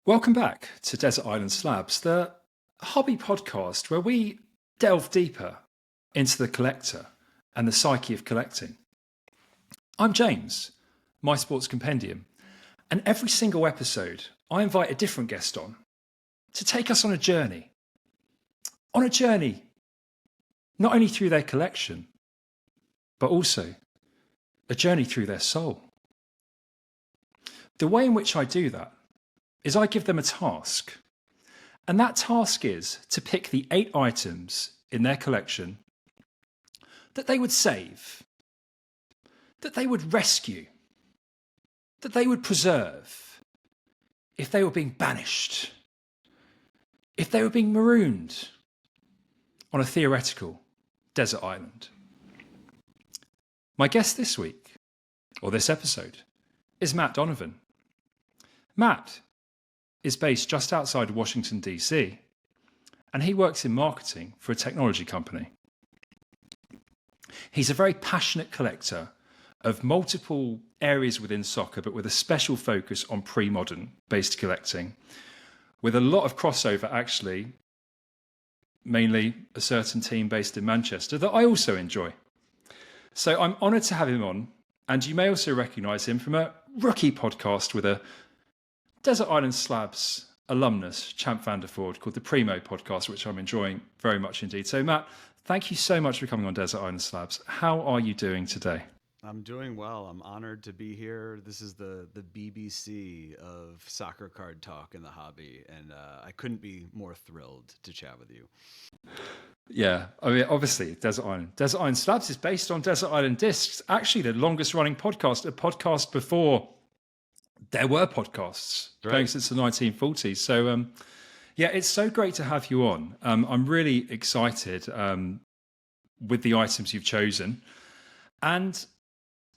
Welcome back to Desert Island Slabs, the hobby podcast where we delve deeper into the collector and the psyche of collecting. I'm James, My Sports Compendium, and every single episode I invite a different guest on to take us on a journey. On a journey not only through their collection, but also a journey through their soul. The way in which I do that is I give them a task. And that task is to pick the 8 items in their collection that they would save, that they would rescue, that they would preserve if they were being banished, if they were being marooned on a theoretical desert island. My guest this week, or this episode, is Matt Donovan. Matt is based just outside of Washington, D.C., and he works in marketing for a technology company. He's a very passionate collector of multiple areas within soccer, but with a special focus on pre-modern based collecting, with a lot of crossover, actually, mainly a certain team based in Manchester that I also enjoy. So I'm honoured to have him on, and you may also recognise him from a rookie podcast with a Desert Island Slabs alumnus, Champ Vanderford, called ThePreMoPodcast, which I'm enjoying very much indeed. So Matt, thank you so much for coming on Desert Island Slabs. How are you doing today? I'm doing well. I'm honored to be here. This is the BBC of soccer card talk in the hobby, and I couldn't be more thrilled to chat with you. Yeah, I mean, obviously, Desert Island Slabs is based on Desert Island Discs, actually the longest running podcast, a podcast before there were podcasts going since the 1940s. So, yeah, it's so great to have you on. I'm really excited with the items you've chosen. And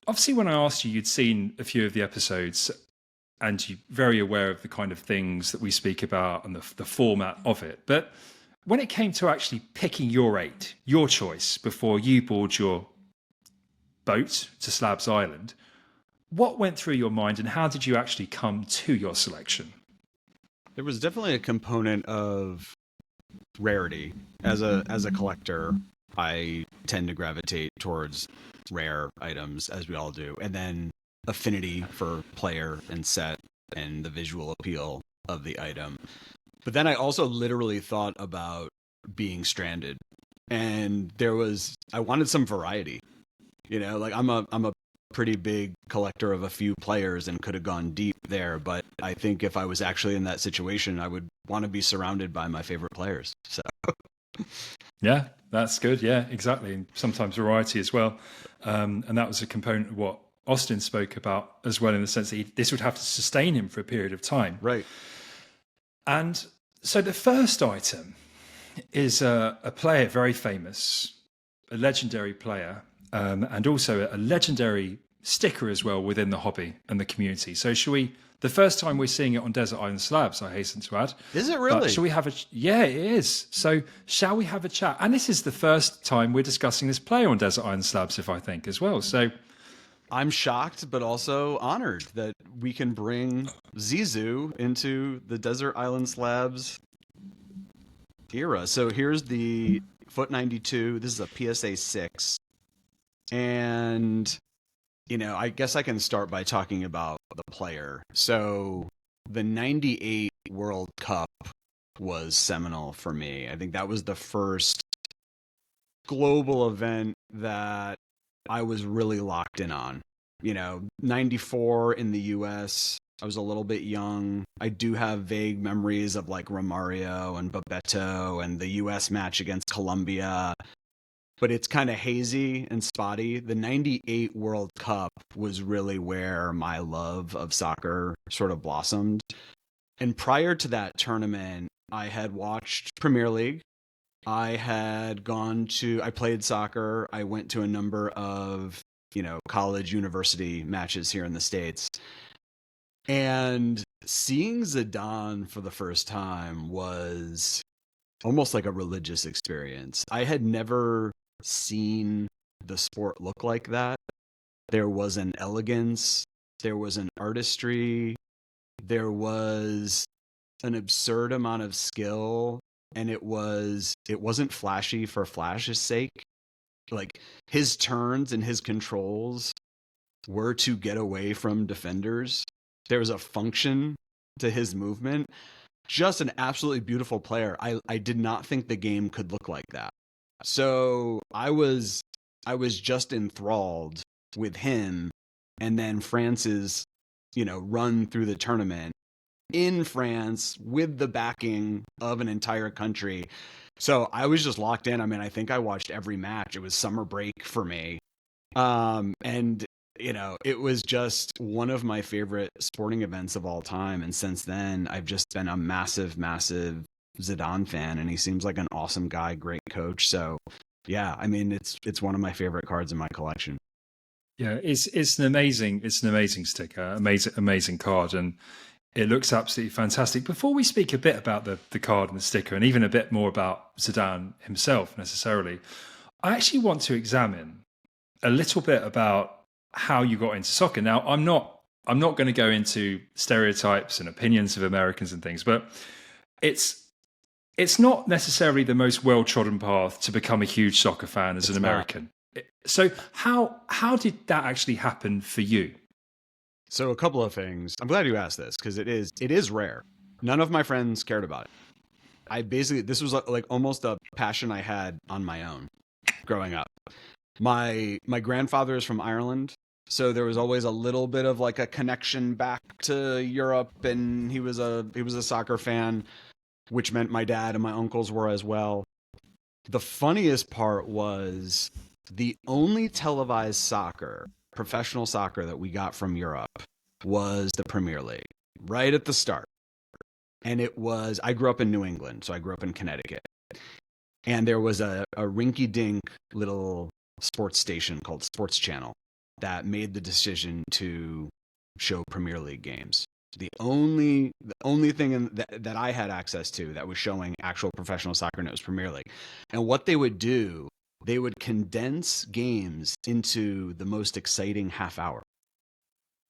obviously, when I asked you, you'd seen a few of the episodes and you're very aware of the kind of things that we speak about and the format of it. But when it came to actually picking your 8, your choice, before you board your boat to Slabs Island, what went through your mind and how did you actually come to your selection? There was definitely a component of rarity. As a collector, I tend to gravitate towards rare items, as we all do, and then affinity for player and set and the visual appeal of the item. But then I also literally thought about being stranded, and I wanted some variety. You know, like I'm a pretty big collector of a few players and could have gone deep there, but I think if I was actually in that situation, I would want to be surrounded by my favorite players. So yeah, that's good. Yeah, exactly. And sometimes variety as well. And that was a component of what Austin spoke about as well, in the sense that this would have to sustain him for a period of time. Right. And so the first item is a player very famous, a legendary player, and also a legendary sticker as well within the hobby and the community. So the first time we're seeing it on Desert Island Slabs, I hasten to add. Is it really? But shall we have yeah, it is. So shall we have a chat? And this is the first time we're discussing this player on Desert Island Slabs, if I think, as well. So I'm shocked, but also honored that we can bring Zizou into the Desert Island Slabs era. So here's the foot 92. This is a PSA 6. And, you know, I guess I can start by talking about the player. So the 98 World Cup was seminal for me. I think that was the first global event that I was really locked in on. You know, 94 in the US, I was a little bit young. I do have vague memories of like Romario and Bebeto and the US match against Colombia, but it's kind of hazy and spotty. The 98 World Cup was really where my love of soccer sort of blossomed. And prior to that tournament, I had watched Premier League. I played soccer. I went to a number of, college, university matches here in the States. And seeing Zidane for the first time was almost like a religious experience. I had never seen the sport look like that. There was an elegance, there was an artistry, there was an absurd amount of skill, and it wasn't flashy for flash's sake. Like, his turns and his controls were to get away from defenders. There was a function to his movement. Just an absolutely beautiful player. I did not think the game could look like that. So I was just enthralled with him, and then France's, run through the tournament in France with the backing of an entire country. So I was just locked in. I mean, I think I watched every match. It was summer break for me. And it was just one of my favorite sporting events of all time. And since then, I've just been a massive, massive Zidane fan, and he seems like an awesome guy, great coach. So yeah, I mean, it's one of my favorite cards in my collection. Yeah, it's an amazing sticker, amazing card, and it looks absolutely fantastic. Before we speak a bit about the card and the sticker, and even a bit more about Zidane himself necessarily, I actually want to examine a little bit about how you got into soccer. Now, I'm not going to go into stereotypes and opinions of Americans and things, but it's not necessarily the most well-trodden path to become a huge soccer fan as an American. So how did that actually happen for you? So a couple of things. I'm glad you asked this, because it is rare. None of my friends cared about it. This was like almost a passion I had on my own growing up. My grandfather is from Ireland, so there was always a little bit of like a connection back to Europe, and he was a soccer fan, which meant my dad and my uncles were as well. The funniest part was the only televised soccer, professional soccer, that we got from Europe was the Premier League, right at the start. And I grew up in New England, so I grew up in Connecticut. And there was a rinky-dink little sports station called Sports Channel that made the decision to show Premier League games. The only thing that I had access to that was showing actual professional soccer, and it was Premier League. And what they would do, they would condense games into the most exciting half hour.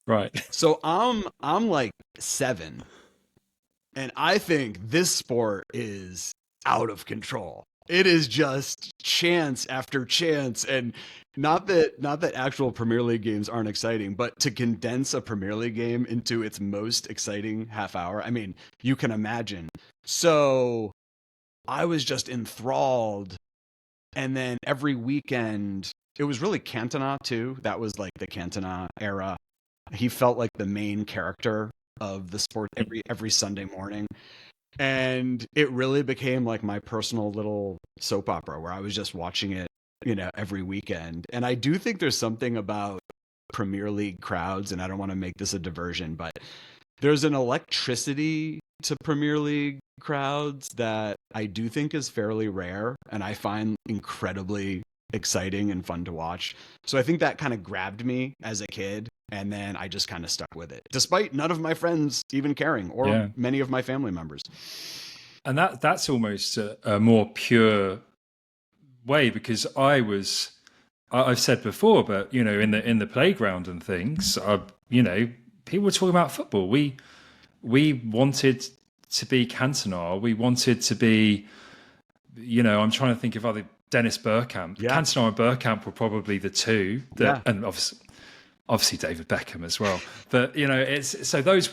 Right. So I'm like 7, and I think this sport is out of control. It is just chance after chance, and not that actual Premier League games aren't exciting, but to condense a Premier League game into its most exciting half hour, I mean, you can imagine. So I was just enthralled, and then every weekend, it was really Cantona too. That was like the Cantona era. He felt like the main character of the sport every Sunday morning. And it really became like my personal little soap opera where I was just watching it, every weekend. And I do think there's something about Premier League crowds, and I don't want to make this a diversion, but there's an electricity to Premier League crowds that I do think is fairly rare, and I find incredibly exciting and fun to watch. So I think that kind of grabbed me as a kid, and then I just kind of stuck with it, despite none of my friends even caring, or many of my family members. And that's almost a more pure way, because I've said before, but in the playground and things, people were talking about football. We wanted to be Cantona. We wanted to be, I'm trying to think of other, Dennis Bergkamp. Yeah. Cantona and Bergkamp were probably the two and obviously David Beckham as well. But those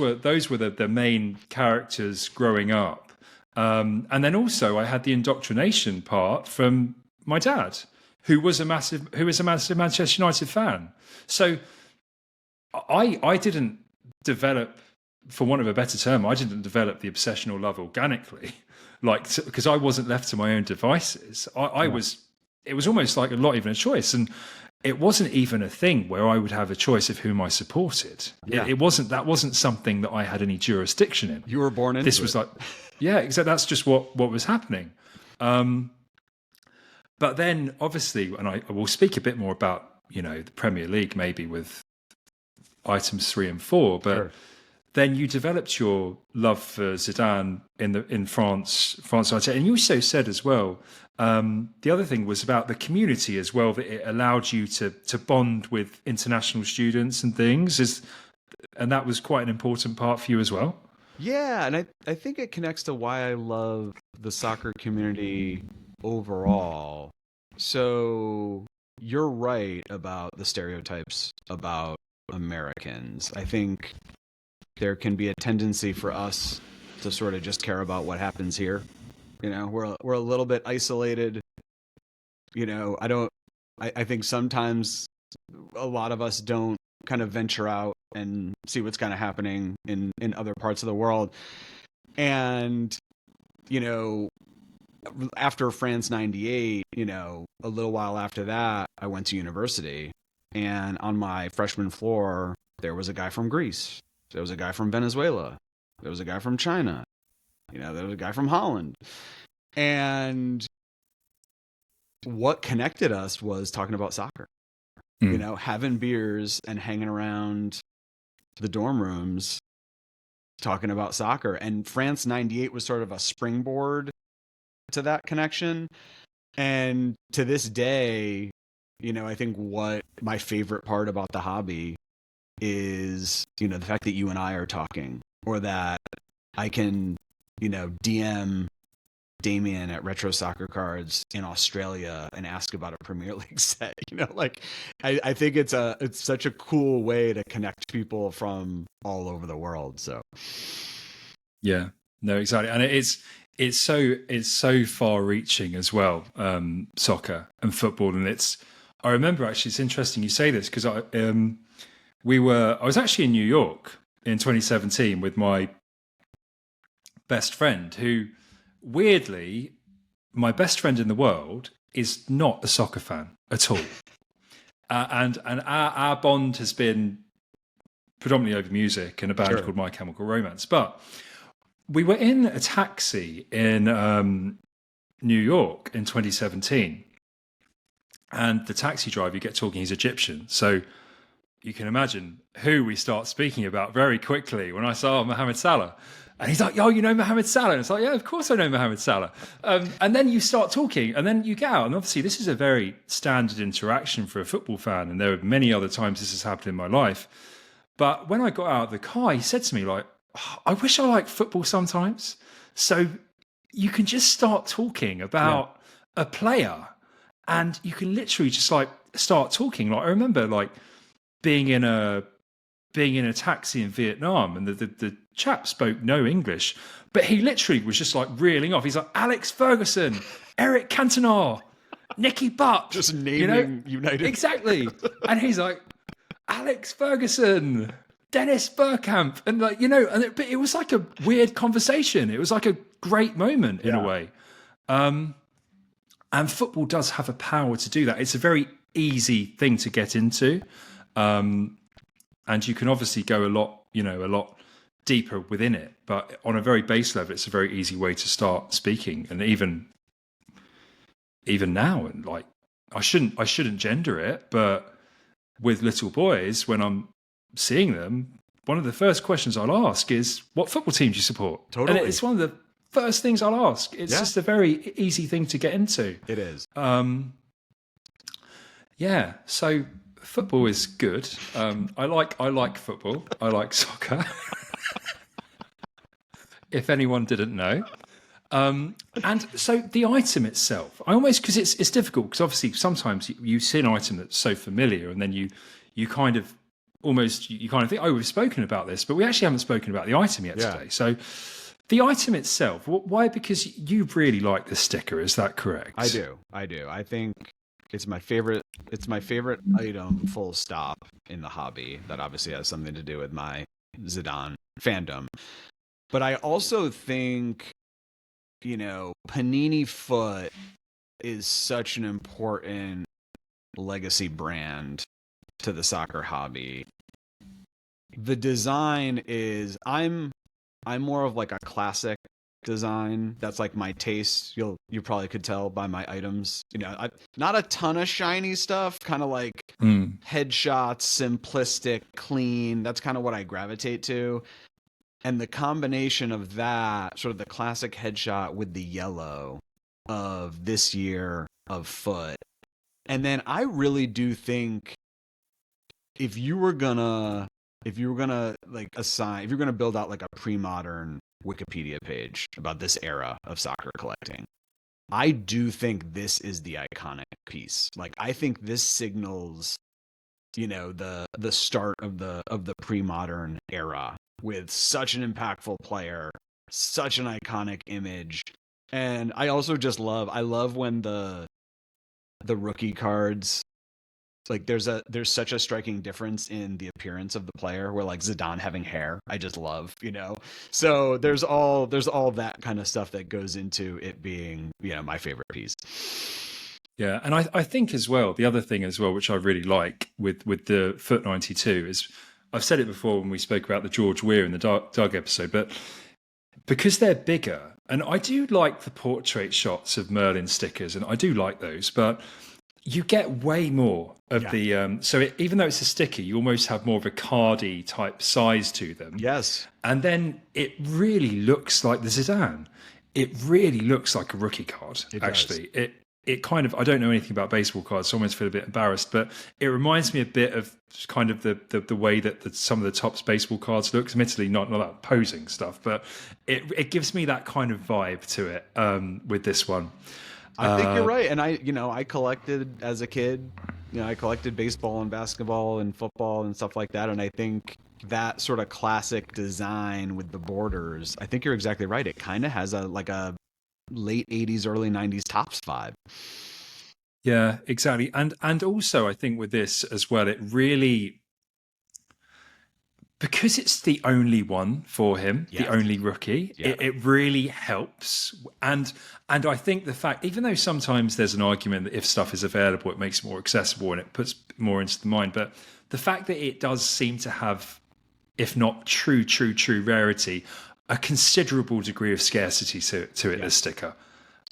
were the main characters growing up. And then also I had the indoctrination part from my dad, who was a massive Manchester United fan. So I didn't develop, for want of a better term, I didn't develop the obsession or love organically, because I wasn't left to my own devices. It was almost like not even a choice, and it wasn't even a thing where I would have a choice of whom I supported. Yeah. That wasn't something that I had any jurisdiction in. You were born into this was like, yeah, exactly. That's just what was happening. But then obviously, and I will speak a bit more about, the Premier League maybe with items 3 and 4, but sure. Then you developed your love for Zidane in France, and you also said as well, the other thing was about the community as well, that it allowed you to bond with international students and things, and that was quite an important part for you as well. Yeah, and I think it connects to why I love the soccer community overall. So you're right about the stereotypes about Americans. I think there can be a tendency for us to sort of just care about what happens here. You know, we're a little bit isolated. You know, I think sometimes a lot of us don't kind of venture out and see what's kind of happening in other parts of the world. And, you know, after France 98, you know, a little while after that, I went to university. And on my freshman floor, there was a guy from Greece. There was a guy from Venezuela. There was a guy from China. You know, there was a guy from Holland. And what connected us was talking about soccer. You know, having beers and hanging around the dorm rooms talking about soccer. And France 98 was sort of a springboard to that connection. And to this day, you know, I think what my favorite part about the hobby is, you know, the fact that you and I are talking, or that I can, you know, DM Damien at Retro Soccer Cards in Australia and ask about a Premier League set. You know, like I think it's such a cool way to connect people from all over the world. So Yeah, no, exactly, and it's so far reaching as well, soccer and football, and I remember actually it's interesting you say this because I was actually in New York in 2017 with my best friend who, weirdly, my best friend in the world is not a soccer fan at all. And our bond has been predominantly over music and a band called My Chemical Romance. But we were in a taxi in New York in 2017. And the taxi driver, you get talking, he's Egyptian. So you can imagine who we start speaking about very quickly when I saw Mohamed Salah. And he's like, "Yo, you know Mohamed Salah?" And it's like, "Yeah, of course I know Mohamed Salah." And then you start talking, and then you get out. And obviously, this is a very standard interaction for a football fan. And there are many other times this has happened in my life. But when I got out of the car, he said to me, like, "Oh, I wish I liked football sometimes." So you can just start talking about a player, and you can literally just like start talking. Like I remember, like being in a taxi in Vietnam, and the chap spoke no English, but he literally was just like reeling off. He's like, Alex Ferguson, Eric Cantona, Nicky Butt. Just naming United. Exactly. And he's like, Alex Ferguson, Dennis Bergkamp. And like, you know, but it was like a weird conversation. It was like a great moment in a way. And football does have a power to do that. It's a very easy thing to get into. And you can obviously go a lot deeper within it. But on a very base level, it's a very easy way to start speaking. And even now, and like I shouldn't gender it, but with little boys, when I'm seeing them, one of the first questions I'll ask is, "What football team do you support?" Totally. And it's one of the first things I'll ask. It's just a very easy thing to get into. It is. So football is good. I like football. I like soccer. If anyone didn't know. And so the item itself, I almost, because it's difficult, because obviously sometimes you see an item that's so familiar, and then you kind of think, "Oh, we've spoken about this," but we actually haven't spoken about the item yet today. So the item itself, why? Because you really like the sticker, is that correct? I do. I think it's my favorite item, full stop, in the hobby. That obviously has something to do with my Zidane fandom. But I also think, you know, Panini Foot is such an important legacy brand to the soccer hobby. The design is, I'm more of like a classic design. That's like my taste. You probably could tell by my items. You know, not a ton of shiny stuff, kind of like headshots, simplistic, clean. That's kind of what I gravitate to. And the combination of that, sort of the classic headshot with the yellow of this year of Foot. And then I really do think if you were gonna if you were gonna if you're gonna build out like a pre-modern Wikipedia page about this era of soccer collecting, I do think this is the iconic piece. Like, I think this signals, the start of the pre-modern era with such an impactful player, such an iconic image. And I also just love when the rookie cards, like there's such a striking difference in the appearance of the player, where like Zidane having hair, I just love, So there's all that kind of stuff that goes into it being, my favorite piece. Yeah, and I think as well, the other thing as well, which I really like with the Foot 92 is, I've said it before when we spoke about the George Weir in the Doug episode, but because they're bigger, and I do like the portrait shots of Merlin stickers, and I do like those, but you get way more of the even though it's a sticker, you almost have more of a cardy type size to them. Yes. And then it really looks like the Zidane. It really looks like a rookie card, actually. It kind of, I don't know anything about baseball cards, so I almost feel a bit embarrassed, but it reminds me a bit of kind of the way that some of the Topps baseball cards look. Admittedly, not that posing stuff, but it gives me that kind of vibe to it with this one. I think you're right. And I collected as a kid, I collected baseball and basketball and football and stuff like that. And I think that sort of classic design with the borders, I think you're exactly right. It kind of has a late 80s, early 90s Topps vibe. Yeah, exactly. And also I think with this as well, it really, because it's the only one for him, the only rookie, it really helps. And I think the fact, even though sometimes there's an argument that if stuff is available, it makes it more accessible and it puts more into the mind, but the fact that it does seem to have, if not true rarity, a considerable degree of scarcity to it, this sticker.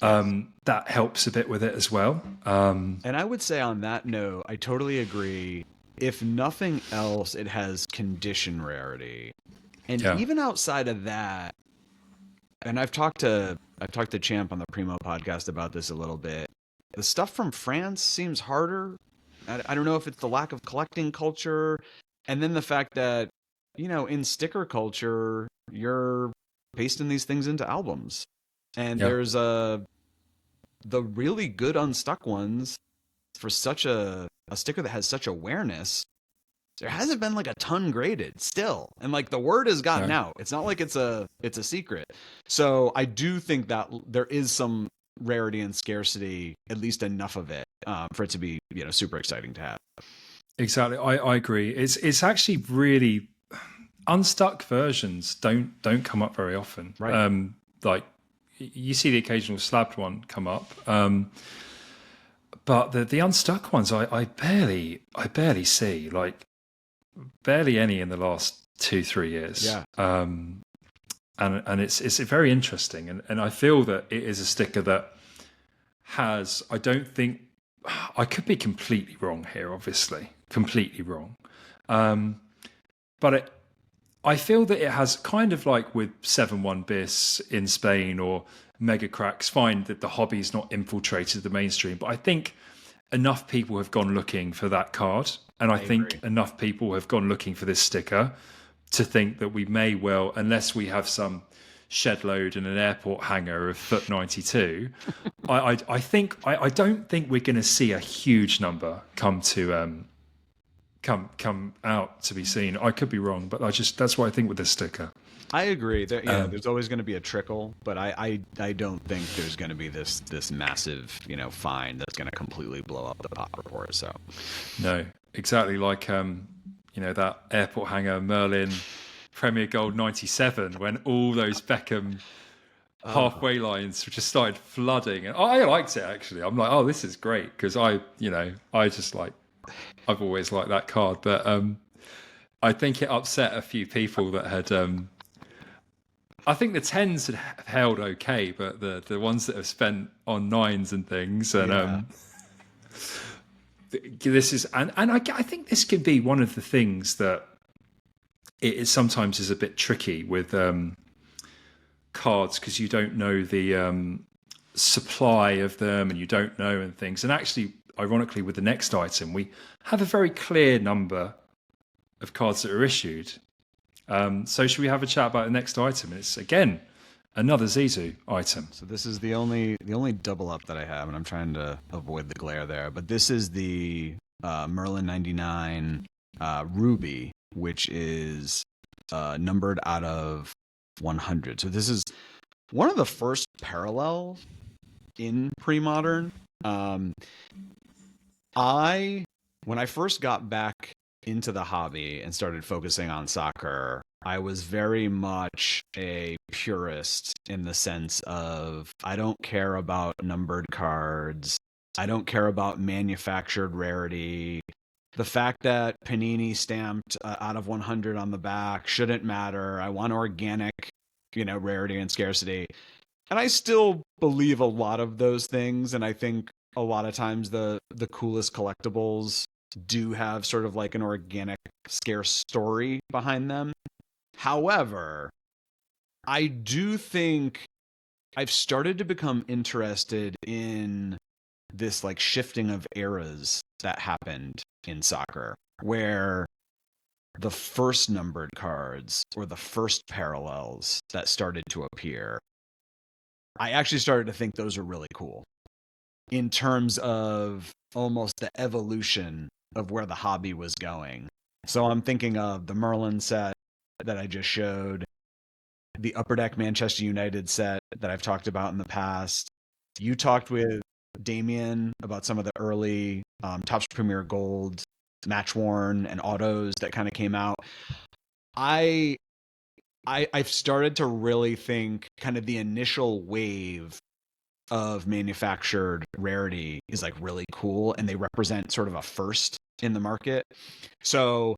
That helps a bit with it as well. And I would say on that note, I totally agree. If nothing else, it has condition rarity. And even outside of that, and I've talked to Champ on the Primo podcast about this a little bit. The stuff from France seems harder. I don't know if it's the lack of collecting culture, and then the fact that, in sticker culture, you're pasting these things into albums. And there's the really good unstuck ones for such a sticker that has such awareness. There hasn't been like a ton graded still, and like the word has gotten out. It's not like it's a secret. So I do think that there is some rarity and scarcity, at least enough of it, for it to be super exciting to have. Exactly, I agree. It's actually really, unstuck versions don't come up very often. Right. Like you see the occasional slabbed one come up, but the unstuck ones I barely see, like barely any in the last 2-3 years. Yeah. And it's very interesting, and I feel that it is a sticker that has, I don't think, I could be completely wrong here, obviously, completely wrong, but I feel that it has kind of like with 7-1 bis in Spain or Mega Cracks, fine that the hobby's not infiltrated the mainstream, but I think enough people have gone looking for that card, and I think agree. enough people have gone looking for this sticker to think that we may well, unless we have some shed load and an airport hanger of Foot 92, I don't think we're going to see a huge number come out to be seen. I could be wrong, but that's what I think with this sticker. I agree. There's always going to be a trickle, but I don't think there's going to be this massive find that's going to completely blow up the pop report. So no, exactly like that airport hanger Merlin Premier Gold 97, when all those Beckham halfway lines just started flooding, and I liked it actually. I'm like, oh, this is great, because I've always liked that card, but I think it upset a few people that had. I think the 10s had held okay, but the ones that have spent on 9s and things, and this is, and I think this could be one of the things that it sometimes is a bit tricky with cards, because you don't know the supply of them, and you don't know and things. And actually, ironically, with the next item, we have a very clear number of cards that are issued. So should we have a chat about the next item? It's again another Zizou item. So this is the only double up that I have, and I'm trying to avoid the glare there. But this is the Merlin 99 Ruby, which is numbered out of 100. So this is one of the first parallels in pre-modern. When I first got back into the hobby and started focusing on soccer, I was very much a purist in the sense of I don't care about numbered cards. I don't care about manufactured rarity. The fact that Panini stamped out of 100 on the back shouldn't matter. I want organic, rarity and scarcity. And I still believe a lot of those things. And I think a lot of times the coolest collectibles do have sort of like an organic, scarce story behind them. However, I do think I've started to become interested in this like shifting of eras that happened in soccer, where the first numbered cards or the first parallels that started to appear, I actually started to think those are really cool in terms of almost the evolution of where the hobby was going. So I'm thinking of the Merlin set that I just showed, the Upper Deck Manchester United set that I've talked about in the past. You talked with Damien about some of the early Topps Premier Gold, match worn, and autos that kind of came out. I've started to really think kind of the initial wave of manufactured rarity is like really cool, and they represent sort of a first in the market. So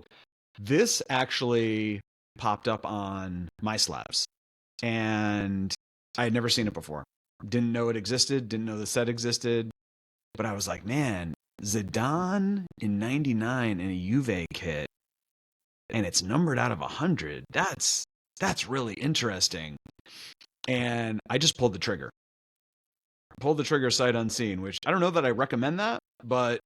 this actually popped up on my slabs, and I had never seen it before. Didn't know it existed, didn't know the set existed, but I was like, man, Zidane in 99 in a Juve kit, and it's numbered out of 100. That's really interesting. And I just pulled the trigger. Pulled the trigger sight unseen, which I don't know that I recommend that, but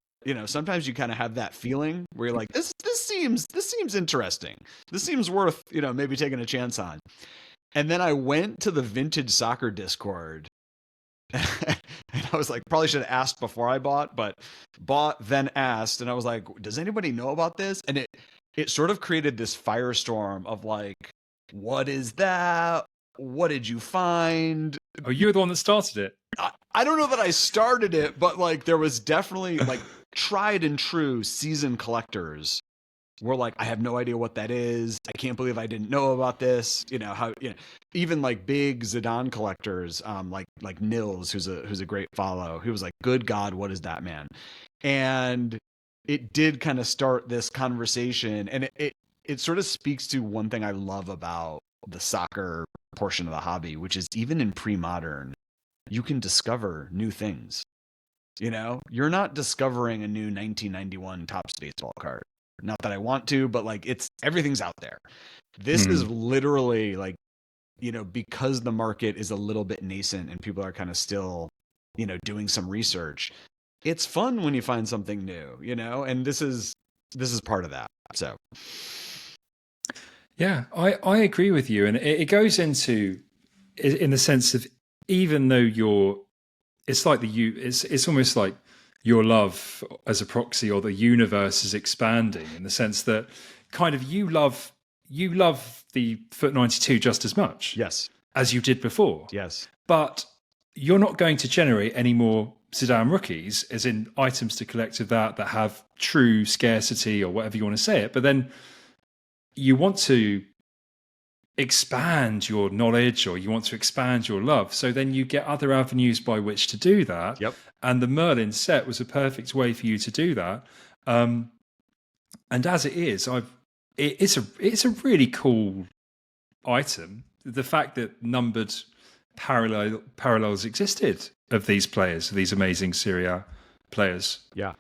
sometimes you kind of have that feeling where you're like, this seems interesting. This seems worth, maybe taking a chance on. And then I went to the Vintage Soccer Discord, and I was like, probably should have asked before I bought, but bought, then asked. And I was like, does anybody know about this? And it sort of created this firestorm of like, what is that? What did you find? Oh, you're the one that started it. I don't know that I started it, but like there was definitely like tried and true seasoned collectors were like, I have no idea what that is. I can't believe I didn't know about this. Even like big Zidane collectors, like Nils, who's a great follow. He was like, good God, what is that, man? And it did kind of start this conversation, and it sort of speaks to one thing I love about the soccer portion of the hobby, which is even in pre-modern, you can discover new things. You're not discovering a new 1991 Topps baseball card. Not that I want to, but like everything's out there. This is literally like, because the market is a little bit nascent and people are kind of still, doing some research. It's fun when you find something new, and this is part of that. So. Yeah, I agree with you. And it goes into, in the sense of, even though it's like it's almost like your love as a proxy, or the universe is expanding in the sense that kind of you love the Foot 92 just as much. Yes. As you did before. Yes. But you're not going to generate any more Zidane rookies, as in items to collect of that have true scarcity, or whatever you want to say it. But then you want to expand your knowledge, or you want to expand your love. So then you get other avenues by which to do that. Yep. And the Merlin set was a perfect way for you to do that. And as it is, it's a really cool item. The fact that numbered parallels existed of these players, of these amazing Serie players. Yeah.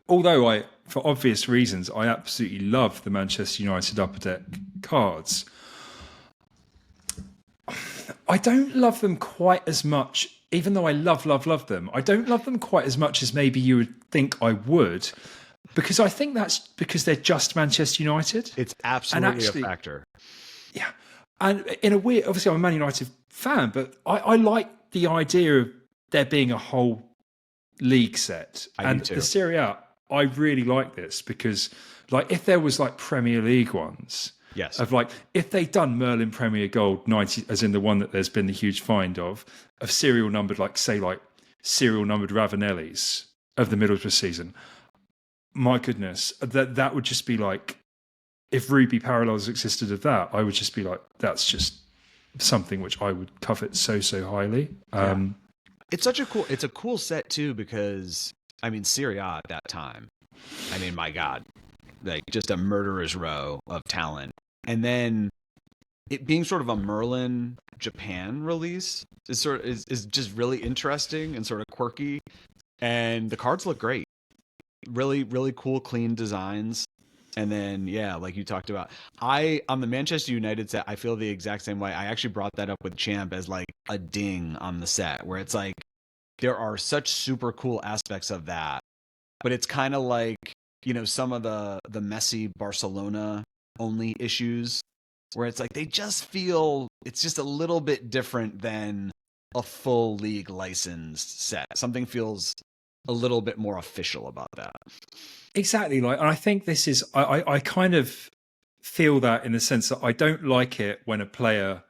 Although for obvious reasons, I absolutely love the Manchester United Upper Deck cards, I don't love them quite as much, even though I love them. I don't love them quite as much as maybe you would think I would, because I think that's because they're just Manchester United. It's absolutely a factor. Yeah. And in a way, obviously I'm a Man United fan, but I like the idea of there being a whole league set. I do too. The Serie A, I really like this because like if there was like Premier League ones, yes, of like if they'd done Merlin Premier Gold 90, as in the one that there's been the huge find of serial numbered, like say like serial numbered Ravanellis of the Middlesbrough season, my goodness, that would just be like, if Ruby parallels existed of that, I would just be like, that's just something which I would covet so highly. It's a cool set too, because I mean, Serie A at that time, I mean, my God, like just a murderer's row of talent. And then it being sort of a Merlin Japan release is just really interesting and sort of quirky. And the cards look great. Really, really cool, clean designs. And then, yeah, like you talked about, on the Manchester United set, I feel the exact same way. I actually brought that up with Champ as like a ding on the set, where it's like, there are such super cool aspects of that, but it's kind of like, you know, some of the Messi Barcelona only issues, where it's like, they just feel, it's just a little bit different than a full league licensed set. Something feels a little bit more official about that. Exactly. Like, and I think this is, I kind of feel that in the sense that I don't like it when a player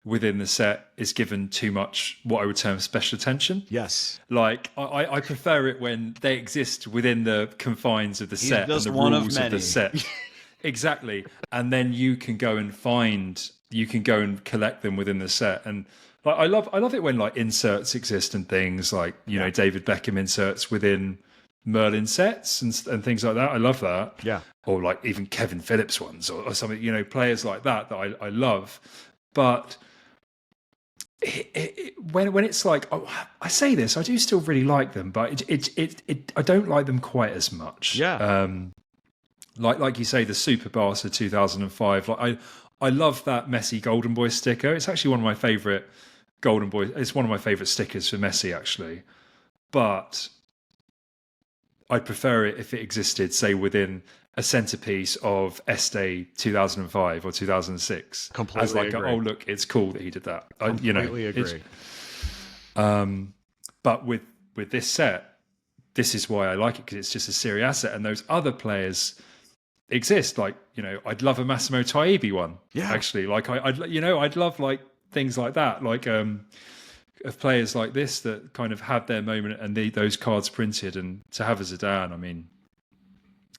within the set is given too much what I would term special attention. Yes. Like, I prefer it when they exist within the confines of the set and the one rules of of the set. Exactly. And then you can go and collect them within the set. And like, I love it when like inserts exist and things like, you know, David Beckham inserts within Merlin sets and things like that. I love that. Yeah. Or like even Kevin Phillips ones or something, you know, players like that I love. But when it's like, oh, I say this, I do still really like them, but I don't like them quite as much. Yeah. Like you say, the Super Barca 2005. Like I love that Messi Golden Boy sticker. It's actually one of my favorite Golden Boy. It's one of my favorite stickers for Messi, actually. But I'd prefer it if it existed, say, within a centerpiece of Este 2005 or 2006. Completely as like, agree. oh look, it's cool that he did that. Completely agree. But with this set, this is why I like it, because it's just a Serie A set, and those other players exist. Like, you know, I'd love a Massimo Taibbi one. Yeah. Actually, like I'd love like things like that. Like of players like this that kind of had their moment and those cards printed, and to have a Zidane, I mean,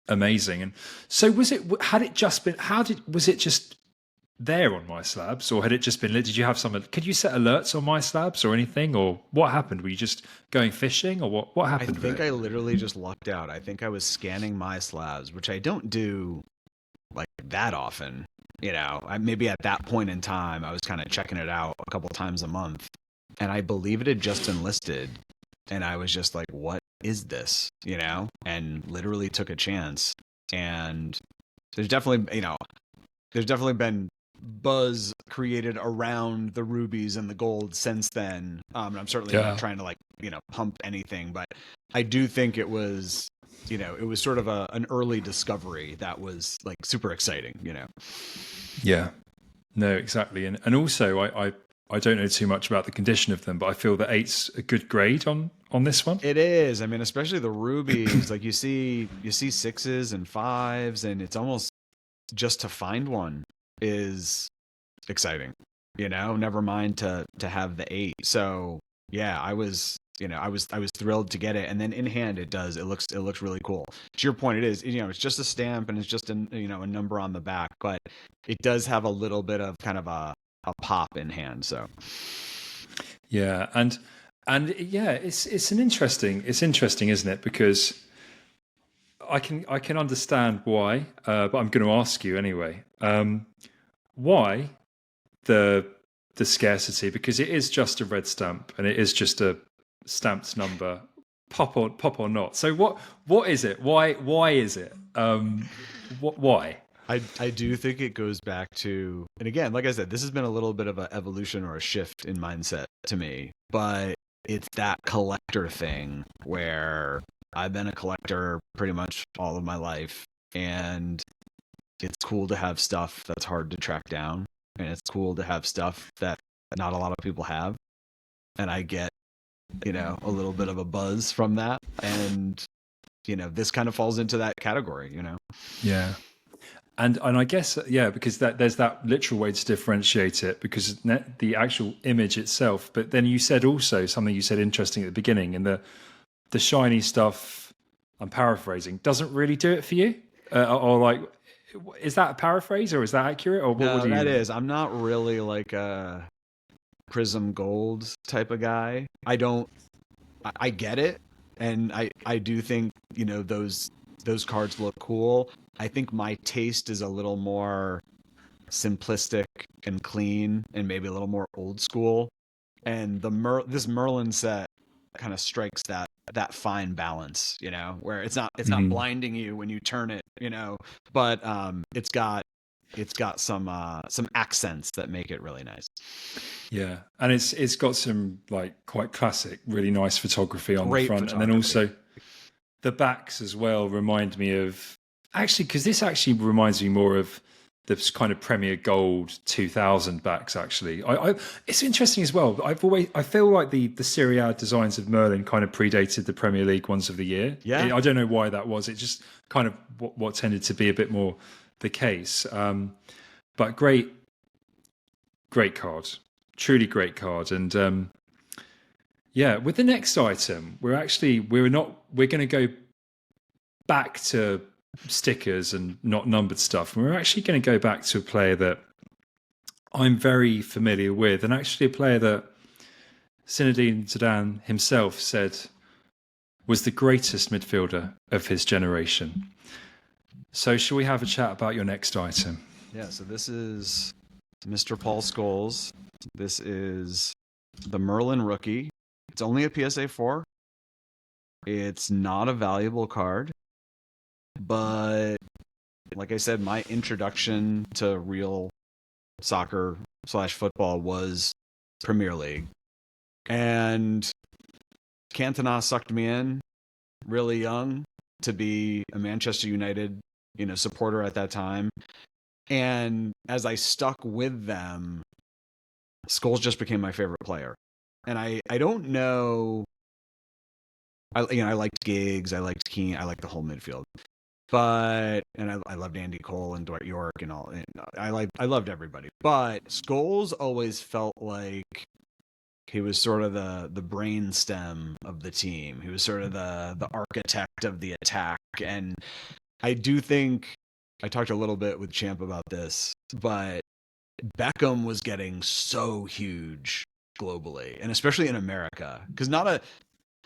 amazing. And so was it just there on My Slabs, or had it just been, did you have could you set alerts on My Slabs or anything, or what happened? Were you just going fishing, or what happened? I think I literally just lucked out. I think I was scanning My Slabs, which I don't do like that often. You know, maybe at that point in time, I was kind of checking it out a couple times a month. And I believe it had just enlisted. And I was just like, what is this? You know, and literally took a chance. And there's definitely been buzz created around the rubies and the gold since then. And I'm certainly not trying to like, you know, pump anything, but I do think it was, you know, it was sort of an early discovery that was like super exciting, you know? Yeah, no, exactly. And also I don't know too much about the condition of them, but I feel that 8's a good grade on this one. It is. I mean, especially the rubies, like you see 6s and 5s, and it's almost just to find one is exciting, you know, never mind to have the 8. So yeah, I was thrilled to get it. And then in hand, it looks really cool. To your point, it is, you know, it's just a stamp and it's just a number on the back, but it does have a little bit of kind of a pop in hand. So yeah, and yeah, it's interesting, isn't it? Because I can understand why, but I'm going to ask you anyway. Why the scarcity? Because it is just a red stamp and it is just a stamped number, pop or not. So what is it? Why is it? Why? I do think it goes back to, and again, like I said, this has been a little bit of an evolution or a shift in mindset to me, but it's that collector thing where I've been a collector pretty much all of my life, and it's cool to have stuff that's hard to track down, and it's cool to have stuff that not a lot of people have, and I get, a little bit of a buzz from that, and this kind of falls into that category. Yeah. And I guess, because there's that literal way to differentiate it, because the actual image itself. But then you said also something you said interesting at the beginning, and the shiny stuff, I'm paraphrasing, doesn't really do it for you? Or like, is that a paraphrase, or is that accurate? Or what would you... That is. I'm not really like a Prism Gold type of guy. I get it. And I do think, those cards look cool. I think my taste is a little more simplistic and clean, and maybe a little more old school. And this Merlin set kind of strikes that fine balance, where it's not blinding you when you turn it, but it's got some accents that make it really nice. Yeah, and it's got some like quite classic, really nice photography on the front, and then also the backs as well remind me of, actually, because this actually reminds me more of the kind of Premier Gold 2000 backs. Actually, it's interesting as well. I feel like the Serie designs of Merlin kind of predated the Premier League ones of the year. Yeah, I don't know why that was. It just kind of what tended to be a bit more the case. But great card, truly great card. And with the next item, we're going to go back to stickers and not numbered stuff. And we're actually going to go back to a player that I'm very familiar with, and actually a player that Zinedine Zidane himself said was the greatest midfielder of his generation. So shall we have a chat about your next item? Yeah, so this is Mr. Paul Scholes. This is the Merlin rookie. It's only a PSA 4. It's not a valuable card, but like I said, my introduction to real soccer/football was Premier League. And Cantona sucked me in really young to be a Manchester United, supporter at that time. And as I stuck with them, Scholes just became my favorite player. And I don't know. I liked Giggs, I liked Keane, I liked the whole midfield. But I loved Andy Cole and Dwight York and all. And I loved everybody. But Scholes always felt like he was sort of the brain stem of the team. He was sort of the architect of the attack. And I do think I talked a little bit with Champ about this, but Beckham was getting so huge globally, and especially in America, because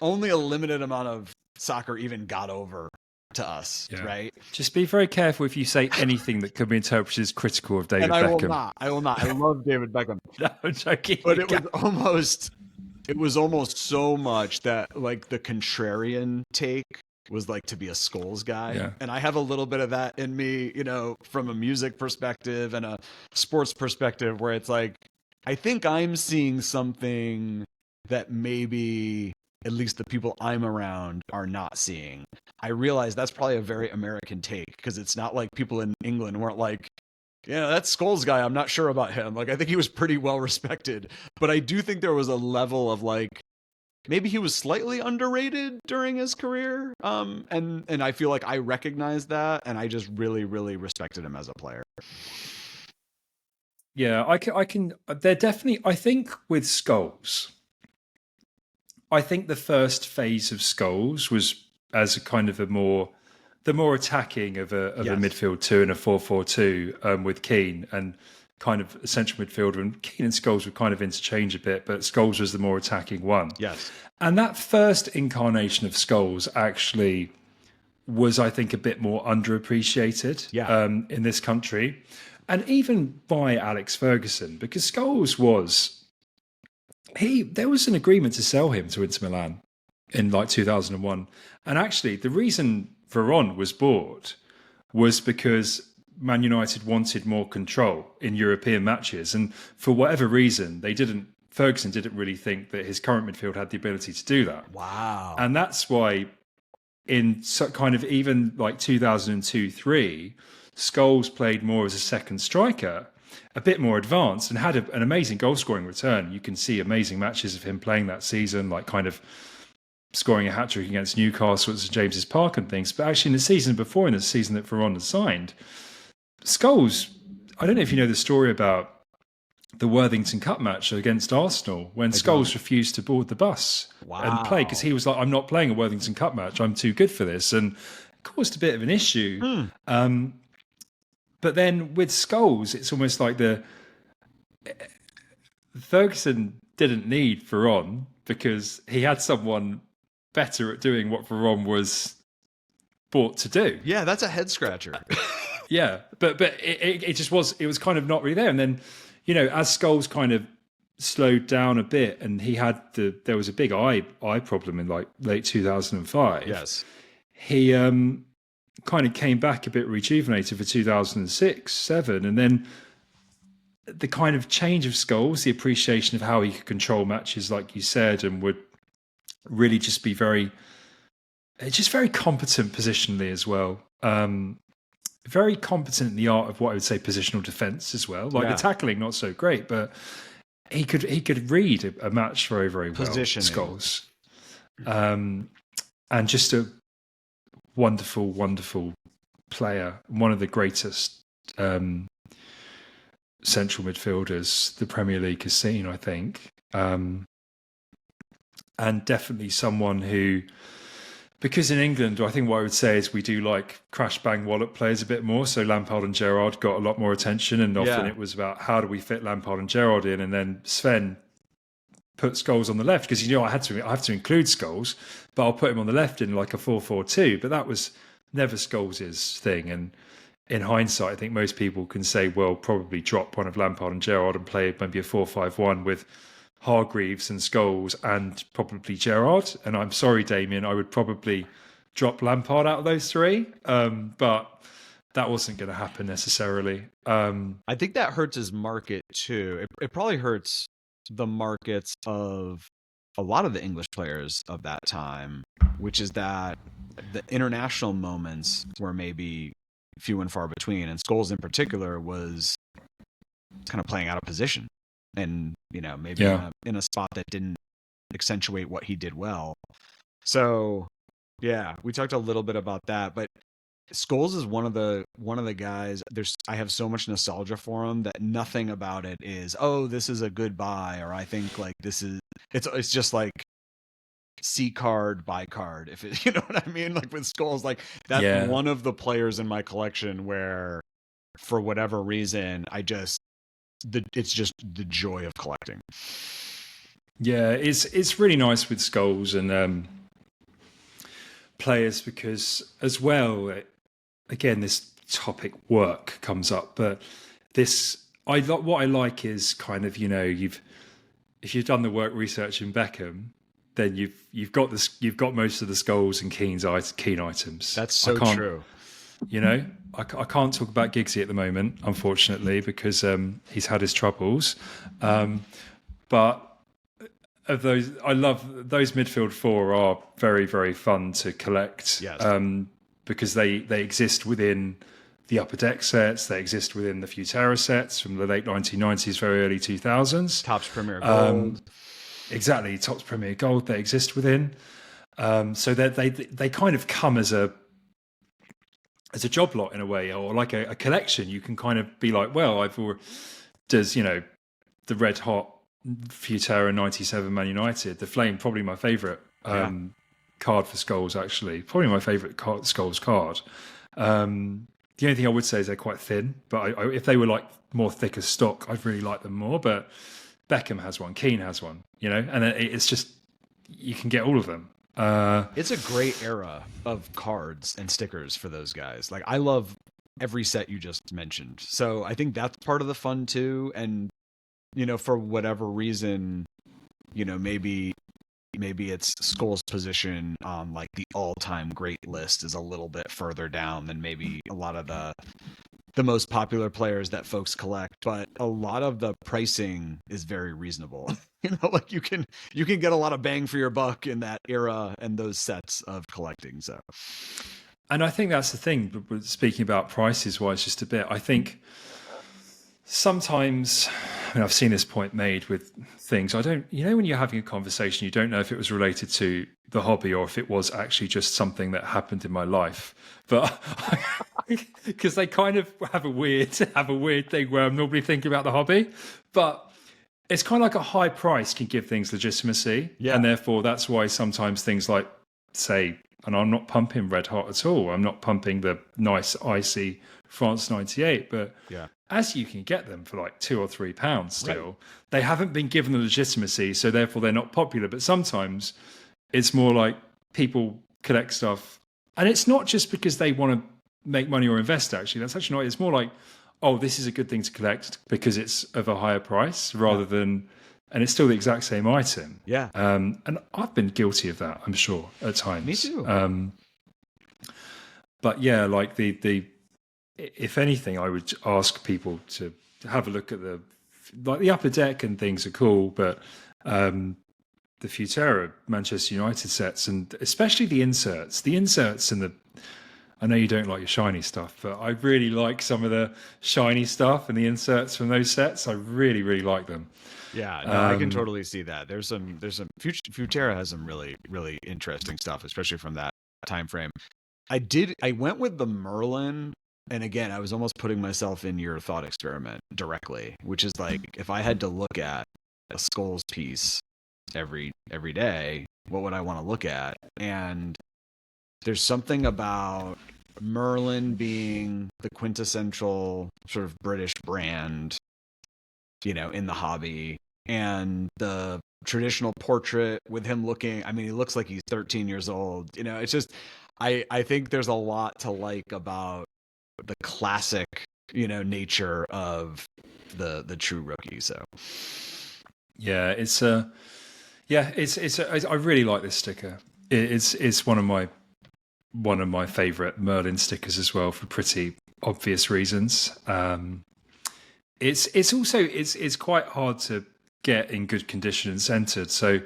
only a limited amount of soccer even got over to us, right? Just be very careful if you say anything that could be interpreted as critical of David Beckham. I will not. I love David Beckham. No, I'm joking. But it was almost so much that like the contrarian take was like to be a Scholes guy. Yeah. And I have a little bit of that in me, from a music perspective and a sports perspective, where it's like, I think I'm seeing something that maybe at least the people I'm around are not seeing. I realize that's probably a very American take, because it's not like people in England weren't like, that Scholes guy, I'm not sure about him. Like, I think he was pretty well respected, but I do think there was a level of like, maybe he was slightly underrated during his career. And I feel like I recognized that, and I just really, really respected him as a player. Yeah, I can. They're definitely. I think with Scholes, I think the first phase of Scholes was as a kind of the more attacking of a midfield two and a 4-4-2 with Keane and kind of a central midfielder, and Keane and Scholes would kind of interchange a bit, but Scholes was the more attacking one. Yes. And that first incarnation of Scholes actually was, I think, a bit more underappreciated in this country. And even by Alex Ferguson, because Scholes there was an agreement to sell him to Inter Milan in like 2001. And actually, the reason Veron was bought was because Man United wanted more control in European matches. And for whatever reason, Ferguson didn't really think that his current midfield had the ability to do that. Wow. And that's why in kind of even like 2002-3, Scholes played more as a second striker, a bit more advanced, and had an amazing goal scoring return. You can see amazing matches of him playing that season, like kind of scoring a hat-trick against Newcastle at St James's Park and things. But actually in the season before, in the season that Varane had signed, Scholes, I don't know if you know the story about the Worthington Cup match against Arsenal when Scholes refused to board the bus and play because he was like, I'm not playing a Worthington Cup match. I'm too good for this. And it caused a bit of an issue. But then with Scholes, it's almost like Ferguson didn't need Varane because he had someone better at doing what Varane was bought to do. Yeah, that's a head scratcher. Yeah, but it just was, it was kind of not really there. And then, you know, as Scholes kind of slowed down a bit and there was a big eye problem in like late 2005. Yes. He kind of came back a bit rejuvenated for 2006-07. And then the kind of change of Scholes, the appreciation of how he could control matches, like you said, and would really just be very competent positionally as well. Very competent in the art of what I would say positional defense as well. Like the tackling, not so great, but he could read a match very, very well. Scholes. And just a wonderful, wonderful player. One of the greatest central midfielders the Premier League has seen, I think. And definitely someone who, because in England, I think what I would say is we do like crash bang wallop players a bit more. So Lampard and Gerrard got a lot more attention, and often it was about how do we fit Lampard and Gerrard in, and then Sven put Scholes on the left because I have to include Scholes, but I'll put him on the left in like a 4-4-2. But that was never Scholes' thing. And in hindsight, I think most people can say, well, probably drop one of Lampard and Gerrard and play maybe a 4-5-1 with Hargreaves and Scholes and probably Gerrard. And I'm sorry, Damien, I would probably drop Lampard out of those three. But that wasn't going to happen necessarily. I think that hurts his market too. It probably hurts the markets of a lot of the English players of that time, which is that the international moments were maybe few and far between. And Scholes in particular was kind of playing out of position. And, you know, maybe in a spot that didn't accentuate what he did well. So, yeah, we talked a little bit about that. But Scholes is one of the guys. I have so much nostalgia for him that nothing about it is, oh, this is a good buy, or I think like this is. It's just like C card, buy card. If it, you know what I mean, like with Scholes, like that's one of the players in my collection where, for whatever reason, it's just the joy of collecting. Yeah, it's really nice with Scholes and players because as well, again, this topic work comes up, but what I like is kind of, you know, if you've done the work researching Beckham, then you've got most of the Scholes and Keane items. That's so true. You know, I can't talk about Giggsy at the moment, unfortunately, because he's had his troubles. But of those, I love those midfield four are very, very fun to collect. Yes. Because they exist within the Upper Deck sets, they exist within the Futera sets from the late 1990s, very early 2000s. Topps Premier Gold. Exactly, Topps Premier Gold. They exist within. So that they kind of come as a job lot in a way, or like a collection. You can kind of be like, well, does, you know, the red hot Futera 97 Man United, the Flame, probably my favourite card for Scholes, actually. Probably my favourite Scholes card. The only thing I would say is they're quite thin, but if they were like more thick as stock, I'd really like them more. But Beckham has one, Keane has one, you know, and it's just, you can get all of them. It's a great era of cards and stickers for those guys. Like, I love every set you just mentioned. So I think that's part of the fun too. And, you know, for whatever reason, you know, maybe it's Scholes' position on like the all-time great list is a little bit further down than maybe a lot of the the most popular players that folks collect, but a lot of the pricing is very reasonable. Like you can get a lot of bang for your buck in that era and those sets of collecting. So, and I think that's the thing. But speaking about prices wise, just a bit, I think sometimes, I mean, I've seen this point made with things. I don't, when you're having a conversation, you don't know if it was related to the hobby or if it was actually just something that happened in my life. But because they kind of have a weird thing where I'm normally thinking about the hobby, but it's kind of like a high price can give things legitimacy. Yeah. And therefore that's why sometimes things like, say, and I'm not pumping Red Hot at all. I'm not pumping the nice icy France 98, but yeah, as you can get them for like £2 or £3 still, right. They haven't been given the legitimacy, so therefore they're not popular. But sometimes it's more like people collect stuff, and it's not just because they want to make money or invest. Actually, that's actually not. It's more like, oh, this is a good thing to collect because it's of a higher price, rather than, and it's still the exact same item. Yeah. And I've been guilty of that, I'm sure, at times. Me too. But yeah, like the if anything, I would ask people to have a look at the upper deck, and things are cool, but the Futera Manchester United sets, and especially the inserts and the, I know you don't like your shiny stuff, but I really like some of the shiny stuff and the inserts from those sets. I really, really like them. Yeah, no, I can totally see that. There's some Futera has some really, really interesting stuff, especially from that time frame. I went with the Merlin, and again, I was almost putting myself in your thought experiment directly, which is like, if I had to look at a Scholes piece every day, what would I want to look at? And there's something about Merlin being the quintessential sort of British brand, in the hobby, and the traditional portrait with him looking, I mean, he looks like he's 13 years old. It's just, I think there's a lot to like about the classic, nature of the true rookie. So yeah, I really like this sticker. It's one of my favorite Merlin stickers as well, for pretty obvious reasons. It's also quite hard to get in good condition and centered. So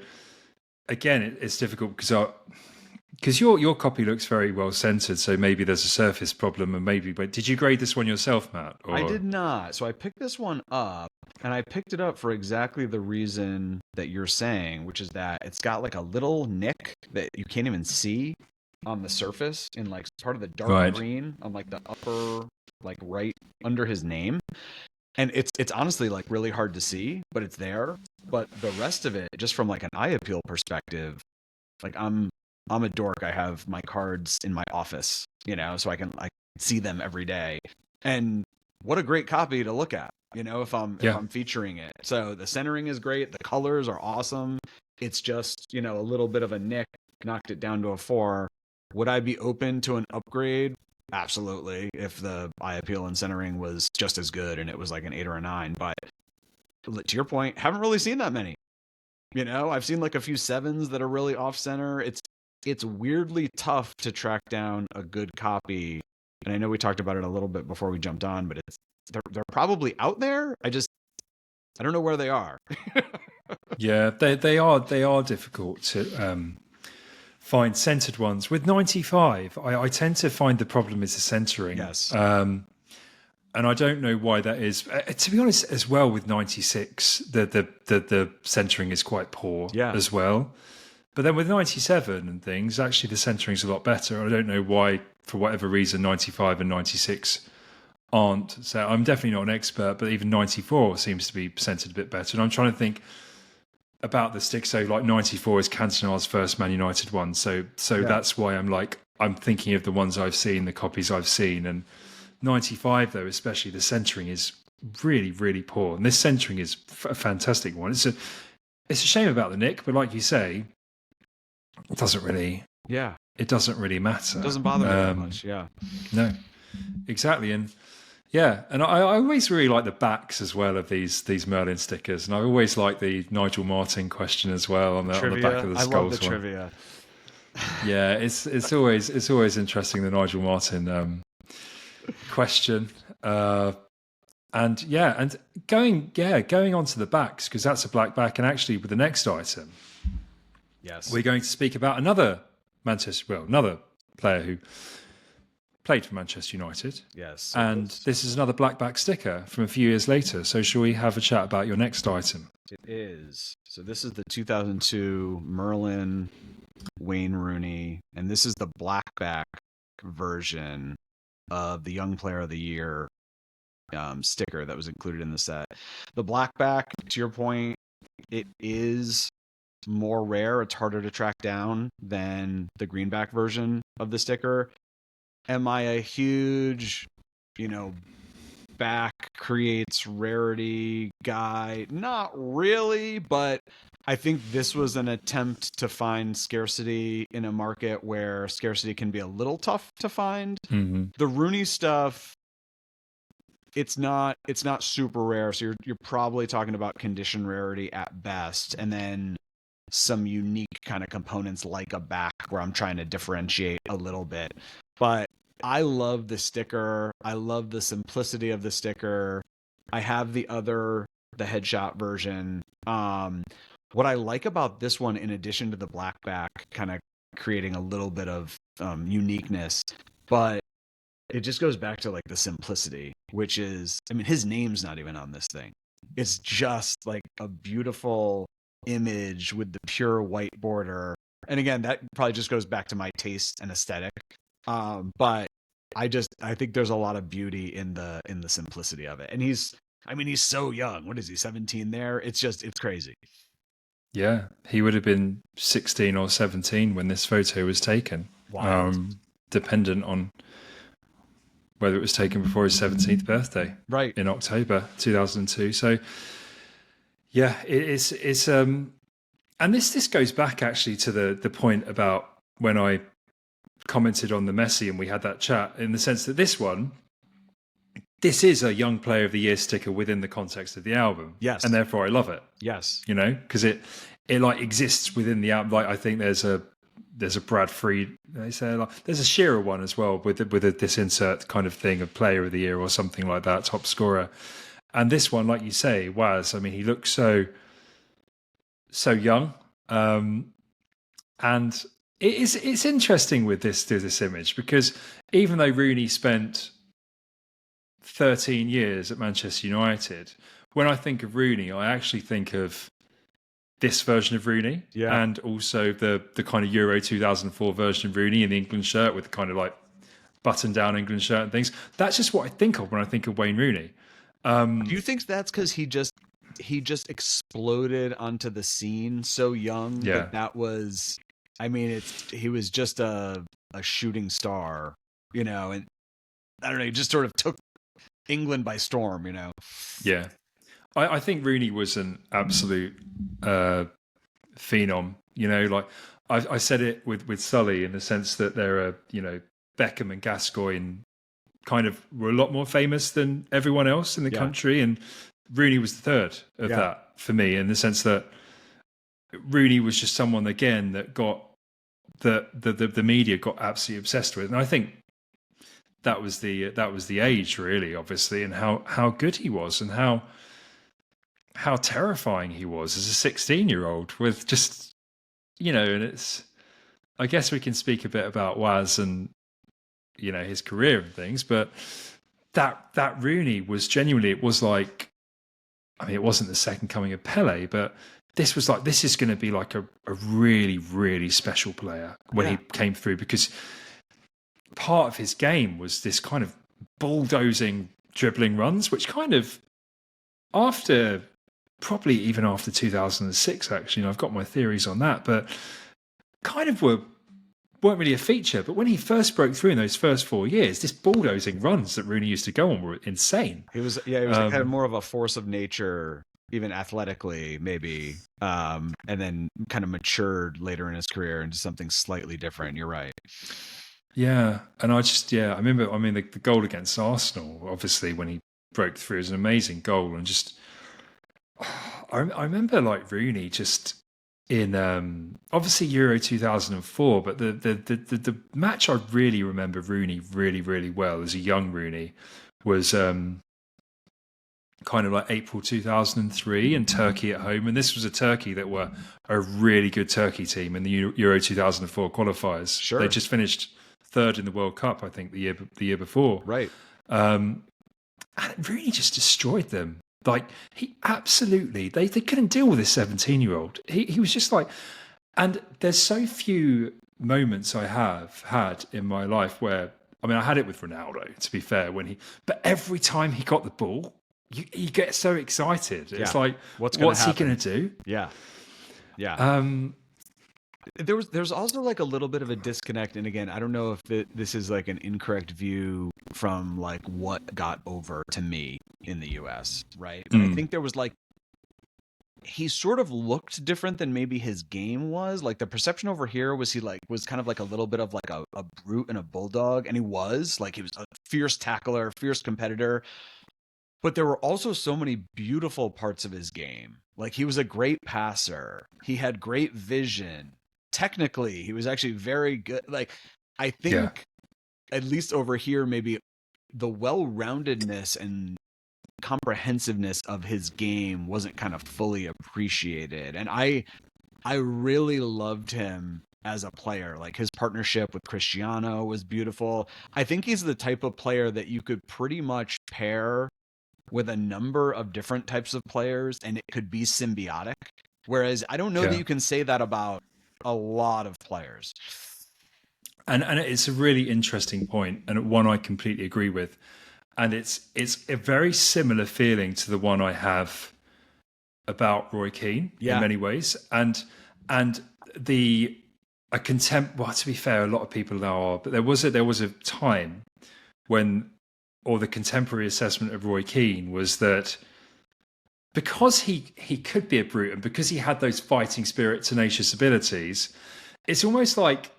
again, it's difficult because your copy looks very well centered. So maybe there's a surface problem, and but did you grade this one yourself, Matt? Or? I did not. So I picked this one up, and I picked it up for exactly the reason that you're saying, which is that it's got like a little nick that you can't even see on the surface, in like part of the dark green on like the upper, like right under his name. And it's honestly like really hard to see, but it's there. But the rest of it, just from like an eye appeal perspective, like I'm a dork. I have my cards in my office, so I can see them every day. And what a great copy to look at, if I'm featuring it. So the centering is great. The colors are awesome. It's just, a little bit of a nick knocked it down to a 4. Would I be open to an upgrade? Absolutely, if the eye appeal and centering was just as good and it was like an 8 or a 9. But to your point, haven't really seen that many. I've seen like a few 7s that are really off center. It's weirdly tough to track down a good copy. And I know we talked about it a little bit before we jumped on, but they're probably out there. I don't know where they are. Yeah, they are difficult to find centered ones. With 95, I tend to find the problem is the centering. Yes. And I don't know why that is. To be honest, as well, with 96, the centering is quite poor as well. But then with 97 and things, actually the centering's a lot better. I don't know why, for whatever reason, 95 and 96 aren't. So I'm definitely not an expert, but even 94 seems to be centered a bit better. And I'm trying to think about the stick. So like 94 is Cantona's first Man United one. So that's why I'm thinking of the ones I've seen, the copies I've seen. And 95 though, especially the centering is really, really poor. And this centering is a fantastic one. It's a shame about the nick, but like you say, it doesn't really matter. It doesn't bother me that much. Yeah. No, exactly. And yeah, and I always really like the backs as well of these Merlin stickers, and I always like the Nigel Martin question as well on the back of the Scholes one. I love the trivia. Yeah, it's always interesting, the Nigel Martin question. And going on to the backs, because that's a black back, and actually with the next item, Yes, we're going to speak about another player who played for Manchester United. yes. And this is another black back sticker from a few years later. So shall we have a chat about your next item? It is. So this is the 2002 Merlin Wayne Rooney, and this is the blackback version of the Young Player of the Year sticker that was included in the set. The blackback, to your point, it is more rare. It's harder to track down than the greenback version of the sticker. Am I a huge, back creates rarity guy? Not really, but I think this was an attempt to find scarcity in a market where scarcity can be a little tough to find. Mm-hmm. The Rooney stuff, it's not super rare, so you're probably talking about condition rarity at best, and then some unique kind of components like a back where I'm trying to differentiate a little bit. But I love the sticker. I love the simplicity of the sticker. I have the headshot version. What I like about this one, in addition to the blackback kind of creating a little bit of uniqueness, but it just goes back to like the simplicity, which is, his name's not even on this thing. It's just like a beautiful image with the pure white border. And again, that probably just goes back to my taste and aesthetic. But I think there's a lot of beauty in the simplicity of it. And he's so young. What is he, 17 there? It's crazy. Yeah, he would have been 16 or 17 when this photo was taken. Dependent on whether it was taken before his 17th birthday, right, in October 2002. So, yeah, it's and this goes back actually to the point about when I commented on the Messi and we had that chat, in the sense that this is a Young Player of the Year sticker within the context of the album. Yes, and therefore I love it. Yes, because it like exists within the album. Like I think there's a Brad Fried, they say, like, there's a Shearer one as well with this insert kind of thing of Player of the Year or something like that, top scorer. And this one, like you say, he looks so young. And it's interesting with this image, because even though Rooney spent 13 years at Manchester United, when I think of Rooney, I actually think of this version of Rooney, and also the kind of Euro 2004 version of Rooney in the England shirt with the kind of like button down England shirt and things. That's just what I think of when I think of Wayne Rooney. Do you think that's because he just exploded onto the scene so young? Yeah, that was. He was just a shooting star, and I don't know. He just sort of took England by storm, Yeah. I think Rooney was an absolute phenom. Like I said it with Sully, in the sense that there are, Beckham and Gascoigne kind of were a lot more famous than everyone else in the country, and Rooney was the third of that for me, in the sense that Rooney was just someone, again, that got the media got absolutely obsessed with, and I think that was the age, really, obviously, and how good he was, and how terrifying he was as a 16-year-old, with just, and it's, I guess we can speak a bit about Waz and, his career and things, but that Rooney was genuinely, it was like, it wasn't the second coming of Pele, but this was like, this is going to be like a really, really special player when he came through, because part of his game was this kind of bulldozing dribbling runs, which kind of, probably even after 2006, actually, I've got my theories on that, but kind of weren't really a feature. But when he first broke through in those first 4 years, this bulldozing runs that Rooney used to go on were insane. He was kind of more of a force of nature, even athletically, maybe, and then kind of matured later in his career into something slightly different. You're right. Yeah, and I remember, the goal against Arsenal, obviously, when he broke through, was an amazing goal, and just, I remember like Rooney just in obviously Euro 2004, but the match I really remember Rooney really, really well as a young Rooney was kind of like April 2003 and Turkey at home. And this was a Turkey that were a really good Turkey team in the Euro 2004 qualifiers. Sure. They just finished third in the World Cup, I think, the year before. Right. And it really just destroyed them. Like, he absolutely, they couldn't deal with this 17-year-old. He was just like, and there's so few moments I have had in my life where, I mean, I had it with Ronaldo, to be fair, but every time he got the ball, you get so excited. It's like, what's he going to do? Yeah. Yeah. There's also like a little bit of a disconnect. And again, I don't know if this is like an incorrect view from like what got over to me in the US, right? But I think there was like, he sort of looked different than maybe his game was. Like the perception over here was was kind of like a little bit of like a brute and a bulldog. And he was a fierce tackler, fierce competitor. But there were also so many beautiful parts of his game. Like he was a great passer. He had great vision. Technically, he was actually very good. Like I think at least over here, maybe the well-roundedness and comprehensiveness of his game wasn't kind of fully appreciated. And I really loved him as a player. Like his partnership with Cristiano was beautiful. I think he's the type of player that you could pretty much pair with a number of different types of players and it could be symbiotic. Whereas I don't know that you can say that about a lot of players. And it's a really interesting point, and one I completely agree with. And it's a very similar feeling to the one I have about Roy Keane in many ways. And a contempt. Well, to be fair, a lot of people now are, but there was a time when, or the contemporary assessment of Roy Keane was that because he could be a brute and because he had those fighting spirit, tenacious abilities, it's almost like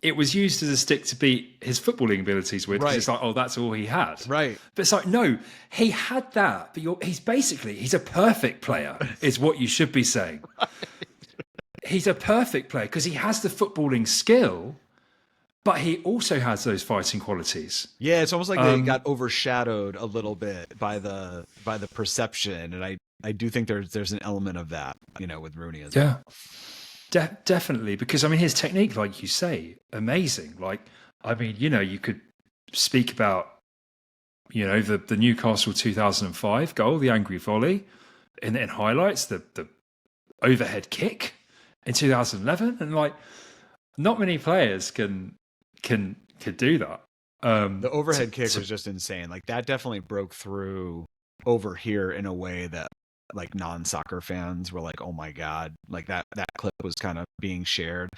it was used as a stick to beat his footballing abilities with. Right. It's like, oh, that's all he had. Right. But it's like, no, he had that, but he's a perfect player, is what you should be saying. Right. He's a perfect player because he has the footballing skill, but he also has those fighting qualities. Yeah, it's almost like they got overshadowed a little bit by the perception, and I do think there's an element of that, with Rooney as well. Definitely, because I mean his technique, like you say, amazing. Like, I mean, you could speak about, the Newcastle 2005 goal, the angry volley, and then highlights the overhead kick in 2011, and like, not many players can do that. The overhead kick was just insane. Like that definitely broke through over here in a way that like non-soccer fans were like, oh my God, like that clip was kind of being shared.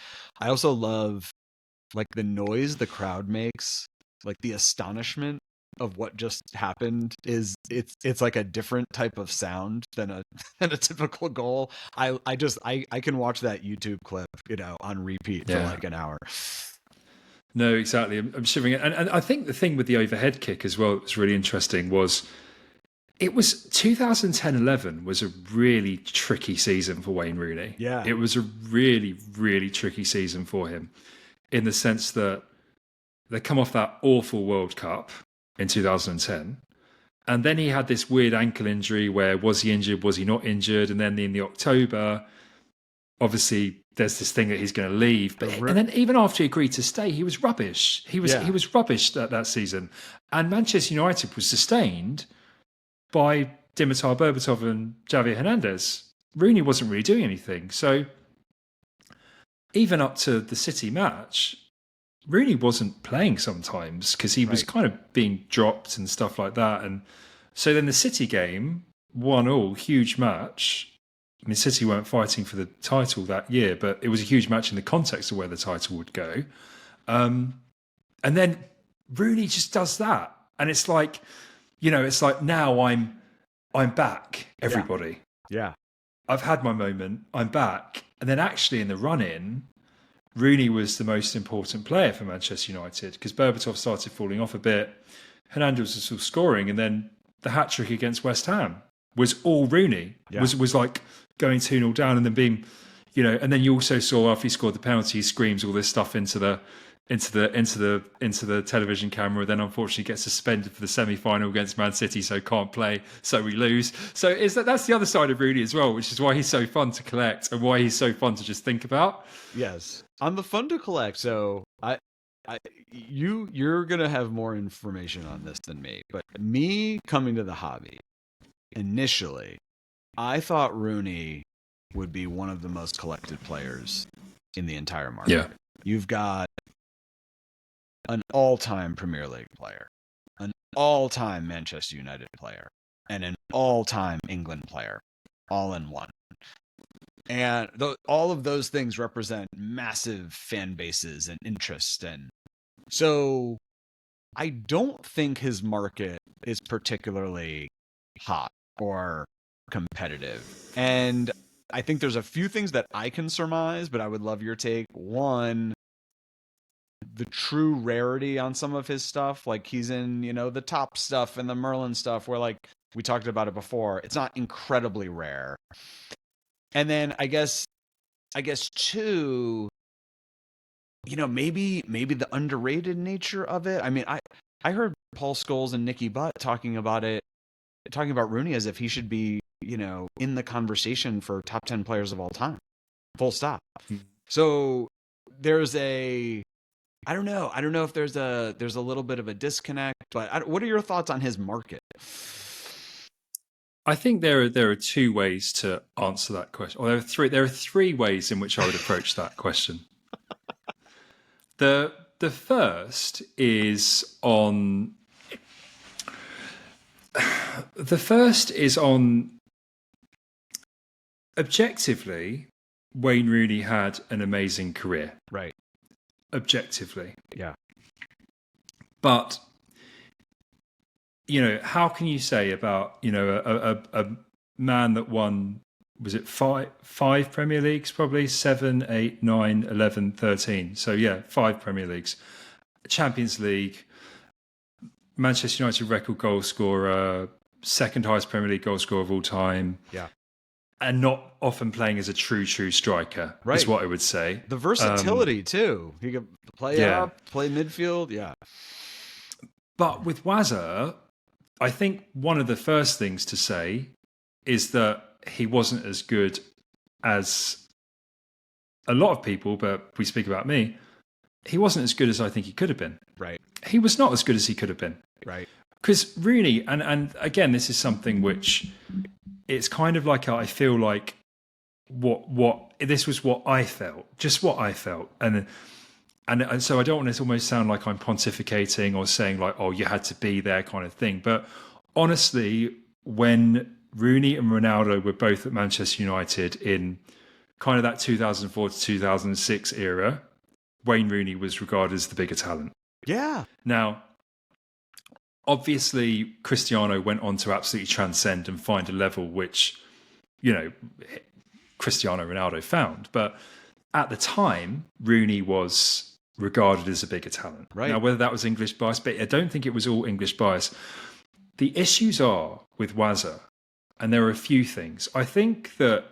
I also love like the noise the crowd makes, like the astonishment of what just happened it's like a different type of sound than a typical goal. I can watch that YouTube clip, on repeat for like an hour. No, exactly. I'm shivering. And I think the thing with the overhead kick as well that's really interesting was it was 2010-11 was a really tricky season for Wayne Rooney. Yeah. It was a really, really tricky season for him in the sense that they come off that awful World Cup in 2010. And then he had this weird ankle injury where was he injured, was he not injured? And then in the October, obviously there's this thing that he's going to leave. And then even after he agreed to stay, he was rubbish. He was rubbish that season. And Manchester United was sustained by Dimitar Berbatov and Javier Hernandez. Rooney wasn't really doing anything. So even up to the City match, Rooney wasn't playing sometimes because he was kind of being dropped and stuff like that. And so then the City game, 1-1, huge match. I mean, City weren't fighting for the title that year, but it was a huge match in the context of where the title would go. And then Rooney just does that. And it's like, it's like now I'm back, everybody. Yeah. I've had my moment. I'm back. And then actually in the run-in, Rooney was the most important player for Manchester United because Berbatov started falling off a bit. Hernandez was still scoring. And then the hat-trick against West Ham was all Rooney. Was like going 2-0 down and then being, and then you also saw after he scored the penalty, he screams all this stuff into the into the television camera, then unfortunately gets suspended for the semi-final against Man City, so can't play, so we lose. So that's the other side of Rooney as well, which is why he's so fun to collect and why he's so fun to just think about. Yes, on the fun to collect. So you're gonna have more information on this than me, but me coming to the hobby initially, I thought Rooney would be one of the most collected players in the entire market. Yeah. You've got an all-time Premier League player, an all-time Manchester United player, and an all-time England player, all in one. And all of those things represent massive fan bases and interest. And so I don't think his market is particularly hot or competitive. And I think there's a few things that I can surmise, but I would love your take. One, the true rarity on some of his stuff, like he's in, the top stuff and the Merlin stuff where, like we talked about it before, it's not incredibly rare. And then I guess two, maybe the underrated nature of it. I mean, I heard Paul Scholes and Nicky Butt talking about Rooney as if he should be, in the conversation for top 10 players of all time, full stop. So there's I don't know if there's a little bit of a disconnect, but what are your thoughts on his market? I think there are two ways to answer that question. Or there are three ways in which I would approach that question. The first is on objectively, Wayne Rooney had an amazing career. Right. Objectively. Yeah. But how can you say about, a man that won, was it five Premier Leagues, probably 7, 8, 9, 11, 13. So yeah, 5 Premier Leagues, Champions League, Manchester United record goal scorer, second highest Premier League goal scorer of all time. Yeah. And not often playing as a true striker, right, is what I would say. The versatility too. He could play up, play midfield. Yeah. But with Wazza, I think one of the first things to say is that he wasn't as good as a lot of people, but we speak about me. He wasn't as good as I think he could have been. Right. He was not as good as he could have been. Right. Because Rooney, and again, this is something which it's kind of like I feel like this was what I felt, just what I felt, and so I don't want it to almost sound like I'm pontificating or saying like, oh, you had to be there kind of thing. But honestly, when Rooney and Ronaldo were both at Manchester United in kind of that 2004 to 2006 era, Wayne Rooney was regarded as the bigger talent. Yeah. Now, obviously, Cristiano went on to absolutely transcend and find a level which, Cristiano Ronaldo found. But at the time, Rooney was regarded as a bigger talent. Right. Now, whether that was English bias, but I don't think it was all English bias. The issues are with Wazza, and there are a few things. I think that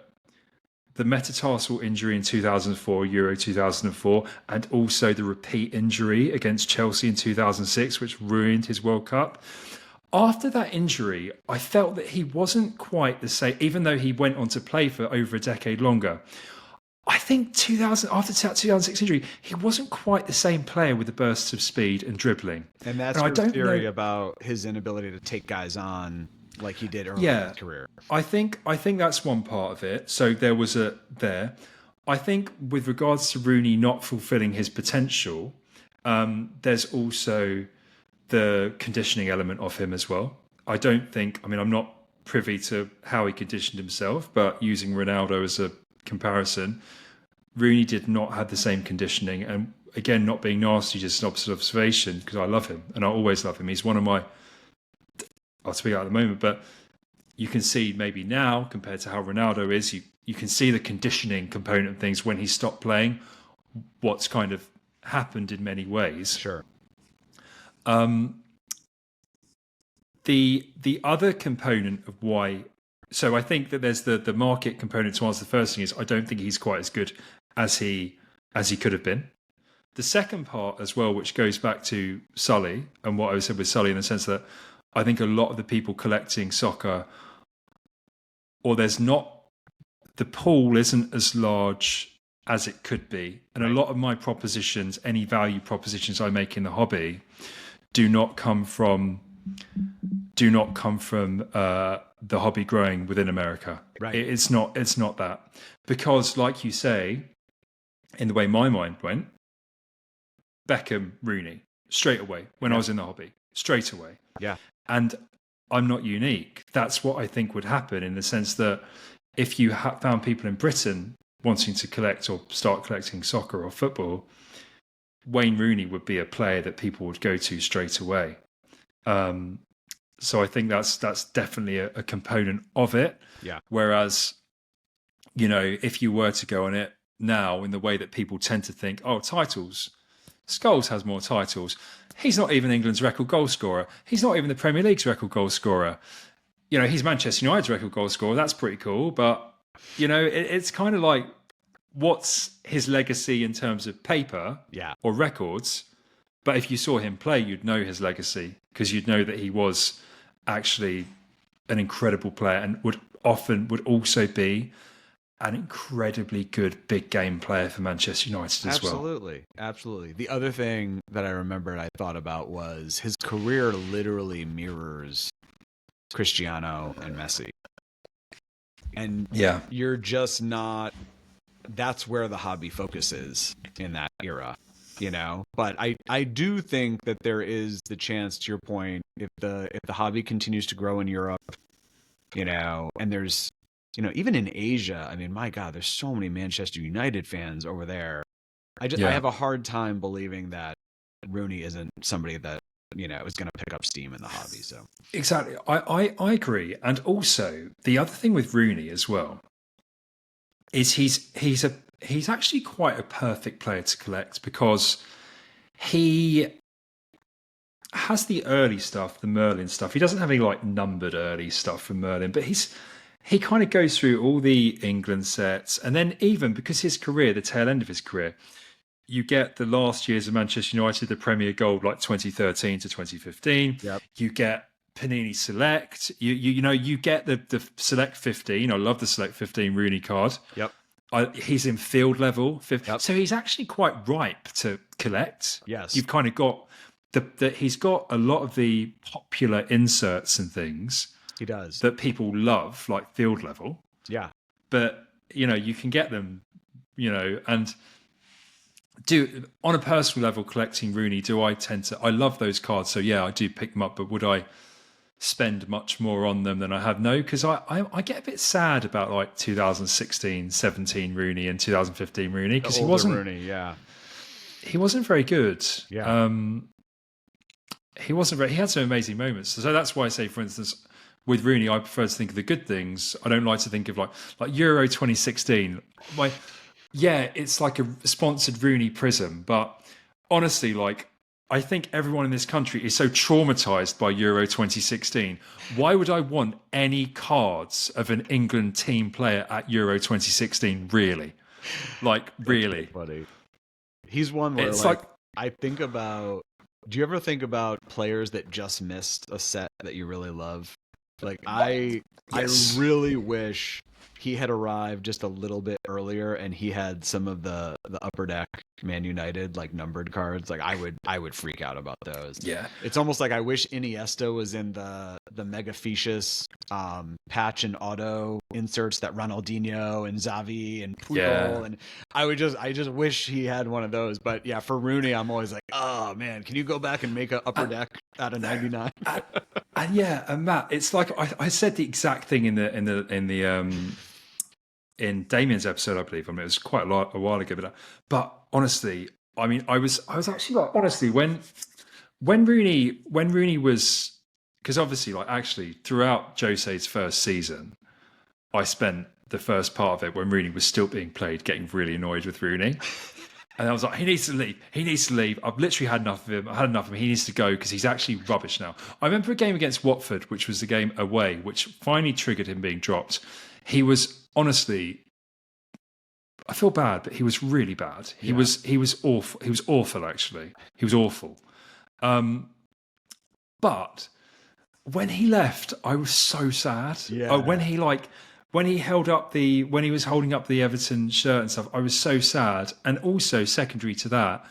the metatarsal injury in 2004, Euro 2004, and also the repeat injury against Chelsea in 2006, which ruined his World Cup. After that injury, I felt that he wasn't quite the same, even though he went on to play for over a decade longer. I think after that 2006 injury, he wasn't quite the same player with the bursts of speed and dribbling. And that's your theory about his inability to take guys on like he did early in his career. I think that's one part of it. So there was there. I think with regards to Rooney not fulfilling his potential, there's also the conditioning element of him as well. I'm not privy to how he conditioned himself, but using Ronaldo as a comparison, Rooney did not have the same conditioning. And again, not being nasty, just an observation, because I love him and I always love him. He's one of my, I'll speak out at the moment, but you can see maybe now compared to how Ronaldo is, you can see the conditioning component of things when he stopped playing, what's kind of happened in many ways. Sure. The other component of why, so I think that there's the market component to answer the first thing is I don't think he's quite as good as he could have been. the second part as well, which goes back to Sully and what I said with Sully, in the sense that I think a lot of the people collecting soccer, or the pool isn't as large as it could be. And a lot of my propositions, any value propositions I make in the hobby, do not come from the hobby growing within America. Right. It's not that. Because like you say, in the way my mind went, Beckham, Rooney, straight away, when I was in the hobby, straight away. Yeah. And I'm not unique. That's what I think would happen, in the sense that if you found people in Britain wanting to collect or start collecting soccer or football, Wayne Rooney would be a player that people would go to straight away. So I think that's definitely a component of it. Yeah. Whereas, you know, if you were to go on it now, in the way that people tend to think, oh, titles, Scholes has more titles. He's not even England's record goal scorer. He's not even the Premier League's record goal scorer. You know, he's Manchester United's record goal scorer. That's pretty cool. But, you know, it's kind of like, what's his legacy in terms of paper or records? But if you saw him play, you'd know his legacy, because you'd know that he was actually an incredible player, and would also be an incredibly good big game player for Manchester United as well. Absolutely. The other thing that I remembered I thought about was his career literally mirrors Cristiano and Messi. And you're just not, that's where the hobby focuses in that era, you know. But I do think that there is the chance, to your point, if the hobby continues to grow in Europe, you know, and there's, you know, even in Asia, I mean, my God, there's so many Manchester United fans over there. I have a hard time believing that Rooney isn't somebody that, you know, is going to pick up steam in the hobby. So exactly, I agree. And also the other thing with Rooney as well is he's actually quite a perfect player to collect, because he has the early stuff, the Merlin stuff. He doesn't have any like numbered early stuff from Merlin, but he kind of goes through all the England sets. And then even because his career, the tail end of his career, you get the last years of Manchester United, the Premier Gold, like 2013 to 2015. Yep. You get Panini Select. You get the Select 15. I love the Select 15 Rooney card. Yep. He's in field level. Yep. So he's actually quite ripe to collect. Yes. You've kind of got he's got a lot of the popular inserts and things. He does. That people love, like field level. Yeah. But, you know, you can get them, you know, and on a personal level, collecting Rooney, I love those cards. So yeah, I do pick them up, but would I spend much more on them than I have? No, because I get a bit sad about like 2016, 17 Rooney and 2015 Rooney, because he wasn't very good. Yeah. He had some amazing moments. So that's why I say, for instance, with Rooney, I prefer to think of the good things. I don't like to think of like Euro 2016. It's like a sponsored Rooney prism, but honestly, like, I think everyone in this country is so traumatized by Euro 2016. Why would I want any cards of an England team player at Euro 2016? Really? Like, really? Funny. He's one where it's like I think about. Do you ever think about players that just missed a set that you really love? Like I really wish he had arrived just a little bit earlier, and he had some of the upper deck Man United like numbered cards. Like I would freak out about those. Yeah, it's almost like I wish Iniesta was in the mega Fecious patch and auto inserts that Ronaldinho and Xavi and Puyol and I just wish he had one of those. But yeah, for Rooney, I'm always like, oh man, can you go back and make an upper deck out of 99? and Matt, it's like I said the exact thing in Damien's episode, I believe. I mean, it was quite a while ago, but honestly, I mean, I was actually like, honestly, when Rooney was, because obviously, like, actually throughout Jose's first season, I spent the first part of it when Rooney was still being played, getting really annoyed with Rooney. And I was like, he needs to leave. I've literally had enough of him. He needs to go because he's actually rubbish now. I remember a game against Watford, which was the game away, which finally triggered him being dropped. He was honestly I feel bad, but he was really bad. He was awful. He was awful, actually. He was awful. But when he left, I was so sad. Yeah. When he was holding up the Everton shirt and stuff, I was so sad. And also, secondary to that,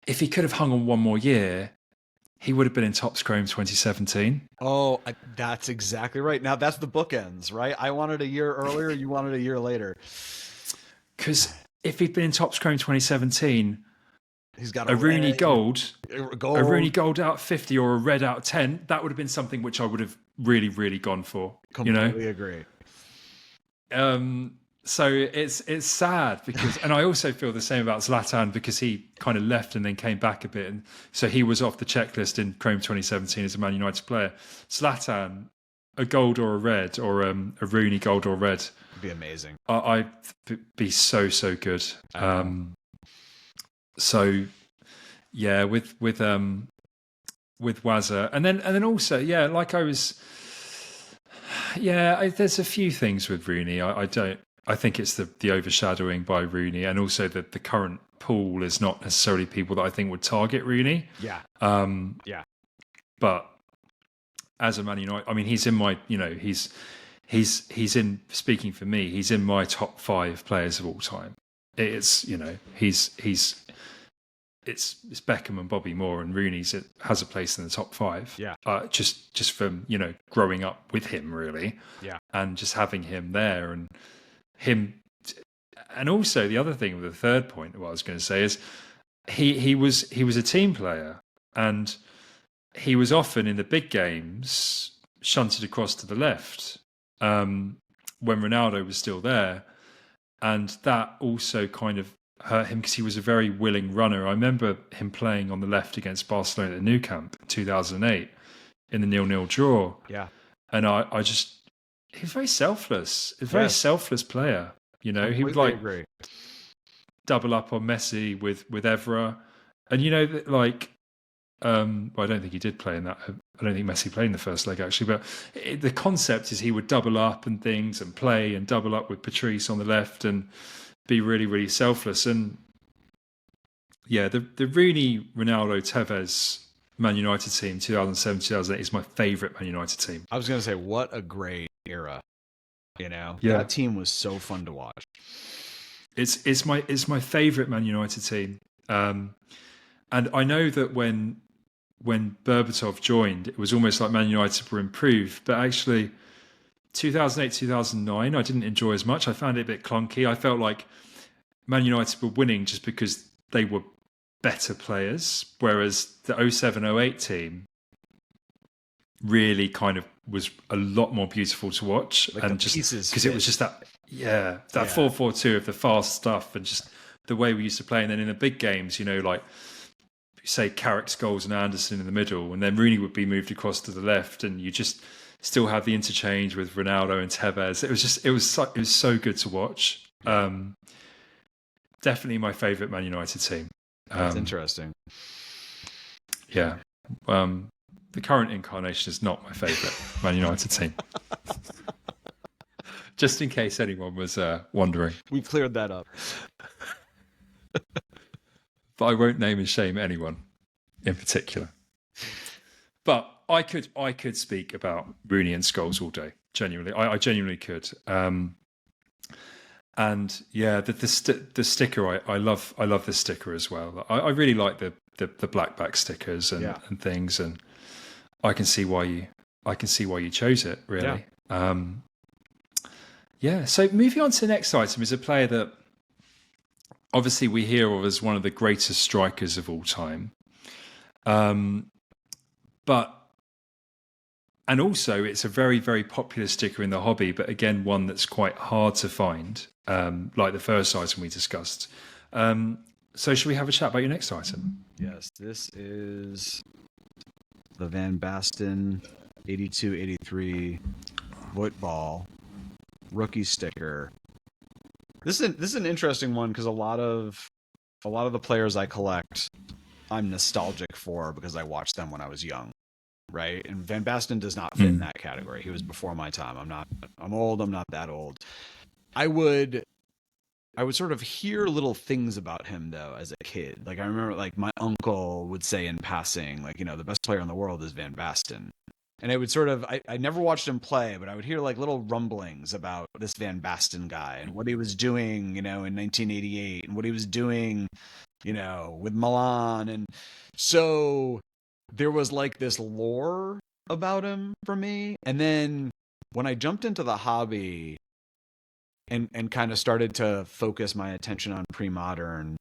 if he could have hung on one more year, he would have been in top scorer in 2017. Oh, that's exactly right. Now that's the bookends, right? I wanted a year earlier. You wanted a year later. Because if he'd been in top scorer in 2017, he's got a Rooney gold, a Rooney gold out of 50 or a red out of 10. That would have been something which I would have really, really gone for. Completely agree. So it's sad because, and I also feel the same about Zlatan because he kind of left and then came back a bit, and so he was off the checklist in Chrome 2017 as a Man United player. Zlatan, a gold or a red, or a Rooney gold or red, would be amazing. I'd be so good. So yeah, with Wazza, and then also like I was. Yeah, there's a few things with Rooney. I think it's the overshadowing by Rooney, and also that the current pool is not necessarily people that I think would target Rooney. Yeah. But as a Man United, I mean, he's in my, he's in, speaking for me, he's in my top 5 players of all time. It's, it's Beckham and Bobby Moore, and Rooney's has a place in the top 5. Yeah. Just from growing up with him, really. Yeah. And just having him there, and him, and also the other thing with the third point, what I was going to say is, he was a team player, and he was often in the big games shunted across to the left when Ronaldo was still there, and that also kind of hurt him because he was a very willing runner. I remember him playing on the left against Barcelona at Nou Camp in 2008 in the 0-0 draw. Yeah. And I just, he was very selfless. He's a very selfless player. He would agree. Double up on Messi with Evra. And I don't think he did play in that. I don't think Messi played in the first leg, actually. But the concept is he would double up and things and play and double up with Patrice on the left and be really, really selfless. And yeah, the Rooney, Ronaldo, Tevez Man United team, 2007-2008 is my favourite Man United team. I was going to say, what a great era. Yeah. That team was so fun to watch. It's my favourite Man United team. And I know that when Berbatov joined, it was almost like Man United were improved, but actually 2008, 2009, I didn't enjoy as much. I found it a bit clunky. I felt like Man United were winning just because they were better players, whereas the 07-08 team really kind of was a lot more beautiful to watch, and just because it was just that 4-4-2 of the fast stuff and just the way we used to play. And then in the big games, like say Carrick, Scholes and Anderson in the middle, and then Rooney would be moved across to the left, and you just still have the interchange with Ronaldo and Tevez. It was so good to watch. Definitely my favourite Man United team. That's interesting. Yeah. The current incarnation is not my favourite Man United team. Just in case anyone was wondering. We cleared that up. But I won't name and shame anyone in particular. But I could speak about Rooney and Scholes all day. Genuinely, I genuinely could. And yeah, the sticker, I love the sticker as well. I really like the black back stickers and things, and I can see why you chose it, really. Yeah. So moving on to the next item is a player that obviously we hear of as one of the greatest strikers of all time. And also it's a very, very popular sticker in the hobby, but again, one that's quite hard to find, like the first item we discussed. So should we have a chat about your next item? Yes, this is the Van Basten 82-83 Voetbal rookie sticker. This is an interesting one because a lot of the players I collect, I'm nostalgic for because I watched them when I was young, right? And Van Basten does not fit in that category. He was before my time. I'm old. I'm not that old. I would I would sort of hear little things about him though as a kid. Like I remember like my uncle would say in passing, like, the best player in the world is Van Basten. And it would sort of, I never watched him play, but I would hear like little rumblings about this Van Basten guy and what he was doing, in 1988 and what he was doing, with Milan. And so there was like this lore about him for me. And then when I jumped into the hobby and kind of started to focus my attention on pre-modern,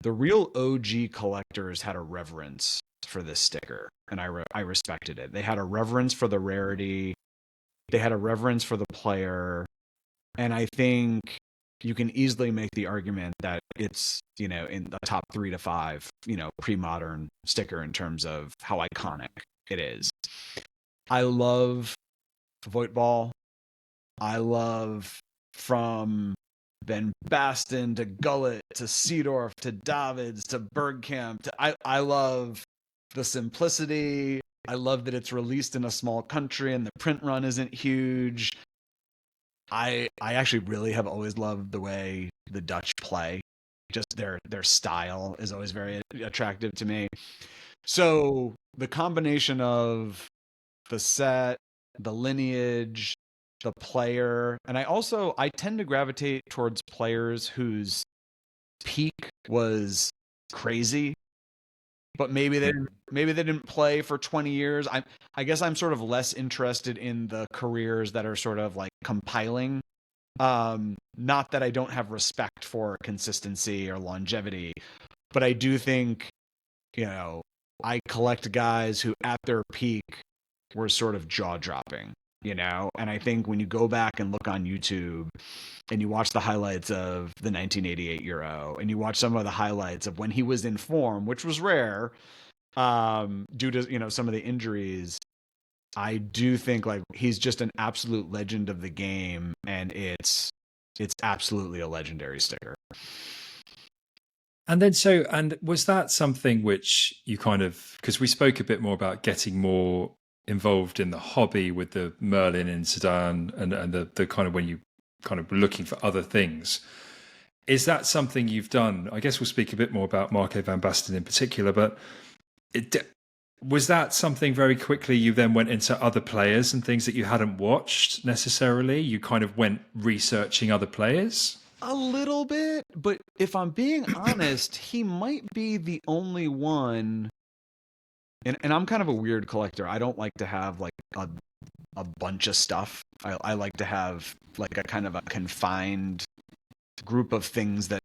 the real OG collectors had a reverence for this sticker, and I respected it. They had a reverence for the rarity. They had a reverence for the player. And I think you can easily make the argument that it's, in the top 3 to 5, pre-modern sticker in terms of how iconic it is. I love Voetbal. I love from Van Basten to Gullit to Seedorf to Davids to Bergkamp. I love the simplicity. I love that it's released in a small country and the print run isn't huge. I actually really have always loved the way the Dutch play. Just their style is always very attractive to me. So the combination of the set, the lineage, the player, and I tend to gravitate towards players whose peak was crazy, but maybe they didn't play for 20 years. I guess I'm sort of less interested in the careers that are sort of like compiling. Not that I don't have respect for consistency or longevity, but I do think, I collect guys who at their peak were sort of jaw-dropping, and I think when you go back and look on YouTube and you watch the highlights of the 1988 Euro and you watch some of the highlights of when he was in form, which was rare, due to, some of the injuries, I do think like he's just an absolute legend of the game, and it's absolutely a legendary sticker. And was that something which you kind of, because we spoke a bit more about getting more involved in the hobby with the Merlin and Zidane and the kind of when you kind of looking for other things. Is that something you've done? I guess we'll speak a bit more about Marco van Basten in particular, but was that something very quickly you then went into other players and things that you hadn't watched necessarily? You kind of went researching other players? A little bit, but if I'm being honest, he might be the only one. And I'm kind of a weird collector. I don't like to have like a bunch of stuff. I like to have like a kind of a confined group of things that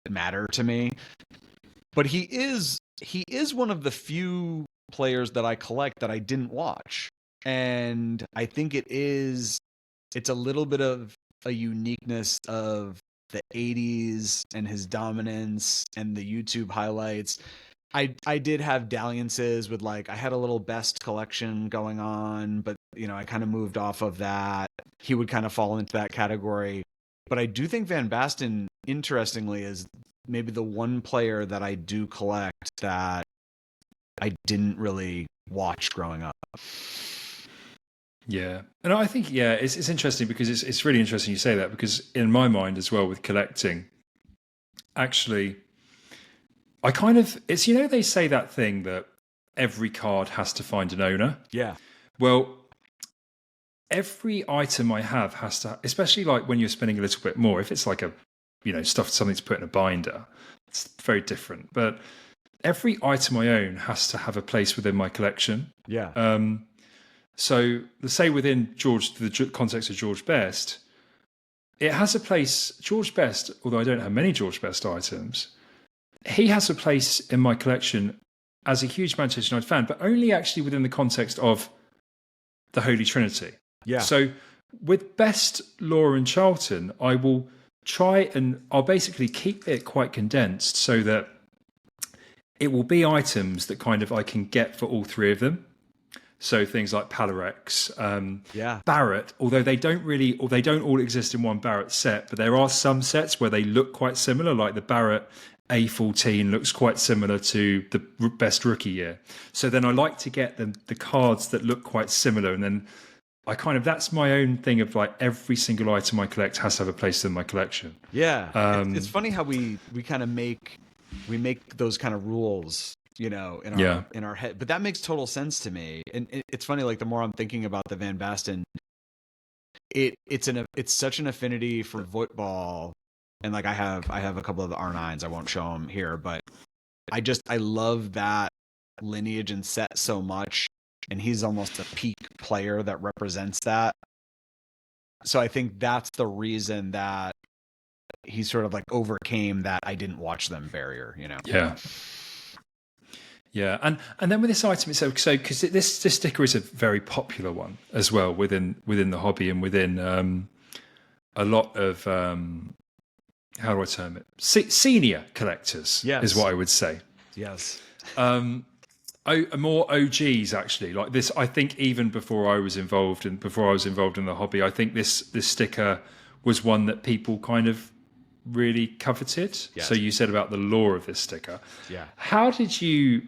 matter to me. But he is one of the few players that I collect that I didn't watch. And I think it's a little bit of a uniqueness of the 80s and his dominance and the YouTube highlights. I did have dalliances with like, I had a little best collection going on, but I kind of moved off of that. He would kind of fall into that category. But I do think Van Basten, interestingly, is maybe the one player that I do collect that I didn't really watch growing up. Yeah. And I think, it's interesting because it's really interesting you say that, because in my mind as well with collecting, actually, I kind of, it's, they say that thing that every card has to find an owner. Yeah. Well, every item I have has to, especially like when you're spending a little bit more, if it's like a, something to put in a binder, it's very different. But every item I own has to have a place within my collection. Yeah. So let's say within the context of George Best, it has a place. George Best, although I don't have many George Best items, he has a place in my collection as a huge Manchester United fan, but only actually within the context of the Holy Trinity. Yeah. So with Best, Law and Charlton, I will try and I'll basically keep it quite condensed so that it will be items that kind of I can get for all three of them. So things like Palarex, Barrett, although they don't all exist in one Barrett set, but there are some sets where they look quite similar, like the Barrett A14 looks quite similar to the Best Rookie year. So then I like to get the cards that look quite similar, and then that's my own thing of like every single item I collect has to have a place in my collection. Yeah, it's funny how we kind of make those kind of rules, in our head. But that makes total sense to me. And it's funny, like the more I'm thinking about the Van Basten, it's such an affinity for Voetbal, and like I have a couple of the R9s. I won't show them here, but I love that lineage and set so much, and he's almost a peak player that represents that. So I think that's the reason that he sort of like overcame that I didn't watch them barrier, Yeah, and then with this item itself, so because this sticker is a very popular one as well within the hobby and within a lot of how do I term it? Senior collectors, is what I would say. Yes. More OGs actually, like this. I think even before I was involved in the hobby, I think this sticker was one that people kind of really coveted. Yes. So you said about the lore of this sticker. Yeah. How did you?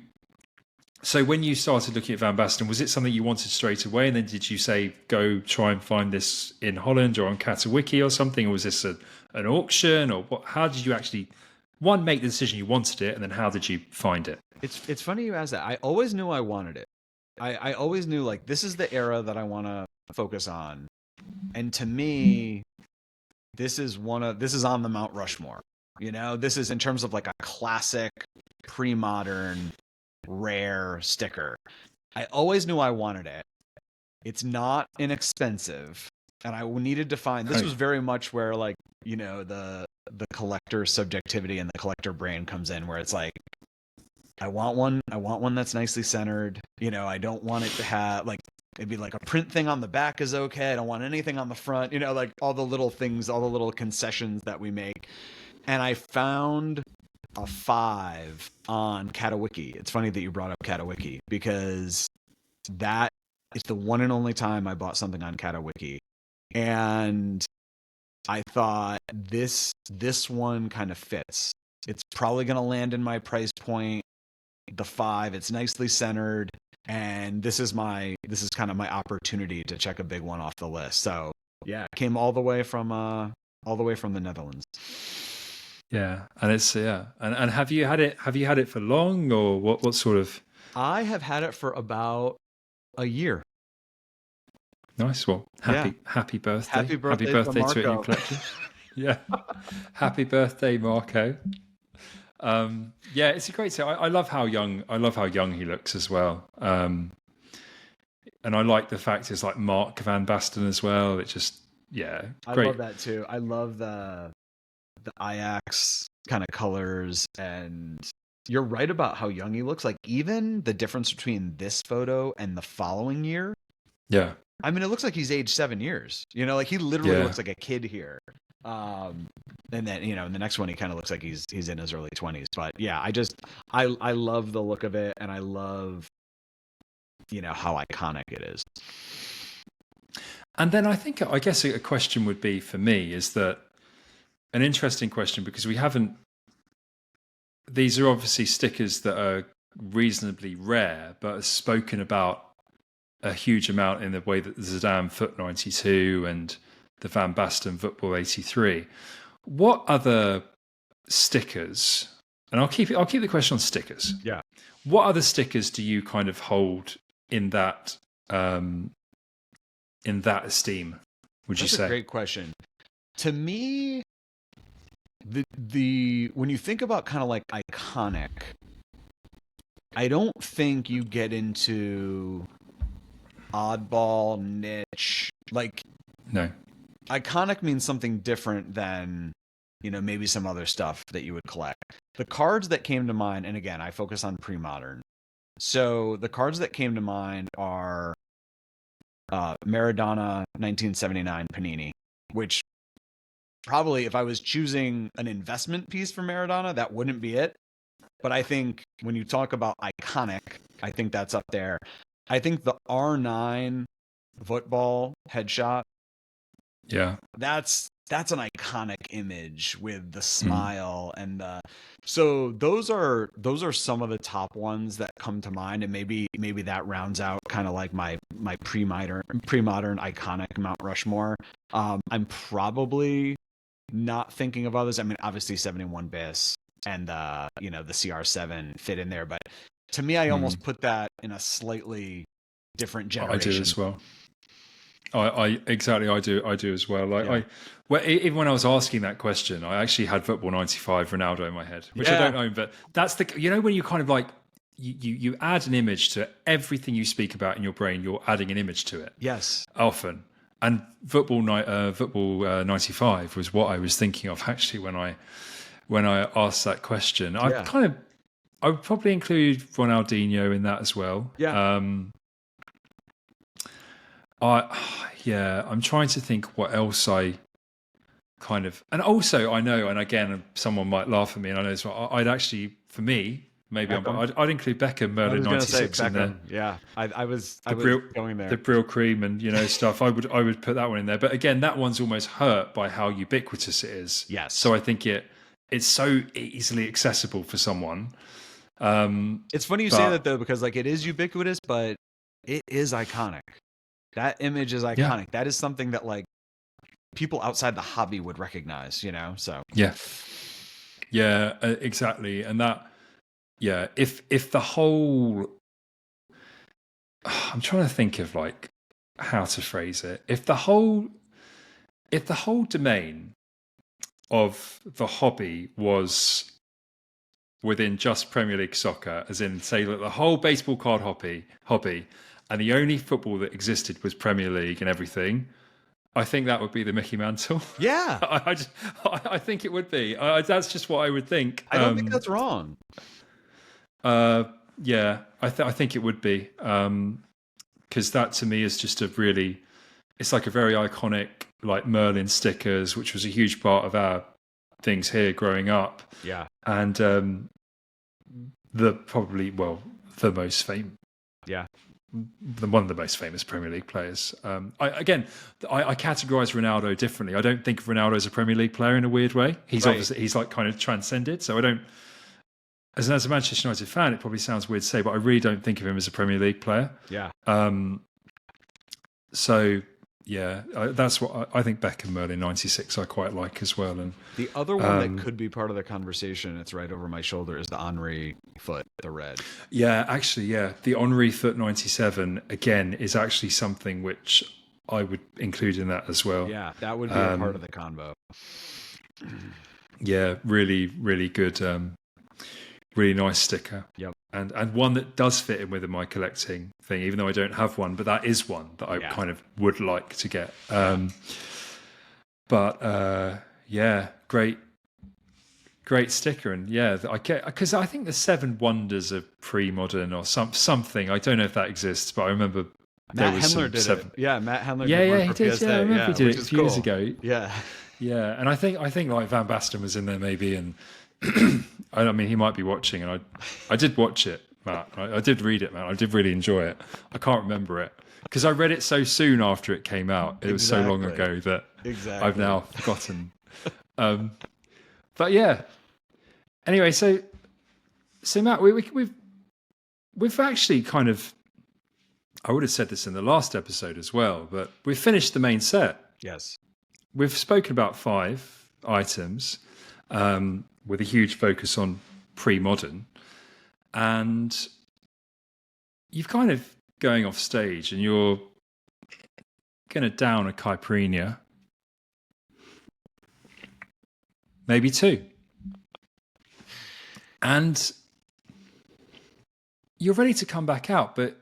So when you started looking at Van Basten, was it something you wanted straight away? And then did you say, go try and find this in Holland or on Katawiki or something? Or was this an auction or what? How did you actually, one, make the decision you wanted it? And then how did you find it? It's funny you ask that. I always knew I wanted it. I always knew like, this is the era that I want to focus on. And to me, this is on the Mount Rushmore. This is in terms of like a classic pre-modern rare sticker. I always knew I wanted it. It's not inexpensive, and I needed to find. This was very much where like the collector subjectivity and the collector brain comes in, where it's like I want one that's nicely centered. I don't want it to have like maybe like a print thing on the back is okay. I don't want anything on the front. Like all the little things, all the little concessions that we make. And I found a 5 on Katawiki. It's funny that you brought up Katawiki because that is the one and only time I bought something on Katawiki. And I thought this one kind of fits. It's probably going to land in my price point. The 5, it's nicely centered, and this is kind of my opportunity to check a big one off the list. So yeah, it came all the way from the Netherlands. Yeah, and it's and have you had it for long, or what sort of? I have had it for about a year. Nice. Well, happy birthday. Happy birthday to it, you collector. Yeah. Happy birthday, Marco. Yeah, it's a great set. I love how young he looks as well. And I like the fact it's like Mark Van Basten as well. It just great. I love that too. I love the Ajax kind of colors, and you're right about how young he looks. Like even the difference between this photo and the following year. Yeah. I mean, it looks like he's aged 7 years. Like he literally looks like a kid here. And then in the next one he kind of looks like he's in his early 20s. But yeah, I love the look of it, and I love how iconic it is. And then I guess a question would be for me is that an interesting question, because these are obviously stickers that are reasonably rare, but are spoken about a huge amount in the way that the Zidane Foot 92 and the Van Basten Voetbal 83. What other stickers, and I'll keep the question on stickers. Yeah. What other stickers do you kind of hold in that esteem, would you say? That's a great question. To me, the when you think about kind of like iconic, I don't think you get into oddball, niche. Like, no. Iconic means something different than, maybe some other stuff that you would collect. The cards that came to mind, and again, I focus on pre-modern. So the cards that came to mind are Maradona 1979 Panini, which probably if I was choosing an investment piece for Maradona, that wouldn't be it. But I think when you talk about iconic, I think that's up there. I think the R9 Voetbal headshot. Yeah. That's that's an iconic image with the smile and so those are some of the top ones that come to mind, and maybe that rounds out kind of like my pre-modern iconic Mount Rushmore. I'm probably not thinking of others. I mean, obviously 71 bis and the CR7 fit in there, but to me, I almost put that in a slightly different generation. I do as well. I exactly. I do as well. Like Yeah. even when I was asking that question, I actually had Football 95 Ronaldo in my head, which I don't own, but that's the, when you kind of like, you add an image to everything you speak about in your brain, you're adding an image to it. Yes. Often. And Football 95 was what I was thinking of actually when I asked that question. I would probably include Ronaldinho in that as well. Yeah. I'm trying to think what else I kind of, and also I know, and again, someone might laugh at me, and I know this. I'd actually, for me, maybe I'd include Beckham, Merlin 96 in there. Yeah, I was going there. The Brill Cream and stuff. I would put that one in there. But again, that one's almost hurt by how ubiquitous it is. Yes. So I think it's so easily accessible for someone. It's funny you say that though, because like it is ubiquitous, but it is iconic. That image is iconic. Yeah. That is something that like people outside the hobby would recognize, so. Yeah, exactly. And that, if the whole, I'm trying to think of like how to phrase it. If the whole domain of the hobby was within just Premier League soccer, as in say like the whole baseball card hobby, and the only football that existed was Premier League and everything, I think that would be the Mickey Mantle. Yeah. I think it would be. That's just what I would think. I don't think that's wrong. I think it would be. Because that to me is just it's like a very iconic, like Merlin stickers, which was a huge part of our things here growing up. Yeah. And the most famous. Yeah. One of the most famous Premier League players. I categorize Ronaldo differently. I don't think of Ronaldo as a Premier League player in a weird way. He's obviously, he's like kind of transcended. So I don't, as a Manchester United fan, it probably sounds weird to say, but I really don't think of him as a Premier League player. Yeah. That's what I think. Beckham Merlin 96 I quite like as well. And the other one that could be part of the conversation, it's right over my shoulder, is the Henry foot, the red. Yeah, actually, the Henry foot 97 again is actually something which I would include in that as well. Yeah, that would be a part of the convo. Yeah, really, really good, really nice sticker. Yep. And one that does fit in with my collecting thing, even though I don't have one, but that is one that I kind of would like to get. Great sticker. And because I think the 7 Wonders of Pre-Modern or something, I don't know if that exists, but I remember Matt Hendler did it. Yeah, Matt Hendler did one for PSA. I remember he did it a few years ago. Yeah. Yeah, and I think like Van Basten was in there maybe, and I mean he might be watching, and I did watch it, Matt. I did read it, man. I did really enjoy it. I can't remember it because I read it so soon after it came out. It was so long ago that I've now forgotten. But yeah. Anyway, so Matt, we've actually kind of, I would have said this in the last episode as well, but we've finished the main set. Yes. We've spoken about 5 items with a huge focus on pre-modern. And you've kind of going off stage and you're going to down a caipirinha. Maybe 2. And you're ready to come back out, but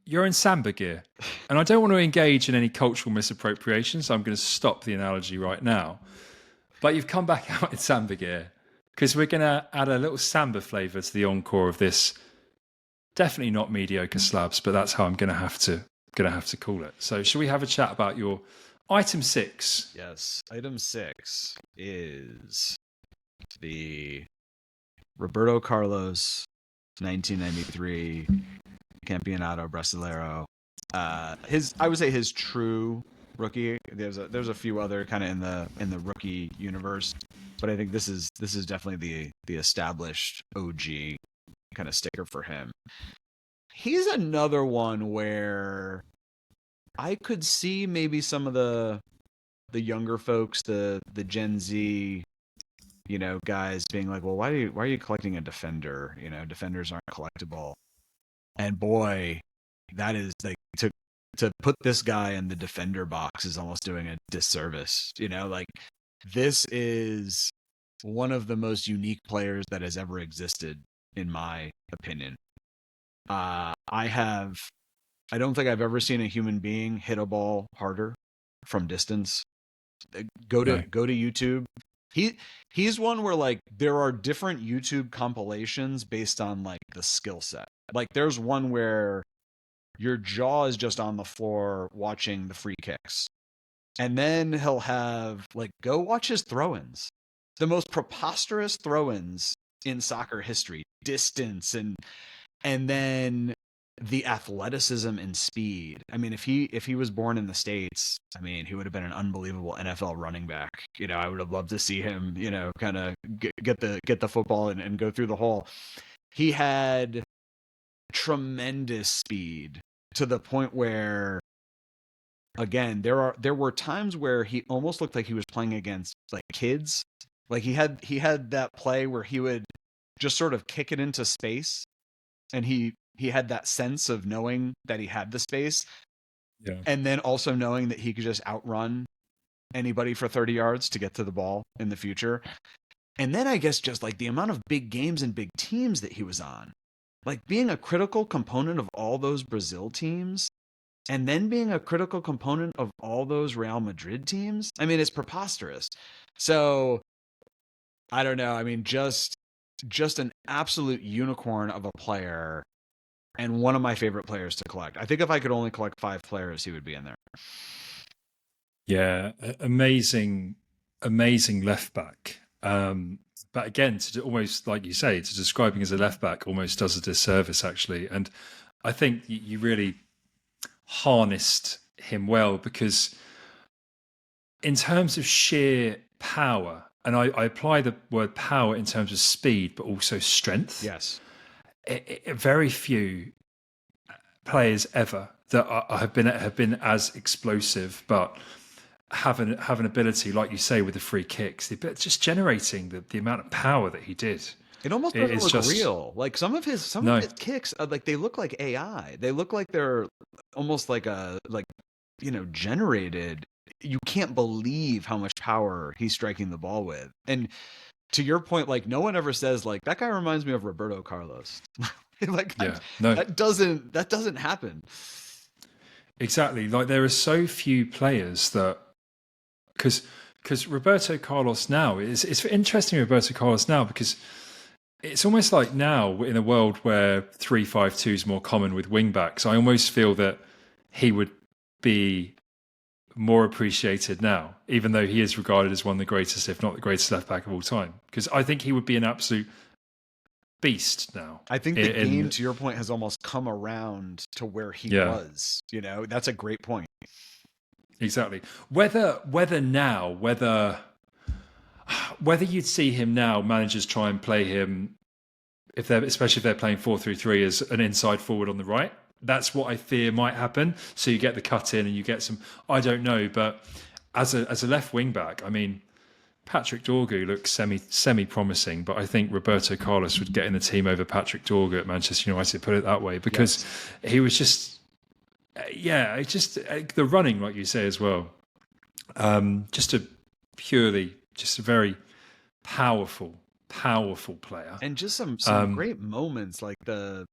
you're in Samba gear. And I don't want to engage in any cultural misappropriation, so I'm going to stop the analogy right now. But you've come back out in Samba gear because we're going to add a little Samba flavour to the encore of this. Definitely not mediocre slabs, but that's how I'm going to have to call it. So shall we have a chat about your item 6? Yes. Item 6 is the Roberto Carlos 1993 Campeonato Brasileiro. I would say his true rookie. There's a few other kind of in the rookie universe, but I think this is definitely the established OG kind of sticker for him. He's another one where I could see maybe some of the younger folks, the Gen Z, guys being like, well, why are you collecting a defender? Defenders aren't collectible. And boy, that is like to put this guy in the defender box is almost doing a disservice. Like this is one of the most unique players that has ever existed, in my opinion. I don't think I've ever seen a human being hit a ball harder from distance. Go to YouTube. He's one where like there are different YouTube compilations based on like the skill set. Like there's one where your jaw is just on the floor watching the free kicks. And then he'll have like go watch his throw-ins. The most preposterous throw-ins in soccer history. Distance and then the athleticism and speed. I mean, if he was born in the States, I mean, he would have been an unbelievable NFL running back. I would have loved to see him, kind of get the football and go through the hole. He had tremendous speed to the point where, again, there were times where he almost looked like he was playing against like kids. Like he had that play where he would just sort of kick it into space, and he had that sense of knowing that he had the space, and then also knowing that he could just outrun anybody for 30 yards to get to the ball in the future. And then I guess just like the amount of big games and big teams that he was on, like being a critical component of all those Brazil teams, and then being a critical component of all those Real Madrid teams. I mean, it's preposterous. So I don't know. I mean, just an absolute unicorn of a player. And one of my favorite players to collect. I think if I could only collect 5 players, he would be in there. Yeah, amazing left back. But again, to almost like you say, to describing as a left back almost does a disservice, actually. And I think you really harnessed him well, because in terms of sheer power, and I apply the word power in terms of speed, but also strength. Yes. Very few players ever that have been as explosive, but have an ability, like you say, with the free kicks, just generating the amount of power that he did. It almost doesn't look real. Like some of his kicks, like they look like AI. They look like they're almost like generated. You can't believe how much power he's striking the ball with. And to your point, like no one ever says like that guy reminds me of Roberto Carlos. Like that doesn't happen. Exactly. Like there are so few players that because Roberto Carlos now it's interesting. Roberto Carlos now, because it's almost like now in a world where 3-5-2 is more common with wing backs, I almost feel that he would be more appreciated now, even though he is regarded as one of the greatest, if not the greatest left back of all time, because I think he would be an absolute beast now. I think the game, to your point, has almost come around to where he was. That's a great point. Exactly. Whether you'd see him now, managers try and play him especially if they're playing 4-3-3 as an inside forward on the right. That's what I fear might happen. So you get the cut in and you get some. I don't know, but as a left wing back, I mean, Patrick Dorgu looks semi promising, but I think Roberto Carlos would get in the team over Patrick Dorgu at Manchester United. Put it that way, because he was just, the running, like you say as well, just a very powerful player, and just some great moments like the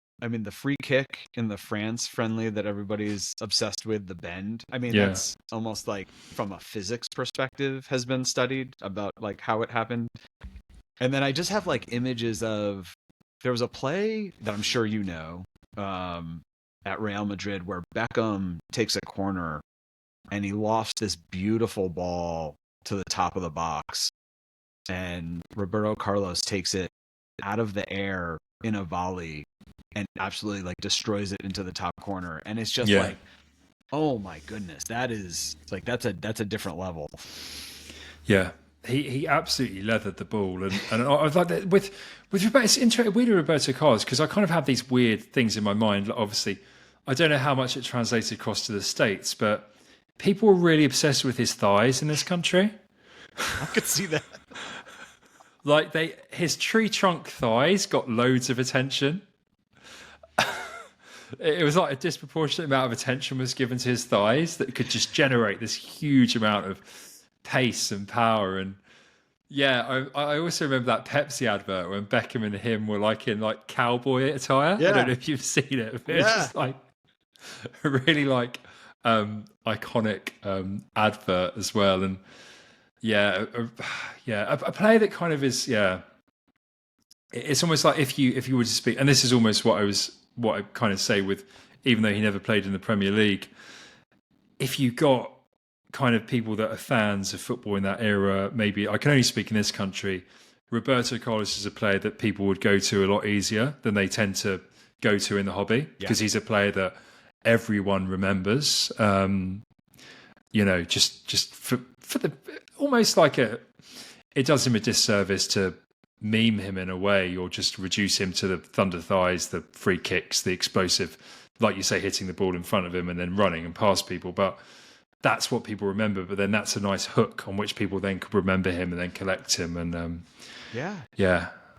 free kick in the France friendly that everybody's obsessed with, the bend. I mean, that's almost like from a physics perspective has been studied about like how it happened. And then I just have like images of, there was a play that I'm sure at Real Madrid where Beckham takes a corner and he lofts this beautiful ball to the top of the box, and Roberto Carlos takes it out of the air in a volley and absolutely like destroys it into the top corner. And it's just like Oh my goodness, that is like that's a different level. Yeah, he absolutely leathered the ball, and I was like that with Roberto. It's interesting with Roberto Carlos because I kind of have these weird things in my mind. Like, obviously, I don't know how much it translates across to the States, but people were really obsessed with his thighs in this country. I could see that. Like his tree trunk thighs got loads of attention. It was like a disproportionate amount of attention was given to his thighs that could just generate this huge amount of pace and power. And yeah, I also remember that Pepsi advert when Beckham and him were like in like cowboy attire. I Yeah. don't know if you've seen it, but it's just like a really like iconic advert as well. And yeah, a player that kind of is it's almost like if you were to speak, and this is almost what I kind of say with, even though he never played in the Premier League, if you got kind of people that are fans of football in that era, maybe I can only speak in this country, Roberto Carlos is a player that people would go to a lot easier than they tend to go to in the hobby, because he's a player that everyone remembers. Just for the almost like it does him a disservice to meme him in a way, or just reduce him to the thunder thighs, the free kicks, the explosive, like you say, hitting the ball in front of him and then running and past people. But that's what people remember. But then that's a nice hook on which people then could remember him and then collect him. And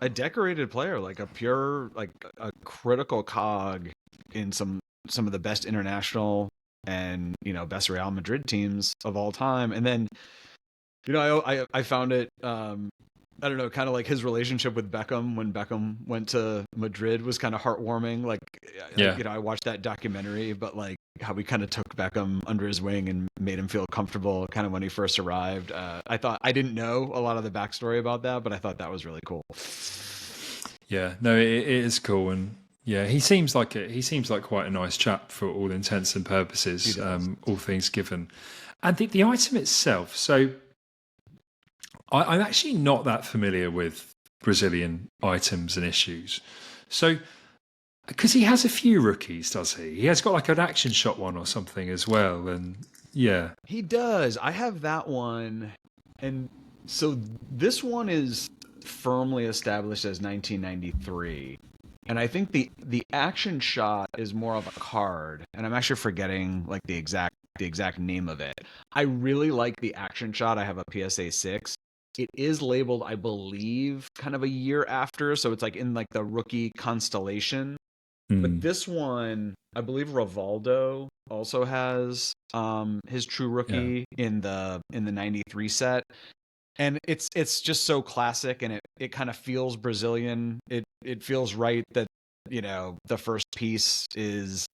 a decorated player, like a pure, like a critical cog in some of the best international and best Real Madrid teams of all time. And then I found it I don't know, kind of like his relationship with Beckham when Beckham went to Madrid was kind of heartwarming. Like, I watched that documentary, but like how we kind of took Beckham under his wing and made him feel comfortable kind of when he first arrived. I didn't know a lot of the backstory about that, but I thought that was really cool. Yeah, no, it is cool. And yeah, he seems like quite a nice chap for all intents and purposes, all things given. And the item itself, so I'm actually not that familiar with Brazilian items and issues. So, because he has a few rookies, does he? He has got like an action shot one or something as well. And yeah. He does. I have that one. And so this one is firmly established as 1993. And I think the action shot is more of a card. And I'm actually forgetting like the exact name of it. I really like the action shot. I have a PSA 6. It is labeled, I believe, kind of a year after, so it's like in like the rookie constellation. But this one, I believe Rivaldo also has his true rookie in the 93 set. And it's just so classic, and it kind of feels Brazilian. It feels right that, the first piece is,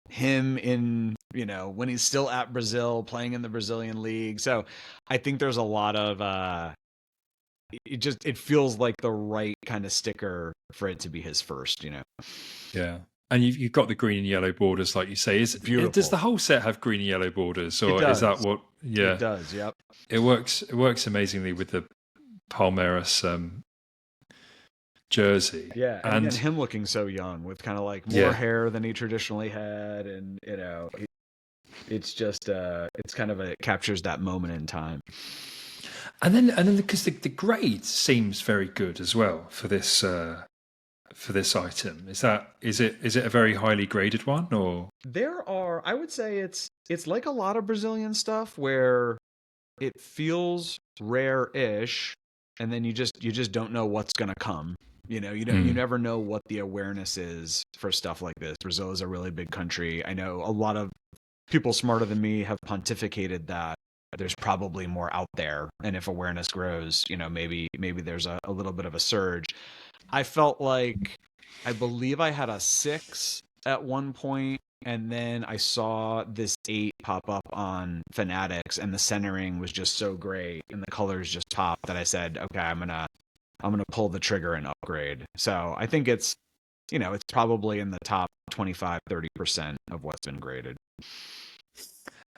him in, when he's still at Brazil playing in the Brazilian league. So I think there's a lot of it feels like the right kind of sticker for it to be his first. Yeah. And you've got the green and yellow borders, like you say. Does the whole set have green and yellow borders, or is that what? Yeah, it does. Yep. It works amazingly with the Palmeiras jersey. Yeah, and him looking so young with kind of like more hair than he traditionally had, and it's just it's kind of it captures that moment in time. And then because the grade seems very good as well for this item. Is it a very highly graded one, or? I would say it's like a lot of Brazilian stuff where it feels rare-ish, and then you just don't know what's going to come. You never know what the awareness is for stuff like this. Brazil is a really big country. I know a lot of people smarter than me have pontificated that there's probably more out there, and if awareness grows, maybe there's a little bit of a surge. I felt like, I believe I had a 6 at one point, and then I saw this 8 pop up on Fanatics, and the centering was just so great, and the colors just popped, that I said, okay, I'm gonna pull the trigger and upgrade. So I think it's probably in the top 25-30% of what's been graded.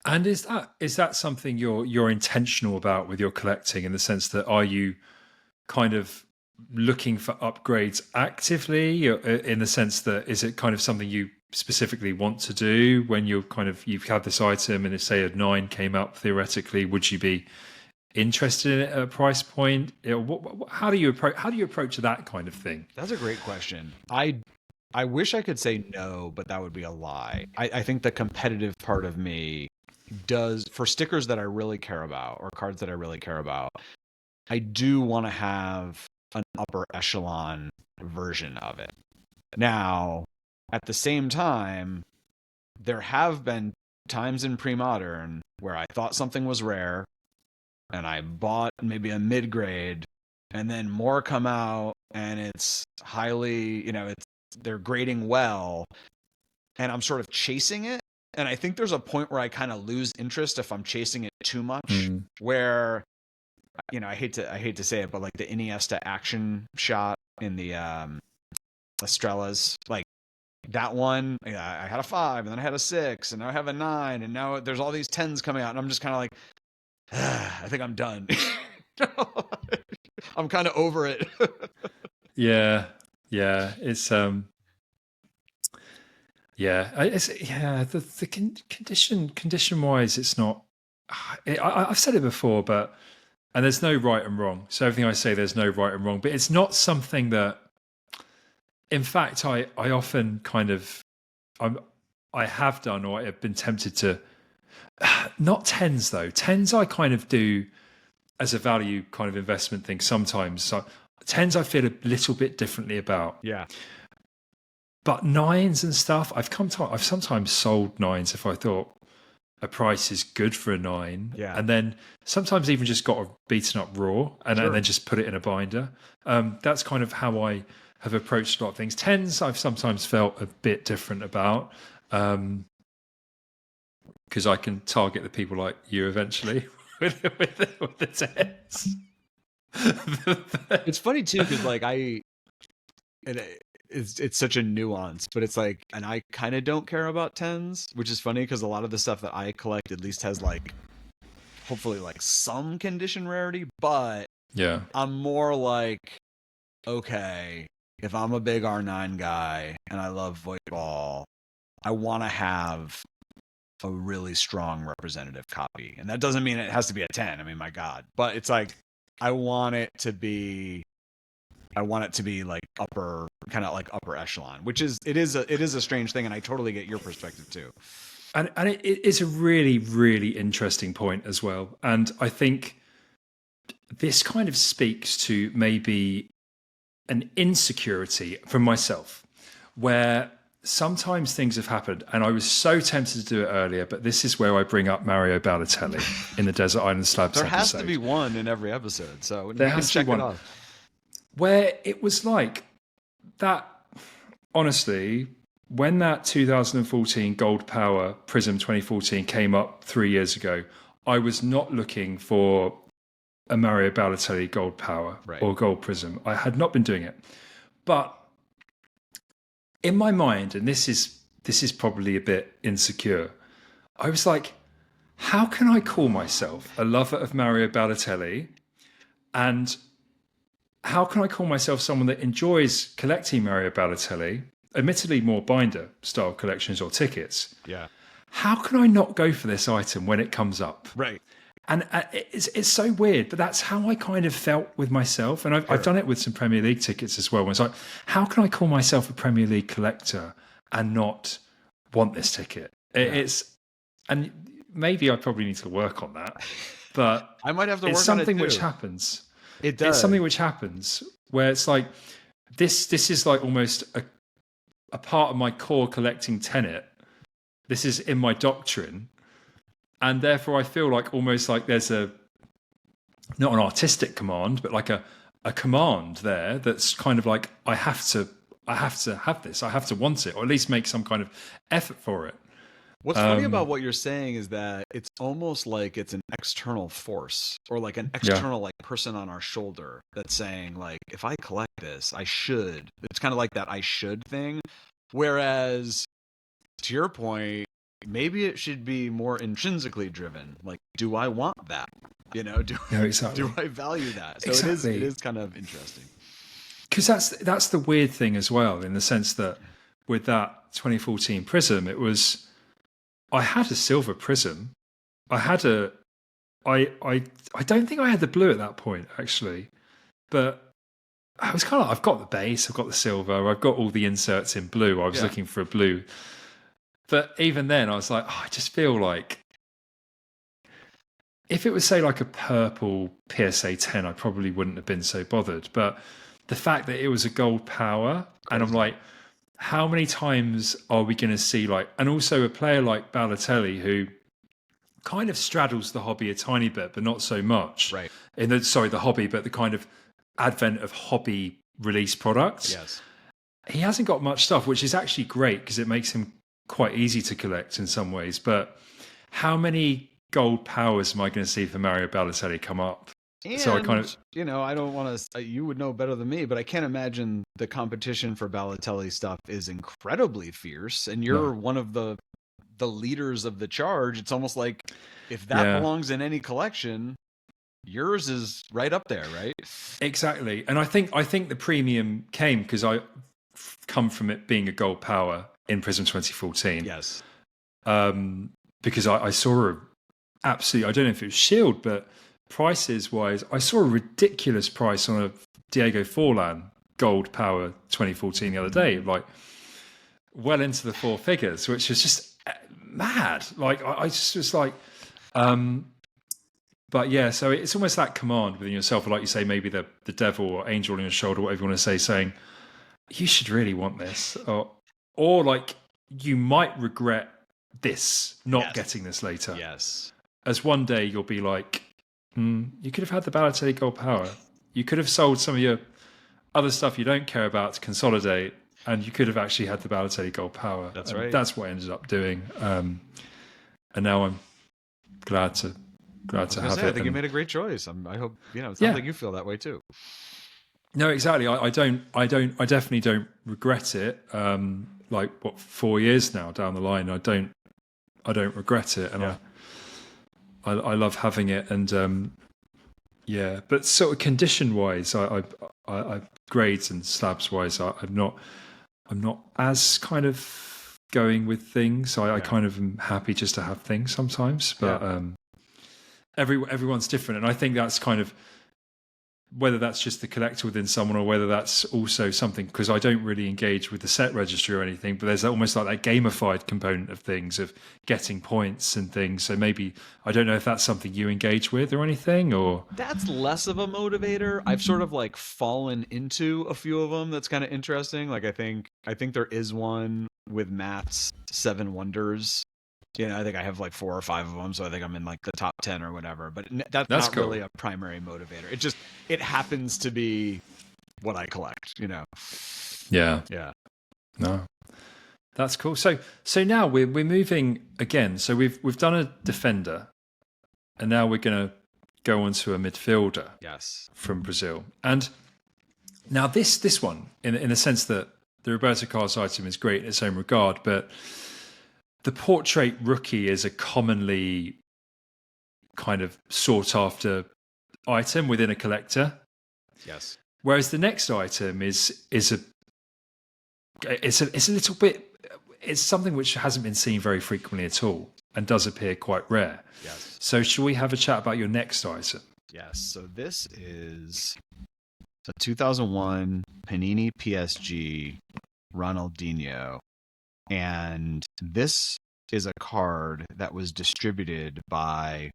And is that something you're intentional about with your collecting, in the sense that, are you kind of looking for upgrades actively, in the sense that, is it kind of something you specifically want to do when you've had this item and if say a 9 came up theoretically, would you be interested in it at a price point? How do you approach that kind of thing? That's a great question. I wish I could say no, but that would be a lie. I think the competitive part of me does, for stickers that I really care about or cards that I really care about, I do want to have an upper echelon version of it. Now, at the same time, there have been times in pre-modern where I thought something was rare and I bought maybe a mid-grade, and then more come out and it's highly, they're grading well, and I'm sort of chasing it. And I think there's a point where I kind of lose interest if I'm chasing it too much, where, I hate to say it, but like the Iniesta action shot in the Estrellas, like that one, I had a 5 and then I had a 6 and now I have a 9 and now there's all these 10s coming out and I'm just kind of like, I think I'm done. I'm kind of over it. Yeah. It's the condition wise, it's not. I've said it before, and there's no right and wrong. So everything I say, there's no right and wrong. But it's not something that. In fact, I often kind of, I have done or I've been tempted to. Not 10s though. 10s I kind of do as a value kind of investment thing sometimes. So 10s I feel a little bit differently about. Yeah. But 9s and stuff, I've sometimes sold 9s if I thought a price is good for a 9. Yeah. And then sometimes even just got a beaten up raw and then just put it in a binder. That's kind of how I have approached a lot of things. 10s I've sometimes felt a bit different about. Because I can target the people like you eventually with the 10s. It's funny too, because like it's such a nuance, but it's like, and I kind of don't care about 10s, which is funny because a lot of the stuff that I collect at least has like, hopefully like some condition rarity, but yeah, I'm more like, okay, if I'm a big R9 guy and I love Voetbal, I want to have a really strong representative copy. And that doesn't mean it has to be a 10. I mean, my God. But it's like, I want it to be like upper echelon, which is, it is a strange thing. And I totally get your perspective too. And it's a really, really interesting point as well. And I think this kind of speaks to maybe an insecurity from myself where sometimes things have happened, and I was so tempted to do it earlier, but this is where I bring up Mario Balotelli in the Desert Island Slabs There episode. has to be one in every episode, so there has to be one. Where it was like that, honestly, when that 2014 Gold Power Prism 2014 came up 3 years ago, I was not looking for a Mario Balotelli Gold Power or Gold Prism. I had not been doing it. But in my mind, and this is probably a bit insecure, I was like, how can I call myself a lover of Mario Balotelli? And how can I call myself someone that enjoys collecting Mario Balotelli, admittedly more binder style collections or tickets? Yeah. How can I not go for this item when it comes up? Right. And it's so weird, but that's how I kind of felt with myself. And I've done it with some Premier League tickets as well. When it's like, how can I call myself a Premier League collector and not want this ticket? And maybe I probably need to work on that. But I might have to work on it too. It's something which happens. It does. It's something which happens where it's like, this is like almost a part of my core collecting tenet. This is in my doctrine. And therefore, I feel like almost like there's not an artistic command, but like a command there that's kind of like, I have to have this. I have to want it, or at least make some kind of effort for it. What's funny about what you're saying is that it's almost like it's an external force or like an external like person on our shoulder that's saying like, if I collect this, I should. It's kind of like that I should thing. Whereas to your point, maybe it should be more intrinsically driven. Like, do I want that? Do I value that? So it is kind of interesting. Because that's the weird thing as well, in the sense that with that 2014 Prism, it was, I had a silver Prism. I had I don't think I had the blue at that point, actually. But I was kind of, I've got the base, I've got the silver, I've got all the inserts in blue. I was looking for a blue. But even then, I was like, I just feel like if it was, say, like a purple PSA 10, I probably wouldn't have been so bothered. But the fact that it was a gold power, and I'm like, how many times are we going to see, like, and also a player like Balotelli, who kind of straddles the hobby a tiny bit, but not so much. Right. The hobby, but the kind of advent of hobby release products. Yes. He hasn't got much stuff, which is actually great because it makes him quite easy to collect in some ways. But how many gold powers am I going to see for Mario Balotelli come up? And, so I kind of, I don't want to, you would know better than me, but I can't imagine the competition for Balotelli stuff is incredibly fierce. And you're one of the leaders of the charge. It's almost like if that belongs in any collection, yours is right up there, right? Exactly. And I think the premium came because I come from it being a gold power in Prism 2014. Yes. Because I saw absolutely, I don't know if it was Shield, but prices wise, I saw a ridiculous price on a Diego Forlan gold power 2014 the other day, like well into the four figures, which was just mad. Like I just was like, but yeah, so it's almost that command within yourself, or like you say, maybe the devil or angel on your shoulder, whatever you want to say, saying you should really want this, or like you might regret this, not getting this later. Yes. As one day you'll be like, you could have had the Balotelli gold power. You could have sold some of your other stuff you don't care about to consolidate, and you could have actually had the Balotelli gold power. That's right. That's what I ended up doing. And now I'm glad to have it. I think you made a great choice. I hope, it sounds like you feel that way too. No, exactly. I definitely don't regret it. 4 years now down the line, I don't regret it. And I love having it. And but sort of condition wise, I grades and slabs wise, I'm not as kind of going with things. I kind of am happy just to have things sometimes, but everyone's different. And I think that's kind of, whether that's just the collector within someone or whether that's also something, because I don't really engage with the set registry or anything, but there's almost like that gamified component of things, of getting points and things. So maybe, I don't know if that's something you engage with or anything, or... That's less of a motivator. I've sort of like fallen into a few of them. That's kind of interesting. Like I think there is one with Matt's 7 Wonders. I think I have like 4 or 5 of them, so I think I'm in like the top 10 or whatever. But that's not cool. really a primary motivator. It happens to be what I collect, Yeah. No, that's cool. So now we're moving again. So we've done a defender, and now we're going to go on to a midfielder. Yes. From Brazil. And now this one, in the sense that the Roberto Carlos item is great in its own regard, but the portrait rookie is a commonly kind of sought after item within a collector. Yes. Whereas the next item is a little bit, it's something which hasn't been seen very frequently at all and does appear quite rare. Yes. So shall we have a chat about your next item? Yes. So this is the 2001 Panini PSG Ronaldinho. And this is a card that was distributed by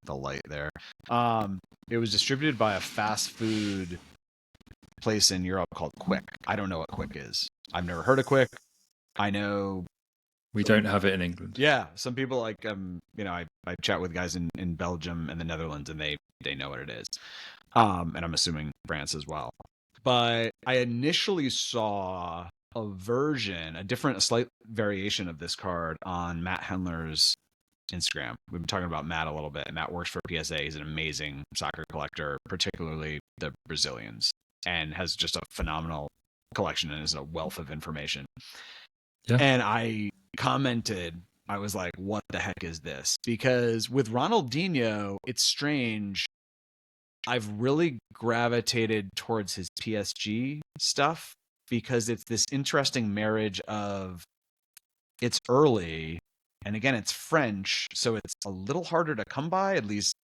the light there. It was distributed by a fast food place in Europe called Quick. I don't know what Quick is. I've never heard of Quick. I know we don't have it in England. Yeah, some people like I chat with guys in Belgium and the Netherlands, and they know what it is. And I'm assuming France as well. But I initially saw a slight variation of this card on Matt Hendler's Instagram. We've been talking about Matt a little bit, and Matt works for PSA. He's an amazing soccer collector, particularly the Brazilians, and has just a phenomenal collection and is a wealth of information. Yeah. And I commented, I was like, what the heck is this? Because with Ronaldinho, it's strange. I've really gravitated towards his PSG stuff. because it's this interesting marriage of it's early, and again, it's French, so it's a little harder to come by, at least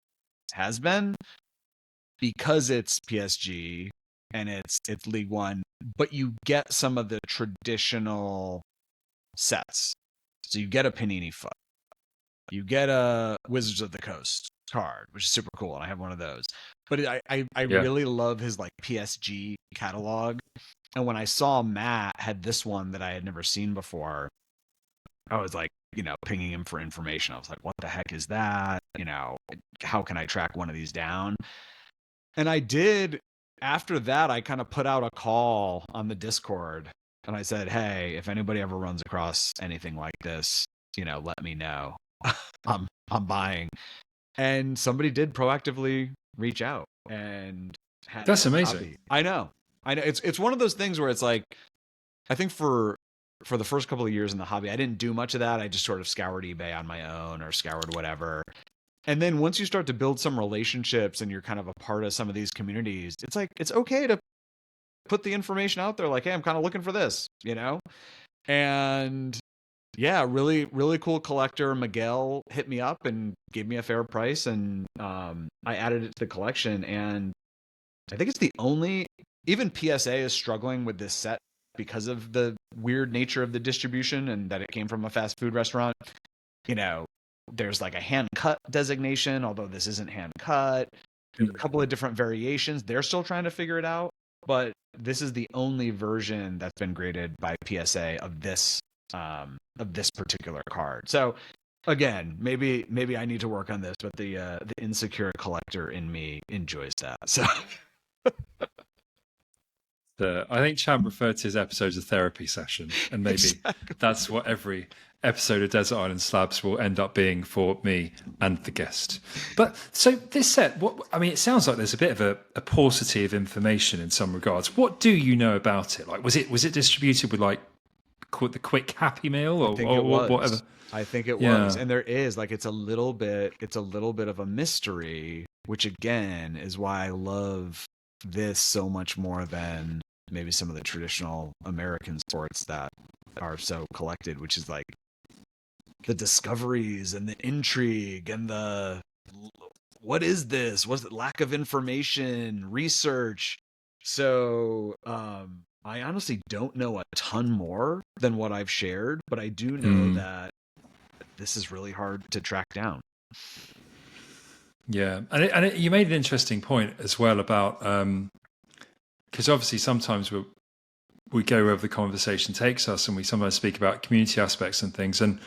has been, because it's PSG and it's League One, but you get some of the traditional sets. So you get a Panini foot. You get a Wizards of the Coast card, which is super cool, and I have one of those. But I really love his like PSG catalog. And when I saw Matt had this one that I had never seen before, I was like, pinging him for information. I was like, what the heck is that? How can I track one of these down? And I did. After that, I kind of put out a call on the Discord, and I said, hey, if anybody ever runs across anything like this, let me know. I'm buying. And somebody did proactively reach out and that's amazing. I know. It's one of those things where it's like, I think for the first couple of years in the hobby, I didn't do much of that. I just sort of scoured eBay on my own or scoured whatever. And then once you start to build some relationships and you're kind of a part of some of these communities, it's like, it's okay to put the information out there. Like, hey, I'm kind of looking for this, and yeah, really, really cool collector Miguel hit me up and gave me a fair price. And I added it to the collection. And I think it's the only, even PSA is struggling with this set because of the weird nature of the distribution and that it came from a fast food restaurant. There's like a hand cut designation, although this isn't hand cut. There's a couple of different variations. They're still trying to figure it out, but this is the only version that's been graded by PSA of this particular card. So again, maybe I need to work on this, but the insecure collector in me enjoys that. So I think Champ referred to his episode as a therapy session, and maybe that's what every episode of Desert Island Slabs will end up being for me and the guest. But so this set, it sounds like there's a bit of a paucity of information in some regards. What do you know about it? Like, was it distributed with like the quick Happy Meal or whatever? I think it was, and there is like it's a little bit of a mystery, which again is why I love this so much more than maybe some of the traditional American sports that are so collected, which is like the discoveries and the intrigue and the what is this? Was it lack of information, research? So I honestly don't know a ton more than what I've shared, but I do know that this is really hard to track down. Yeah, and you made an interesting point as well about because obviously sometimes we go wherever the conversation takes us, and we sometimes speak about community aspects and things, and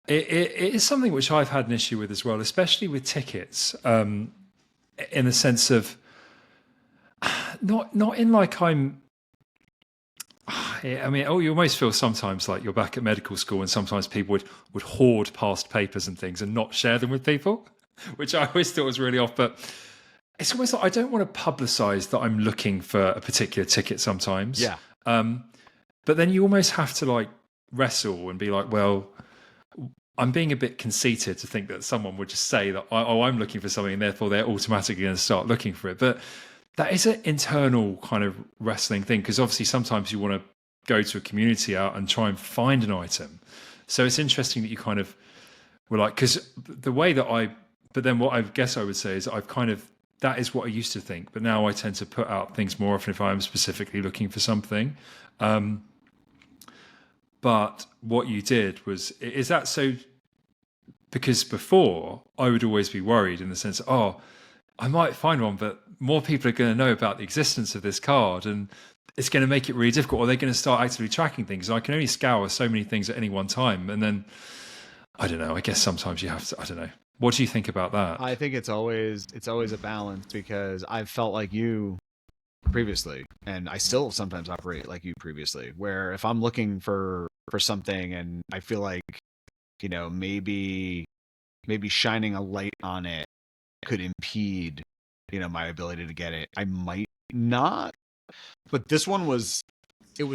it is something which I've had an issue with as well, especially with tickets, in the sense of not in like I'm. I mean, you almost feel sometimes like you're back at medical school, and sometimes people would hoard past papers and things and not share them with people, which I always thought was really off. But it's almost like I don't want to publicize that I'm looking for a particular ticket sometimes. Yeah. But then you almost have to like wrestle and be like, well, I'm being a bit conceited to think that someone would just say that, I'm looking for something, and therefore they're automatically going to start looking for it. But that is an internal kind of wrestling thing, because obviously sometimes you want to go to a community out and try and find an item. So it's interesting that you kind of were like, because the way that but then what I guess I would say is that is what I used to think, but now I tend to put out things more often if I'm specifically looking for something. But what you did was, is that so? Because before I would always be worried in the sense, I might find one, but more people are going to know about the existence of this card, and it's going to make it really difficult. Or they're going to start actively tracking things. I can only scour so many things at any one time, and then I don't know. I guess sometimes you have to. I don't know. What do you think about that? I think it's always a balance, because I've felt like you previously, and I still sometimes operate like you previously, where if I'm looking for something and I feel like, maybe shining a light on it could impede, my ability to get it, I might not. But this one was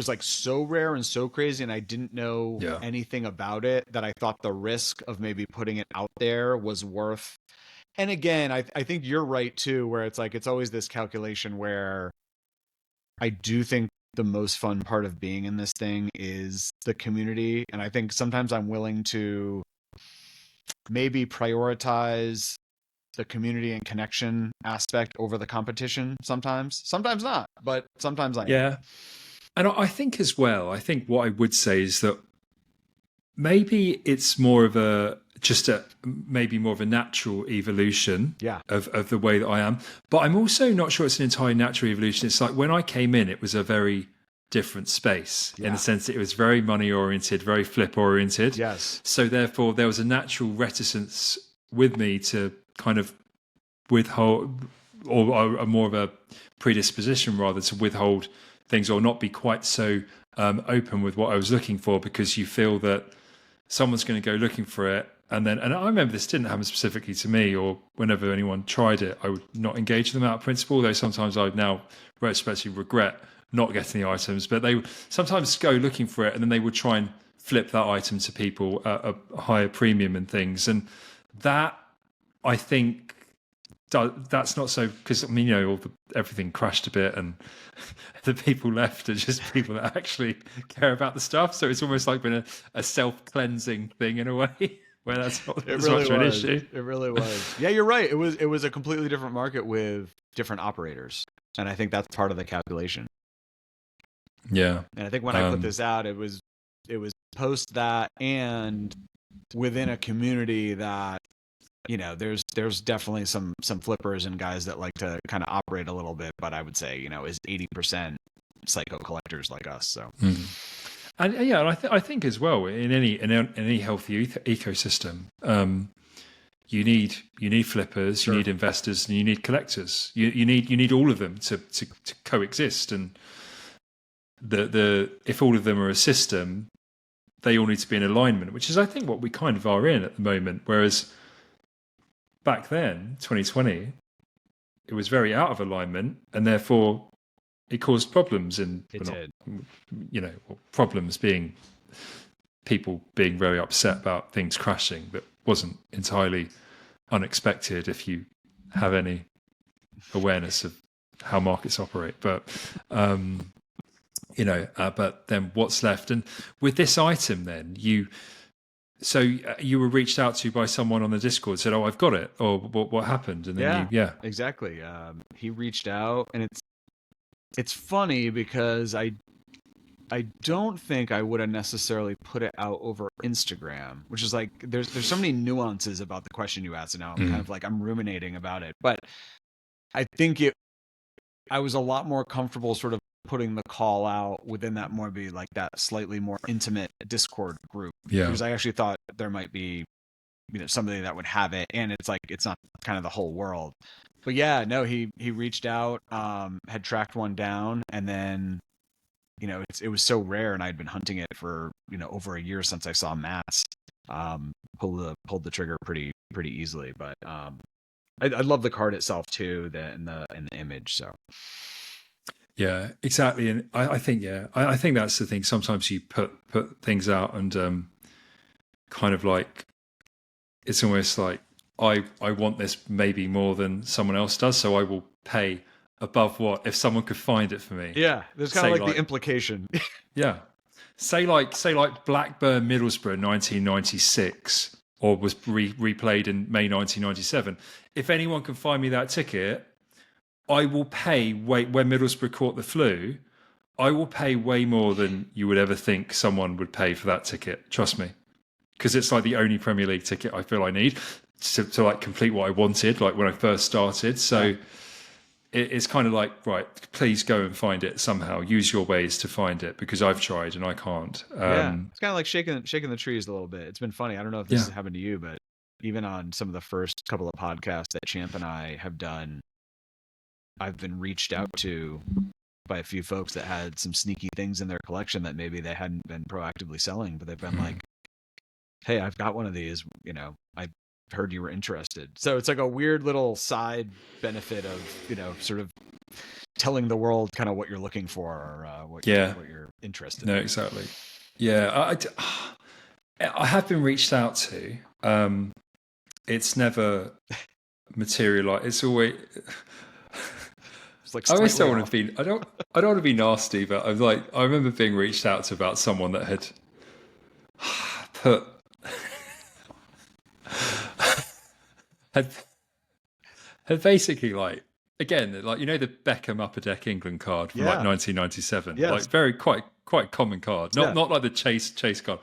like so rare and so crazy, and I didn't know anything about it, that I thought the risk of maybe putting it out there was worth. And again, I think you're right too, where it's like, it's always this calculation where I do think the most fun part of being in this thing is the community. And I think sometimes I'm willing to maybe prioritize the community and connection aspect over the competition sometimes not, but sometimes I am. Yeah. And I think as well, I think what I would say is that maybe it's more of maybe more of a natural evolution of the way that I am. But I'm also not sure it's an entirely natural evolution. It's like when I came in, it was a very different space in the sense that it was very money oriented, very flip oriented. Yes. So therefore there was a natural reticence with me to kind of withhold, or more of a predisposition rather to withhold things or not be quite so open with what I was looking for, because you feel that someone's going to go looking for it. And I remember this didn't happen specifically to me, or whenever anyone tried it, I would not engage them out of principle, though sometimes I would now retrospectively regret not getting the items. But they would sometimes go looking for it, and then they would try and flip that item to people at a higher premium and things. And that, I think, that's not so, because I mean, everything crashed a bit and the people left are just people that actually care about the stuff. So it's almost like been a self-cleansing thing in a way where that's not as much of an issue. It really was. Yeah, you're right. It was a completely different market with different operators. And I think that's part of the calculation. Yeah. And I think when I put this out, it was post that and within a community that, there's definitely some flippers and guys that like to kind of operate a little bit, but I would say, is 80% psycho collectors like us. So, and I think as well in any healthy ecosystem, you need flippers, Sure. you need investors, and you need collectors. You need all of them to coexist. And if all of them are a system, they all need to be in alignment, which is I think what we kind of are in at the moment. Whereas back then, 2020, it was very out of alignment, and therefore it caused problems. Problems being people being very upset about things crashing. That wasn't entirely unexpected if you have any awareness of how markets operate. But but then what's left? And with this item, then So you were reached out to by someone on the Discord, said, "Oh, I've got it," or what happened? And then exactly. He reached out, and it's funny because I don't think I would have necessarily put it out over Instagram, which is like there's so many nuances about the question you asked, and now I'm kind of like I'm ruminating about it. But I think I was a lot more comfortable sort of putting the call out within that more be like that slightly more intimate Discord group, because I actually thought there might be somebody that would have it, and it's like it's not kind of the whole world. But he reached out, had tracked one down, and then it was so rare, and I'd been hunting it for over a year since I saw Matt's. Pulled the trigger pretty easily, but I love the card itself too, and the image. So yeah, exactly. And I think I think that's the thing. Sometimes you put things out and kind of like it's almost like I want this maybe more than someone else does, so I will pay above what if someone could find it for me. Yeah, there's kind of like the implication. Yeah. Say like Blackburn Middlesbrough 1996, or was replayed in May 1997. If anyone can find me that ticket, I will pay when Middlesbrough caught the flu, I will pay way more than you would ever think someone would pay for that ticket. Trust me. Because it's like the only Premier League ticket I feel I need to like complete what I wanted, like when I first started. So it's kind of like, right, please go and find it somehow. Use your ways to find it, because I've tried and I can't. It's kind of like shaking the trees a little bit. It's been funny. I don't know if this has happened to you, but even on some of the first couple of podcasts that Champ and I have done, I've been reached out to by a few folks that had some sneaky things in their collection that maybe they hadn't been proactively selling, but they've been like, hey, I've got one of these, I heard you were interested. So it's like a weird little side benefit of, sort of telling the world kind of what you're looking for, or what you're interested in. No, exactly. Yeah. I have been reached out to. It's never materialized. It's always... flicks I always slightly don't want off. to be. I don't want to be nasty, but I'm like. I remember being reached out to about someone that had put had had basically like again like the Beckham Upper Deck England card from like Yeah. 1997, Yes. like very quite common card, Yeah. not like the chase card.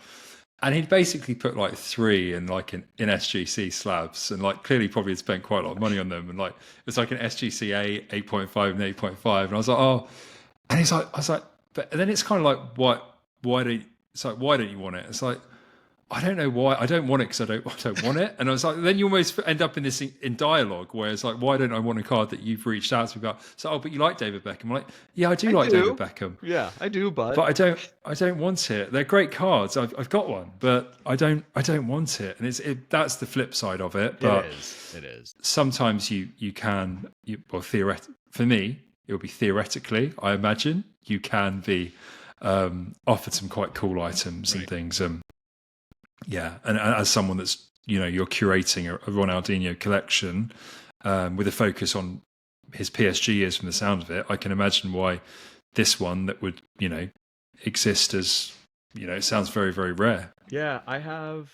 And he'd basically put like 3 in like in SGC slabs, and like clearly probably had spent quite a lot of money on them. And like it's like an SGC 8.5 and 8.5, and I was like, oh, and I was like, but and then it's kind of like, why don't you want it? It's like, I don't know why. I don't want it because I don't want it. And I was like, then you almost end up in this in dialogue where it's like, why don't I want a card that you've reached out to me about? So, oh, but you like David Beckham. I'm like, yeah, I do like David Beckham. Yeah, I do, but I don't want it. They're great cards. I've got one, but I don't want it. And that's the flip side of it. But it is. sometimes you can, for me, it would be theoretically, I imagine, you can be offered some quite cool items and things. Yeah, and as someone that's you're curating a Ronaldinho collection with a focus on his PSG years, from the sound of it, I can imagine why this one that would exist as it sounds very, very rare. Yeah, I have.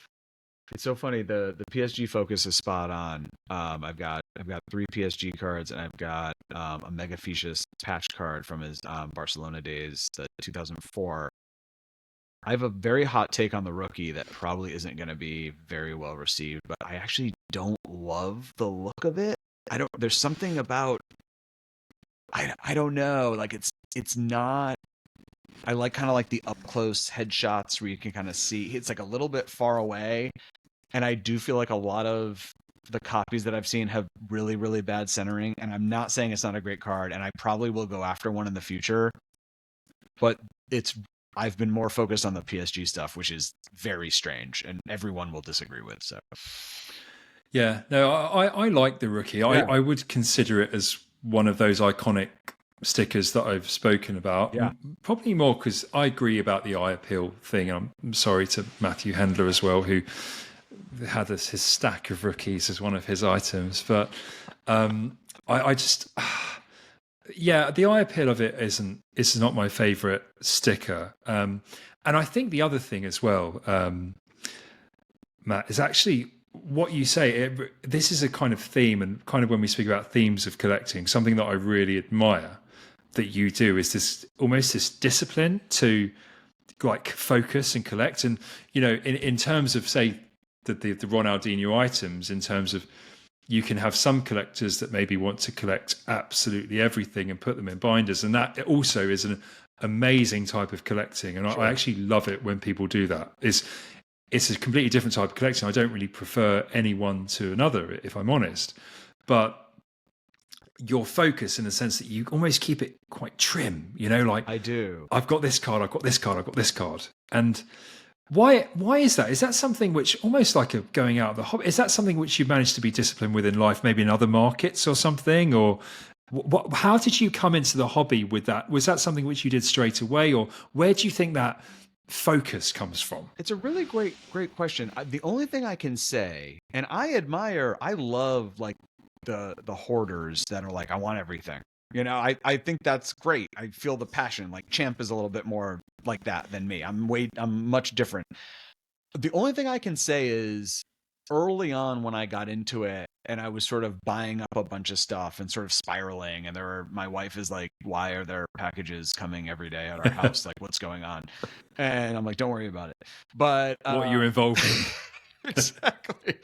It's so funny. The PSG focus is spot on. I've got 3 PSG cards, and I've got a Mega Fiches patch card from his Barcelona days, the 2004. I have a very hot take on the rookie that probably isn't going to be very well received, but I actually don't love the look of it. There's something about, I don't know. Like it's not, I like kind of like the up close headshots where you can kind of see it's like a little bit far away. And I do feel like a lot of the copies that I've seen have really, really bad centering. And I'm not saying it's not a great card, and I probably will go after one in the future, but I've been more focused on the PSG stuff, which is very strange, and everyone will disagree with. So, yeah, no, I like the rookie. I would consider it as one of those iconic stickers that I've spoken about. Yeah. Probably more because I agree about the eye appeal thing. I'm sorry to Matthew Handler as well, who had his stack of rookies as one of his items. But I just, yeah, the eye appeal of it is not my favourite sticker. And I think the other thing as well, Matt, is actually what you say. This is a kind of theme, and kind of when we speak about themes of collecting, something that I really admire that you do is this almost this discipline to like focus and collect. And in terms of say the Ronaldinho items, in terms of you can have some collectors that maybe want to collect absolutely everything and put them in binders, and that also is an amazing type of collecting. And I actually love it when people do that. It's a completely different type of collecting. I don't really prefer any one to another, if I'm honest. But your focus in the sense that you almost keep it quite trim, like I do. I've got this card, I've got this card, I've got this card. And why is that? Is that something which almost like a going out of the hobby? Is that something which you managed to be disciplined with in life, maybe in other markets or something? Or how did you come into the hobby with that? Was that something which you did straight away, or where do you think that focus comes from? It's a really great question. The only thing I can say, and I love like the hoarders that are like, I want everything. I think that's great. I feel the passion. Like Champ is a little bit more like that than me. I'm much different. The only thing I can say is early on when I got into it and I was sort of buying up a bunch of stuff and sort of spiraling, and my wife is like, why are there packages coming every day at our house? Like, what's going on? And I'm like, don't worry about it. But What you're involved in. Exactly.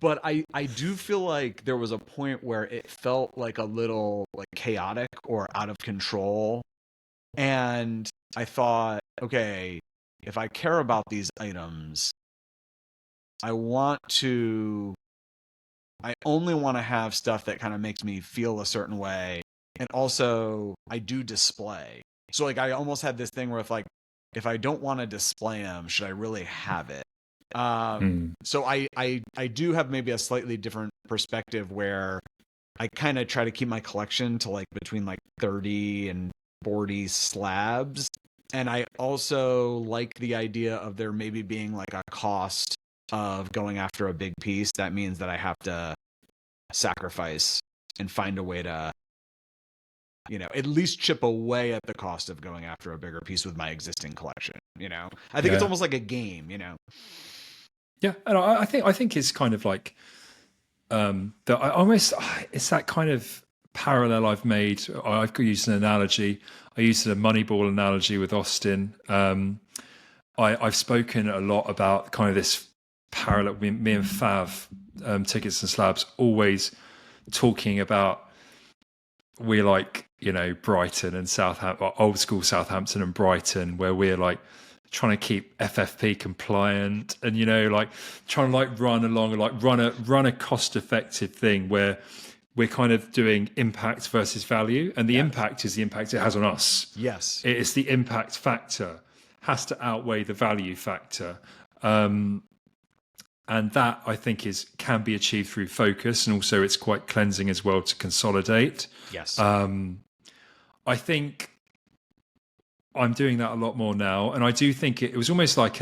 But I do feel like there was a point where it felt like a little like chaotic or out of control. And I thought, okay, if I care about these items, I only want to have stuff that kind of makes me feel a certain way. And also I do display. So like I almost had this thing where if I don't want to display them, should I really have it? So I do have maybe a slightly different perspective where I kind of try to keep my collection to like between like 30 and 40 slabs. And I also like the idea of there maybe being like a cost of going after a big piece. That means that I have to sacrifice and find a way to at least chip away at the cost of going after a bigger piece with my existing collection. I think it's almost like a game. Yeah, and I think it's kind of like that. I almost it's that kind of parallel I've made. I've used an analogy. I used a Moneyball analogy with Austin. I've spoken a lot about kind of this parallel. Me and Fav, Tickets and Slabs, always talking about we're like Brighton and Southampton, old school Southampton and Brighton, where we're like trying to keep FFP compliant and like trying to like run along and like run a cost effective thing where we're kind of doing impact versus value, and the impact is the impact it has on us. Yes, it's the impact factor has to outweigh the value factor, and that I think can be achieved through focus, and also it's quite cleansing as well to consolidate. Yes, I think I'm doing that a lot more now, and I do think it was almost like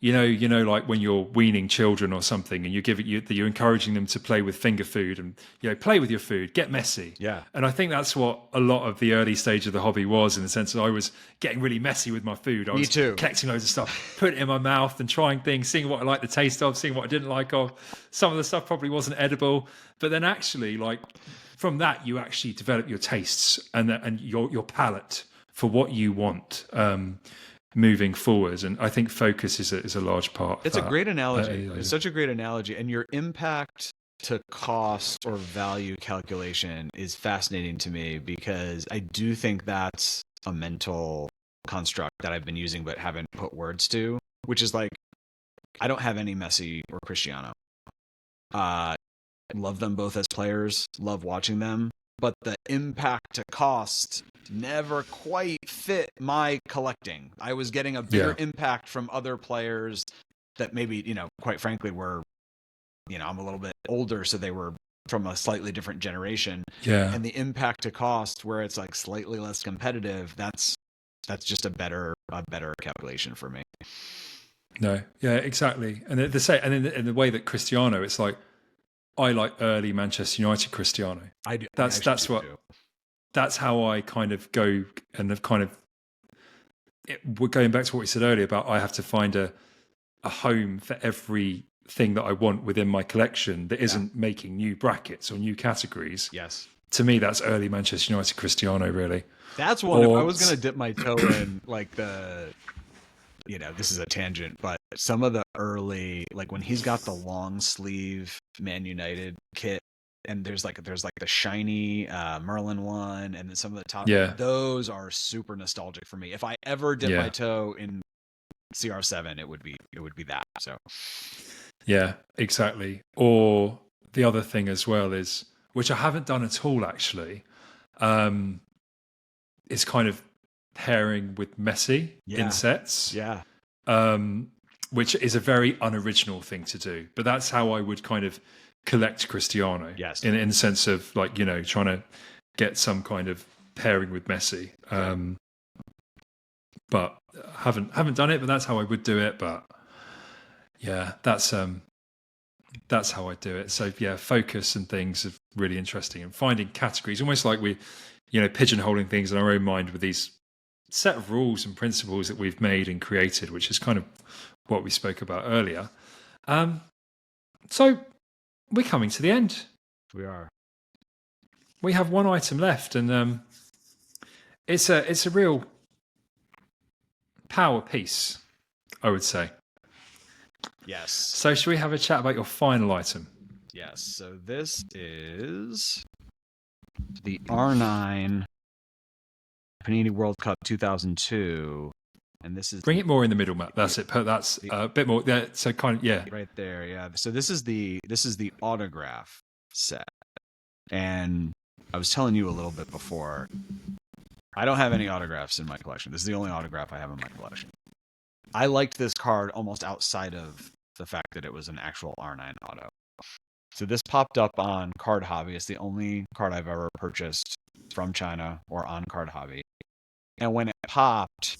like when you're weaning children or something, and you're encouraging them to play with finger food and play with your food, get messy. Yeah. And I think that's what a lot of the early stage of the hobby was, in the sense that I was getting really messy with my food. I was collecting loads of stuff, putting it in my mouth and trying things, seeing what I liked the taste of, seeing what I didn't like of. Some of the stuff probably wasn't edible, but then actually, like, from that you actually develop your tastes and your palate for what you want moving forward. And I think focus is a large part of it's that. A great analogy. It's such a great analogy, and your impact to cost or value calculation is fascinating to me, because I do think that's a mental construct that I've been using but haven't put words to, which is like, I don't have any Messi or Cristiano. Love them both as players, love watching them, but the impact to cost never quite fit my collecting. I was getting a bigger impact from other players that maybe, quite frankly, were, I'm a little bit older, so they were from a slightly different generation. Yeah. And the impact to cost, where it's like slightly less competitive, that's just a better calculation for me. No, yeah, exactly. And in the way that Cristiano, it's like, I like early Manchester United Cristiano. I do. That's how I kind of go, and have kind of, we're going back to what we said earlier about I have to find a home for everything that I want within my collection that isn't making new brackets or new categories. Yes. To me, that's early Manchester United Cristiano, really. That's one. If I was going to dip my toe in, like this is a tangent, but some of the early, like when he's got the long sleeve Man United kit, and there's like the shiny Merlin one, and then some of the top, those are super nostalgic for me. If I ever dip my toe in CR7, it would be that. So yeah, exactly. Or the other thing as well is, which I haven't done at all actually, is kind of pairing with Messi in sets. Yeah. Which is a very unoriginal thing to do, but that's how I would kind of collect Cristiano. Yes. In the sense of like, trying to get some kind of pairing with Messi. But haven't done it, but that's how I would do it. But yeah, that's how I do it. So yeah, focus and things are really interesting, and finding categories, almost like we, pigeonholing things in our own mind with these set of rules and principles that we've made and created, which is kind of what we spoke about earlier. So we're coming to the end. We are. We have one item left, and it's a real power piece, I would say. Yes. So should we have a chat about your final item? Yes. So this is the R9 Panini World Cup 2002, and this is bring it more in the middle, Matt. That's it. That's a bit more there. So kind of right there. Yeah. So this is the autograph set, and I was telling you a little bit before, I don't have any autographs in my collection. This is the only autograph I have in my collection. I liked this card almost outside of the fact that it was an actual R9 auto. So this popped up on Card Hobby. It's the only card I've ever purchased from China or on Card Hobby. And when it popped,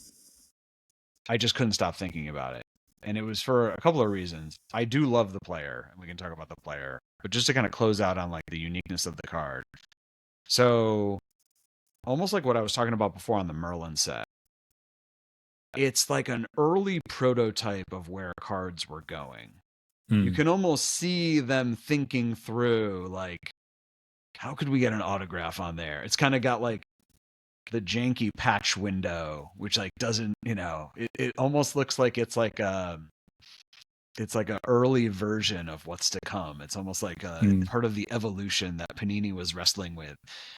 I just couldn't stop thinking about it. And it was for a couple of reasons. I do love the player, and we can talk about the player, but just to kind of close out on like the uniqueness of the card. So almost like what I was talking about before on the Merlin set. It's like an early prototype of where cards were going. You can almost see them thinking through, like, how could we get an autograph on there? It's kind of got like the janky patch window, which like doesn't, it almost looks like it's like an early version of what's to come. It's almost like part of the evolution that Panini was wrestling with.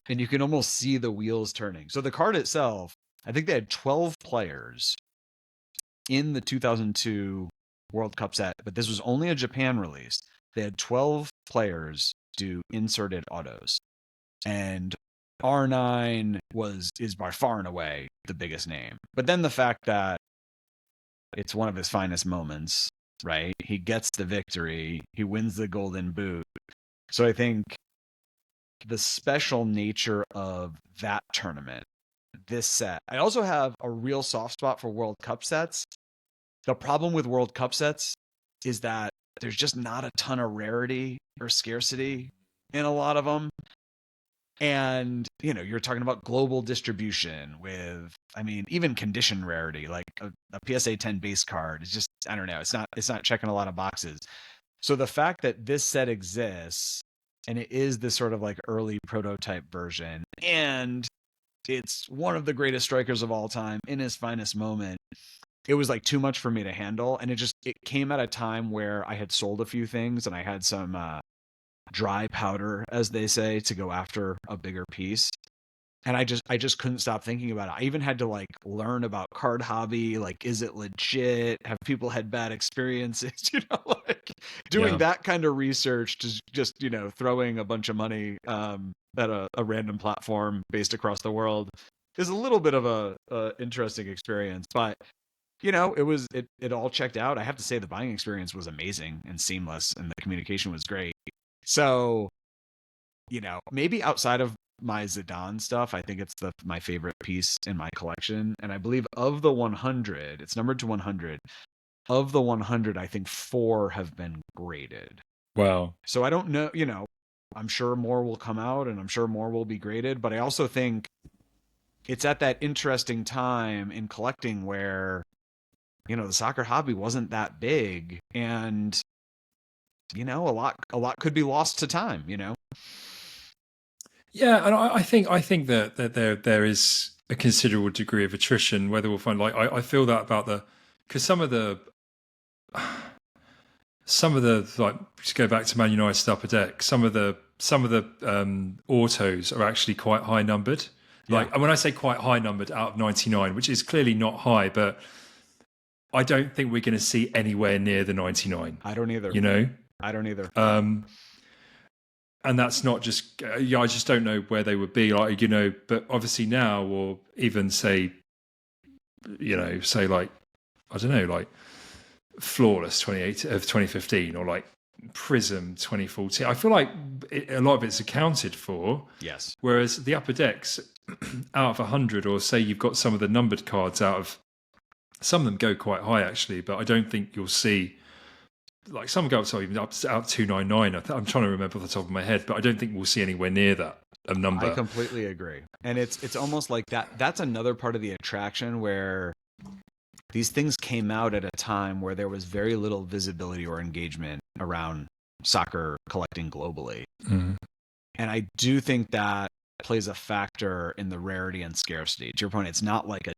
And you can almost see the wheels turning. So the card itself, I think they had 12 players in the 2002 World Cup set, but this was only a Japan release. They had 12 players do inserted autos. And R9 is by far and away the biggest name. But then the fact that it's one of his finest moments, right? He gets the victory. He wins the golden boot. So I think the special nature of that tournament, this set. I also have a real soft spot for World Cup sets. The problem with World Cup sets is that there's just not a ton of rarity or scarcity in a lot of them. And, you're talking about global distribution with, even condition rarity, like a PSA 10 base card is just, I don't know, it's not checking a lot of boxes. So the fact that this set exists and it is this sort of like early prototype version, and it's one of the greatest strikers of all time in his finest moment, it was like too much for me to handle. And it came at a time where I had sold a few things and I had some dry powder, as they say, to go after a bigger piece. And I just couldn't stop thinking about it. I even had to like learn about card hobby. Like, is it legit? Have people had bad experiences? Like doing that kind of research to just, throwing a bunch of money at a random platform based across the world is a little bit of a interesting experience. But it all checked out. I have to say the buying experience was amazing and seamless, and the communication was great. So, maybe outside of my Zidane stuff, I think it's my favorite piece in my collection. And I believe of the 100, it's numbered to 100. Of the 100, I think 4 have been graded. Wow. So I don't know, I'm sure more will come out and I'm sure more will be graded. But I also think it's at that interesting time in collecting where, the soccer hobby wasn't that big, and a lot could be lost to time. Yeah, and I think that there is a considerable degree of attrition. Whether we'll find, like, I feel that about because some of the like, just go back to Man United Upper Deck. Some of the autos are actually quite high numbered. Like, and when I say quite high numbered, out of 99, which is clearly not high, but I don't think we're going to see anywhere near the 99. I don't either. I don't either. And that's not just, I just don't know where they would be, like, but obviously now, or even say like, I don't know, like Flawless 2015, or like Prism 2014. I feel like a lot of it's accounted for. Yes. Whereas the upper decks, out of 100, or say you've got some of the numbered cards some of them go quite high actually, but I don't think you'll see, like, some go even up 299. I'm trying to remember off the top of my head, but I don't think we'll see anywhere near that number. I completely agree. And it's almost like that's another part of the attraction, where these things came out at a time where there was very little visibility or engagement around soccer collecting globally. Mm. And I do think that plays a factor in the rarity and scarcity. To your point, it's not like a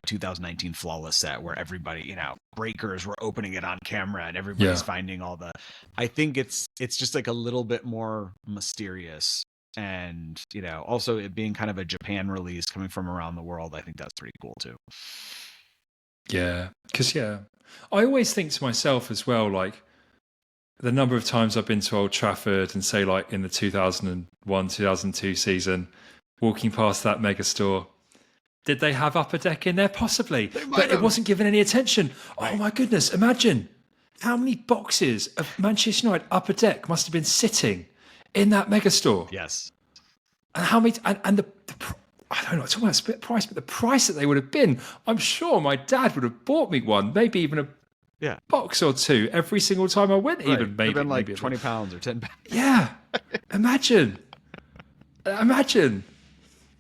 2019 Flawless set where everybody, breakers were opening it on camera and everybody's finding all the. I think it's just like a little bit more mysterious, and also it being kind of a Japan release coming from around the world, I think that's pretty cool too. Yeah, because I always think to myself as well, like, the number of times I've been to Old Trafford and, say, like in the 2001-2002 season, walking past that mega store. Did they have Upper Deck in there? Possibly. But it wasn't given any attention. Right. Oh, my goodness. Imagine how many boxes of Manchester United Upper Deck must have been sitting in that megastore. Yes. And how many... And the I don't know, it's talking about split price, but the price that they would have been, I'm sure my dad would have bought me one, maybe even a box or two every single time I went, right. even maybe. Been like maybe 20 pounds or 10 pounds. Yeah. Imagine.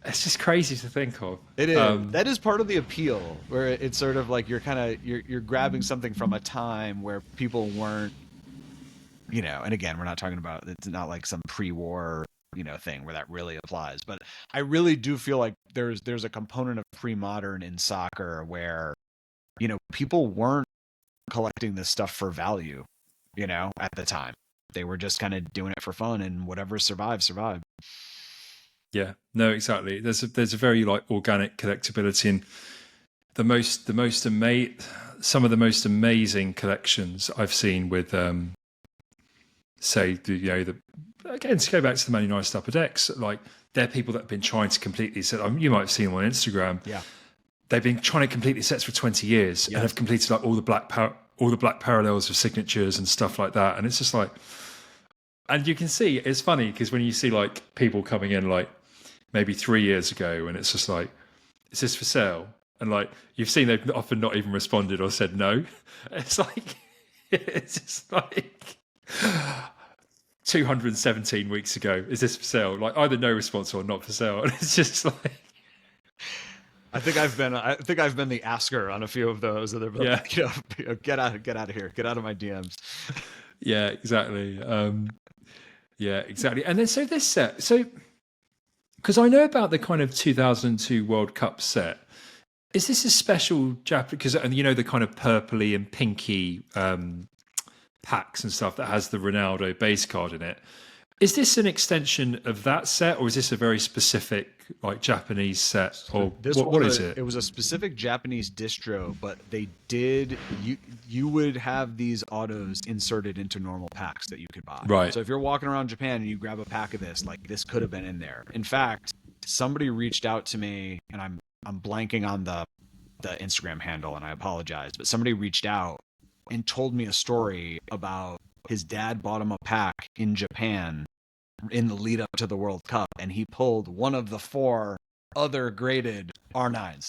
It's just crazy to think of. It is. That is part of the appeal, where it's sort of like you're grabbing something from a time where people weren't, and again, we're not talking about, it's not like some pre-war, thing where that really applies. But I really do feel like there's a component of pre-modern in soccer where, people weren't collecting this stuff for value, at the time. They were just kind of doing it for fun, and whatever survived. Yeah, no, exactly. There's a very like organic collectability, and some of the most amazing collections I've seen with say again, to go back to the Man United Upper Decks, like they're people that have been trying to complete these sets. You might have seen them on Instagram. Yeah, they've been trying to complete these sets for 20 years and have completed like all the black parallels of signatures and stuff like that. And it's just like, and you can see it's funny because when you see like people coming in like maybe 3 years ago, and it's just like, is this for sale? And like you've seen, they've often not even responded or said no. It's like it's just like 217 weeks ago, is this for sale? Like either no response or not for sale. And it's just like, I think I've been the asker on a few of those. And they're like, get out of here, get out of my DMs. Yeah, exactly. Yeah, exactly. And then so this set, because I know about the kind of 2002 World Cup set. Is this a special Japanese? Because the kind of purpley and pinky packs and stuff that has the Ronaldo base card in it. Is this an extension of that set, or is this a very specific like Japanese set? Or what is it? It was a specific Japanese distro, but they did you would have these autos inserted into normal packs that you could buy. Right. So if you're walking around Japan and you grab a pack of this, like this could have been in there. In fact, somebody reached out to me, and I'm blanking on the Instagram handle, and I apologize, but somebody reached out and told me a story about his dad bought him a pack in Japan in the lead up to the World Cup, and he pulled one of the 4 other graded R9s.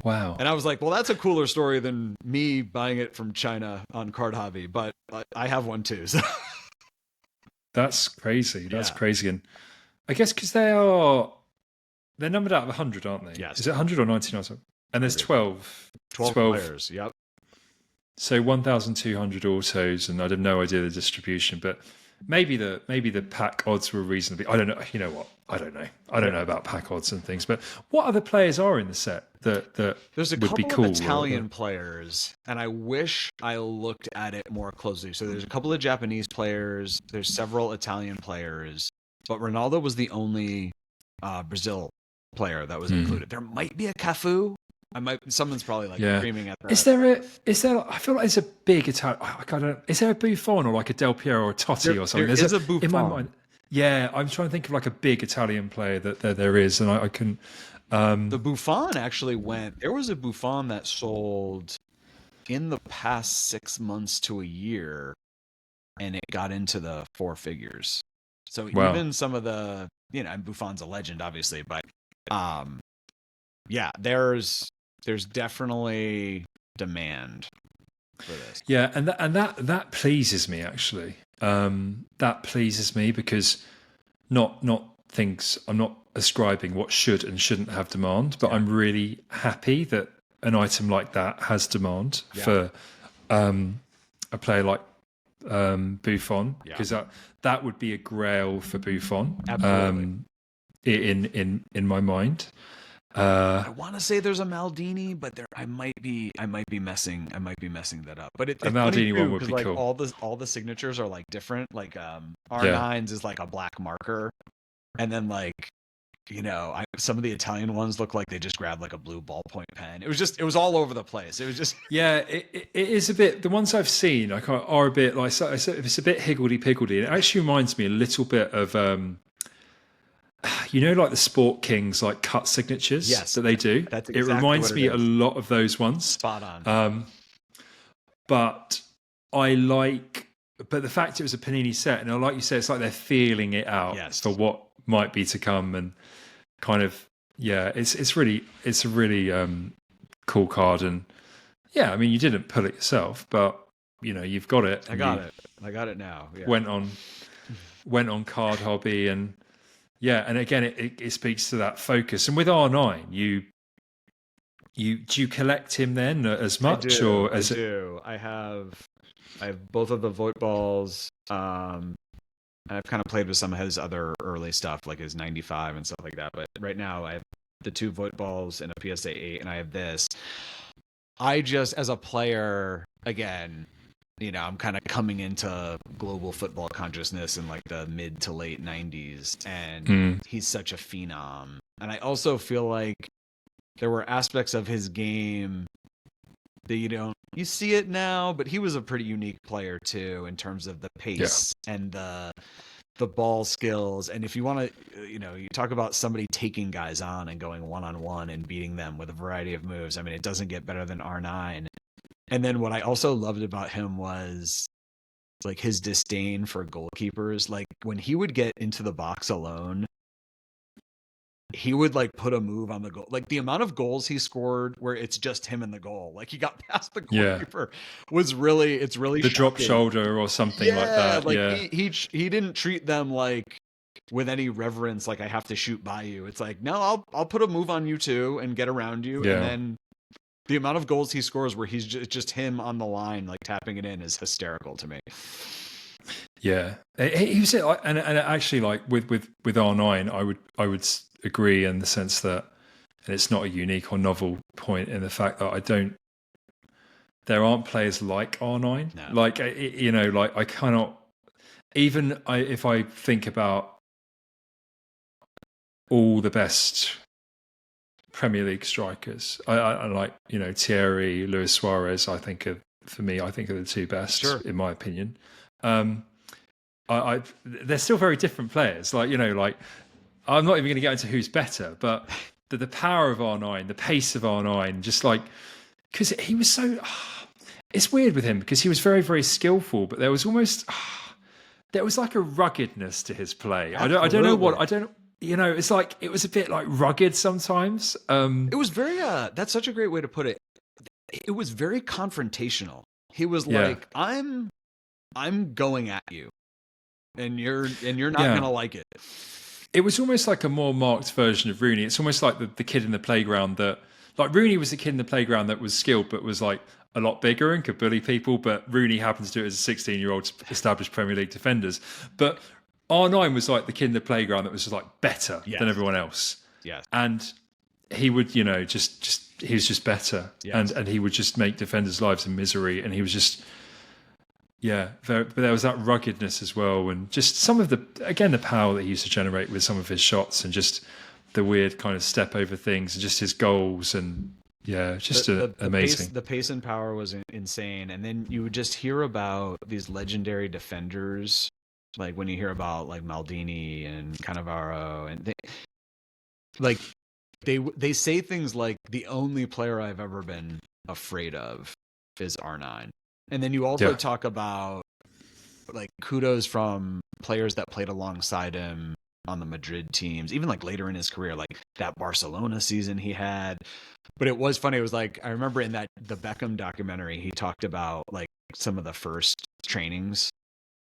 Wow. And I was like, well, that's a cooler story than me buying it from China on Card Hobby, but I have one too. So. That's crazy. That's crazy. And I guess because they're numbered out of 100, aren't they? Yes. Is it 100 or 99? And there's 12 players. Yep. So 1,200 autos, and I have no idea the distribution, but maybe the pack odds were reasonably. I don't know. You know what? I don't know. I don't know about pack odds and things. But what other players are in the set that there's a would couple be cool? Of Italian players, and I wish I looked at it more closely. So there's a couple of Japanese players. There's several Italian players, but Ronaldo was the only Brazil player that was included. There might be a Cafu. Someone's probably like screaming at that. Is there? I feel like there's a big Italian. Is there a Buffon or like a Del Piero or a Totti or something? There is a Buffon. In my mind. Yeah, I'm trying to think of like a big Italian player that there is, and I can. The Buffon actually went. There was a Buffon that sold in the past 6 months to a year, and it got into the 4 figures. So even some of the, and Buffon's a legend, obviously, but there's definitely demand for this. Yeah, and that pleases me actually. That pleases me because not things. I'm not ascribing what should and shouldn't have demand, but I'm really happy that an item like that has demand for a player like Buffon, because that would be a grail for Buffon. Absolutely. In my mind. I want to say there's a Maldini, but I might be messing that up. But it's a Maldini one would be like cool. All the signatures are like different. Like R9s is like a black marker, and then like some of the Italian ones look like they just grabbed like a blue ballpoint pen. It was all over the place. It was just it is a bit. The ones I've seen are a bit like it's a bit higgledy piggledy. It actually reminds me a little bit of. Like the Sport Kings, like cut signatures that they do. That's exactly it reminds me a lot of those ones. Spot on. But the fact it was a Panini set, and like you said, it's like they're feeling it out for what might be to come, and kind of it's a really cool card, and I mean you didn't pull it yourself, but you've got it. I got it now. Yeah. Went on Card Hobby and. Yeah, and again, it speaks to that focus. And with R9, do you collect him then as much, or as I do. I have both of the Voetbals. And I've kind of played with some of his other early stuff, like his 95 and stuff like that. But right now, I have the 2 Voetbals and a PSA 8, and I have this. I just, as a player, again, I'm kind of coming into global football consciousness in like the mid to late 90s, and he's such a phenom. And I also feel like there were aspects of his game that you see it now, but he was a pretty unique player too in terms of the pace and the ball skills. And if you want to, you talk about somebody taking guys on and going one-on-one and beating them with a variety of moves. I mean, it doesn't get better than R9. And then what I also loved about him was like his disdain for goalkeepers. Like when he would get into the box alone, he would like put a move on the goal. Like the amount of goals he scored where it's just him in the goal, like he got past the goalkeeper, it's really the shocking. drop shoulder or something like that. Like he didn't treat them like with any reverence, like I have to shoot by you. It's like, no, I'll put a move on you too and get around you. And then the amount of goals he scores where he's just him on the line, like tapping it in, is hysterical to me. Yeah, he was, and actually, like with R9, I would agree in the sense that, and it's not a unique or novel point in the fact that there aren't players like R9. No. Like like I cannot even if I think about all the best Premier League strikers, I like Thierry, Luis Suarez. I think are the 2 best in my opinion. They're still very different players. Like I'm not even going to get into who's better, but the power of R9, the pace of R9, just like because he was so. It's weird with him because he was very, very skillful, but there was almost there was like a ruggedness to his play. Absolutely. I don't know what I don't. It's like it was a bit like rugged sometimes. It was very. That's such a great way to put it. It was very confrontational. He was like, I'm going at you, and you're not gonna like it. It was almost like a more marked version of Rooney. It's almost like the kid in the playground that, like Rooney was the kid in the playground that was skilled but was like a lot bigger and could bully people. But Rooney happened to do it as a 16-year-old established Premier League defenders. But R9 was like the kid in the playground that was just like better than everyone else. Yes. And he would, he was just better. Yes. And he would just make defenders' lives a misery. And he was just, but there was that ruggedness as well. And just some of the power that he used to generate with some of his shots and just the weird kind of step over things and just his goals. And amazing. The pace and power was insane. And then you would just hear about these legendary defenders. Like when you hear about like Maldini and Cannavaro, and they say things like the only player I've ever been afraid of is R9. And then you also talk about like kudos from players that played alongside him on the Madrid teams, even like later in his career, like that Barcelona season he had. But it was funny. It was like, I remember in the Beckham documentary, he talked about like some of the first trainings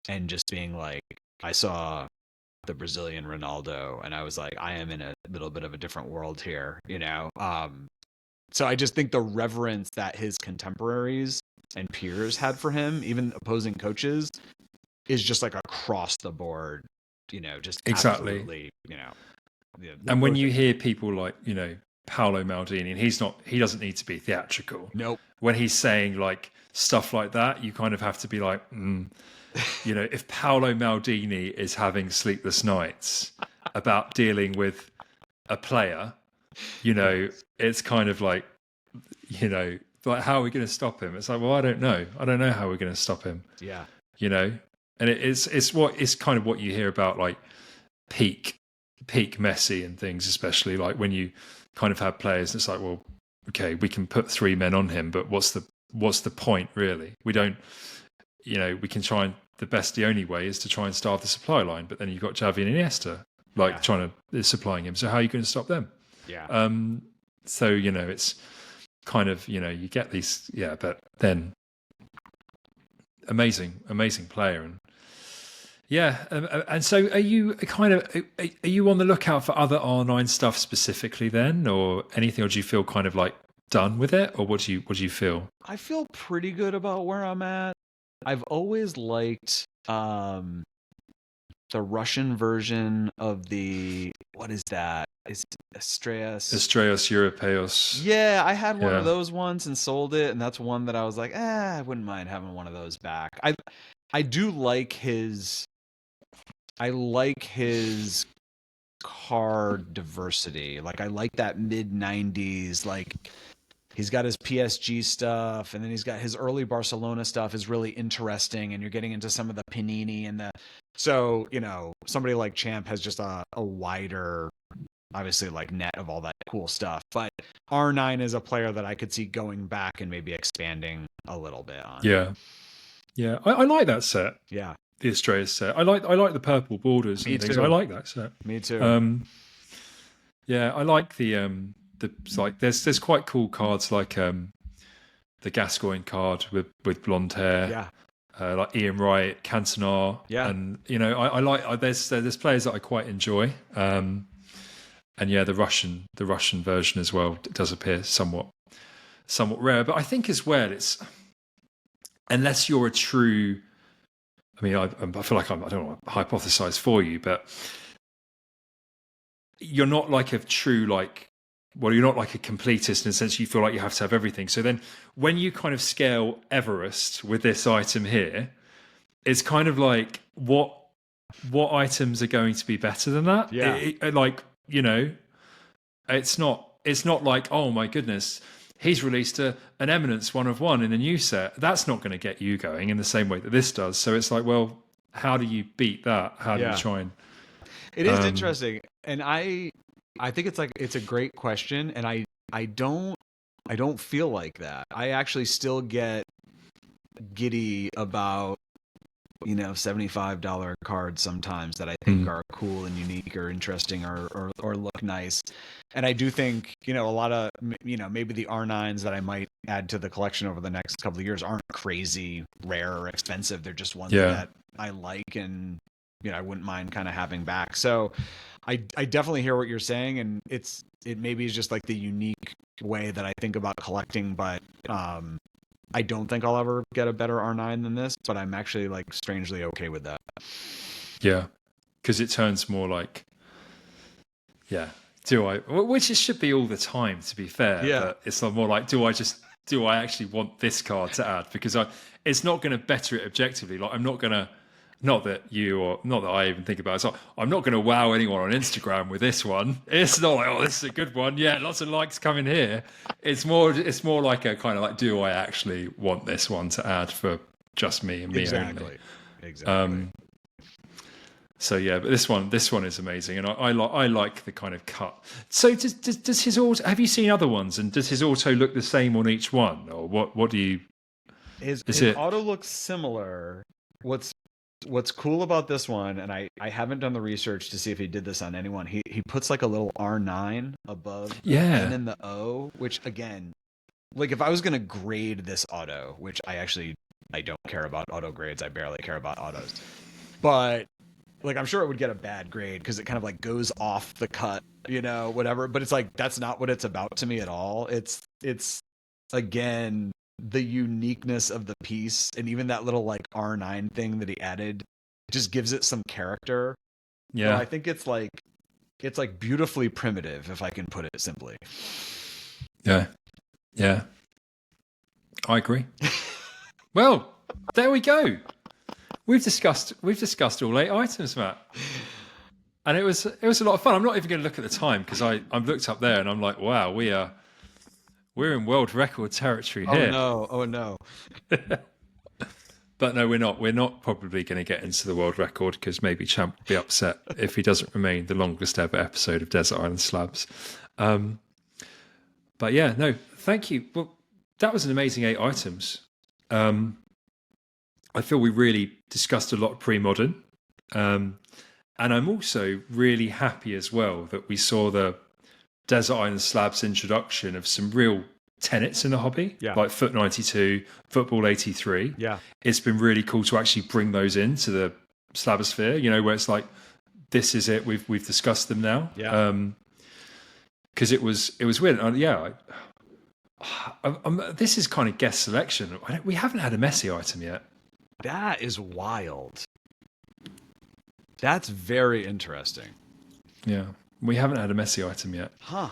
and just being like, I saw the Brazilian Ronaldo and I was like, I am in a little bit of a different world here, So I just think the reverence that his contemporaries and peers had for him, even opposing coaches, is just like across the board, just exactly. Absolutely, and when you hear people like, Paolo Maldini, and he doesn't need to be theatrical. Nope. When he's saying like stuff like that, you kind of have to be like, if Paolo Maldini is having sleepless nights about dealing with a player, it's kind of like, like, how are we going to stop him? It's like, well, I don't know how we're going to stop him. Yeah. And it's kind of what you hear about like peak Messi and things, especially like when you kind of have players. It's like, well, okay, we can put 3 men on him, but what's the point really? We don't, we can try and the only way is to try and starve the supply line, but then you've got Xavi and Iniesta trying to supplying him. So how are you going to stop them? Yeah. So it's kind of you get these but then amazing player. And Yeah, and so are you are you on the lookout for other R9 stuff specifically then, or anything, or do you feel kind of like done with it, or what do you feel? I feel pretty good about where I'm at. I've always liked the Russian version of the, what is that? Is Estrellas? Estrellas Europeos. Yeah, I had one of Yeah. those once and sold it, and that's one that I was like, I wouldn't mind having one of those back. I do like his card diversity. Like I like that mid 90s, like he's got his PSG stuff, and then he's got his early Barcelona stuff is really interesting, and you're getting into some of the Panini and the, so, somebody like Champ has just a wider, obviously, like net of all that cool stuff. But R9 is a player that I could see going back and maybe expanding a little bit on. Yeah. Yeah. I like that set. Yeah. The Estrellas set. I like the purple borders and things. too. I like that set. Me too. Yeah, I like the like there's quite cool cards like the Gascoigne card with blonde hair. Yeah. Like Ian Wright, Cantona. Yeah. And I like there's players that I quite enjoy. And yeah, the Russian version as well does appear somewhat rare. But I think as well, it's, unless you're a true, I mean, I feel like I don't want to hypothesize for you, but you're not like a true, like, well, you're not like a completist in the sense you feel like you have to have everything. So then when you kind of scale Everest with this item here, it's kind of like, what items are going to be better than that? Yeah. It's not like, oh my goodness, he's released an Eminence 1 of 1 in a new set. That's not going to get you going in the same way that this does. So it's like, well, how do you beat that? How do you try and... It is interesting. And I think it's a great question. And I don't feel like that. I actually still get giddy about, $75 cards sometimes that I think are cool and unique or interesting or look nice. And I do think, a lot of, maybe the R9s that I might add to the collection over the next couple of years aren't crazy rare or expensive. They're just ones that I like and, I wouldn't mind kind of having back. So I definitely hear what you're saying. And it maybe is just like the unique way that I think about collecting, but, I don't think I'll ever get a better R9 than this, but I'm actually like strangely okay with that. Yeah, because it turns more like, which it should be all the time, to be fair. Yeah. But it's not more like, do I actually want this card to add? Because it's not going to better it objectively. Like I'm not going to, not that I even think about it. So I'm not going to wow anyone on Instagram with this one. It's not like, oh, this is a good one. Yeah, lots of likes coming here. It's more like a kind of like, do I actually want this one to add for just me and me only? Exactly. So yeah, but this one is amazing, and I like the kind of cut. So does his auto? Have you seen other ones? And does his auto look the same on each one, or what do you? His auto looks similar. What's cool about this one, and I haven't done the research to see if he did this on anyone. He puts like a little R9 above the N and the O, which again, like if I was gonna grade this auto, which I don't care about auto grades. I barely care about autos, but like I'm sure it would get a bad grade because it kind of like goes off the cut, whatever. But it's like that's not what it's about to me at all. It's again the uniqueness of the piece, and even that little like R9 thing that he added just gives it some character. Yeah, so I think it's like beautifully primitive, if I can put it simply. Yeah, I agree. Well, there we go. We've discussed all 8 items, Matt, and it was a lot of fun. I'm not even going to look at the time because I've looked up there and I'm like, wow, we're in world record territory here. Oh no. But no, we're not. We're not probably going to get into the world record because maybe Champ will be upset if he doesn't remain the longest ever episode of Desert Island Slabs. But yeah, no, thank you. Well, that was an amazing 8 items. I feel we really discussed a lot of pre-modern. And I'm also really happy as well that we saw the Desert Island Slabs introduction of some real tenets in the hobby, like Foot 92, Voetbal 83. Yeah. It's been really cool to actually bring those into Slabosphere, where it's like, this is it. We've discussed them now. Yeah. Because it was weird. This is kind of guest selection. We haven't had a Messi item yet. That is wild. That's very interesting. Yeah, we haven't had a Messi item yet. Huh.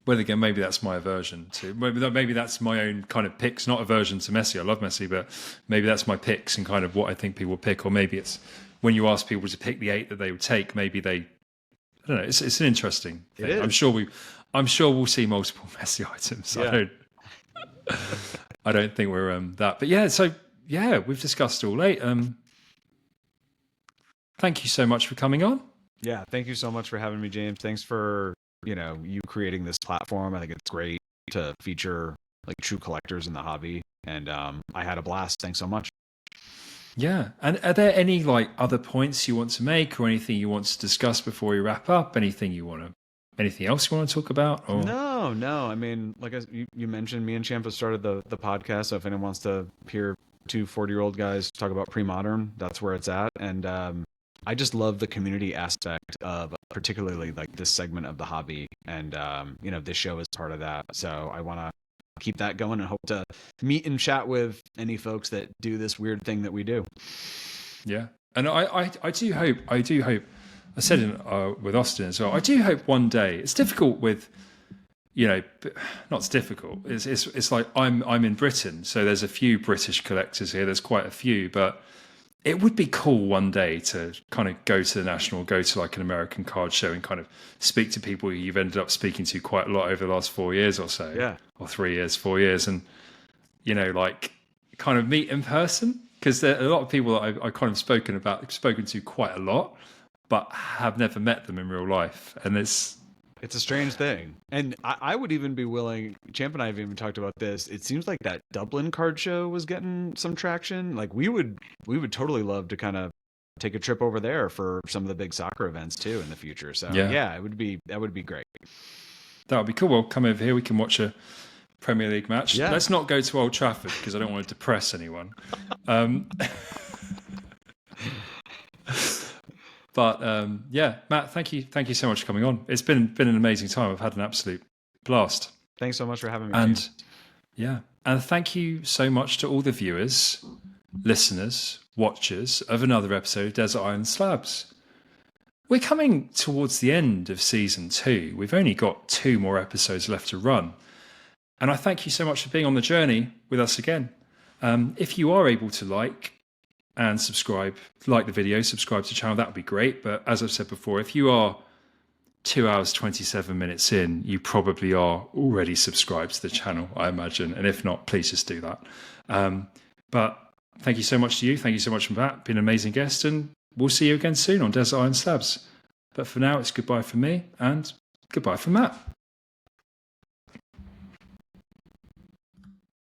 Well, again, maybe that's my aversion to. Maybe that's my own kind of picks, not aversion to Messi. I love Messi, but maybe that's my picks and kind of what I think people pick. Or maybe it's when you ask people to pick the 8 that they would take. Maybe they, I don't know. It's an interesting thing. It is. I'm sure we'll see multiple Messi items. Yeah. I don't think we're that. But yeah, so yeah, we've discussed all 8. Thank you so much for coming on. Yeah, thank you so much for having me, James. Thanks for you creating this platform. I think it's great to feature like true collectors in the hobby, and I had a blast. Thanks so much. Yeah, and are there any like other points you want to make, or anything you want to discuss before we wrap up? Anything else you want to talk about? Or? No. I mean, like you mentioned, me and Champa started the podcast. So if anyone wants to hear 2 40-year-old guys talk about pre-modern, that's where it's at. And I just love the community aspect of particularly like this segment of the hobby. And, this show is part of that. So I want to keep that going and hope to meet and chat with any folks that do this weird thing that we do. Yeah. And I do hope, I said it with Austin as well, I do hope one day, it's difficult with, not it's difficult. It's like I'm in Britain, so there's a few British collectors here. There's quite a few, but it would be cool one day to kind of go to the National, go to like an American card show and kind of speak to people you've ended up speaking to quite a lot over the last 4 years or so. Yeah. Or 3 years, 4 years. And, like kind of meet in person. Because there are a lot of people that I kind of spoken to quite a lot, but have never met them in real life. And it's a strange thing. And I would even be willing, Champ and I have even talked about this. It seems like that Dublin card show was getting some traction. Like we would totally love to kind of take a trip over there for some of the big soccer events too in the future. So yeah, that would be great. That would be cool. Well, come over here. We can watch a Premier League match. Yeah. Let's not go to Old Trafford because I don't want to depress anyone. But Matt, thank you so much for coming on. It's been an amazing time. I've had an absolute blast. Thanks so much for having me. And and thank you so much to all the viewers, listeners, watchers of another episode of Desert Island Slabs. We're coming towards the end of season 2. We've only got 2 more episodes left to run. And I thank you so much for being on the journey with us again. If you are able to like and subscribe, like the video, subscribe to the channel, that would be great. But as I've said before, if you are 2 hours, 27 minutes in, you probably are already subscribed to the channel, I imagine. And if not, please just do that. But thank you so much to you. Thank you so much, Matt. Been an amazing guest. And we'll see you again soon on Desert Island Slabs. But for now, it's goodbye from me and goodbye from Matt.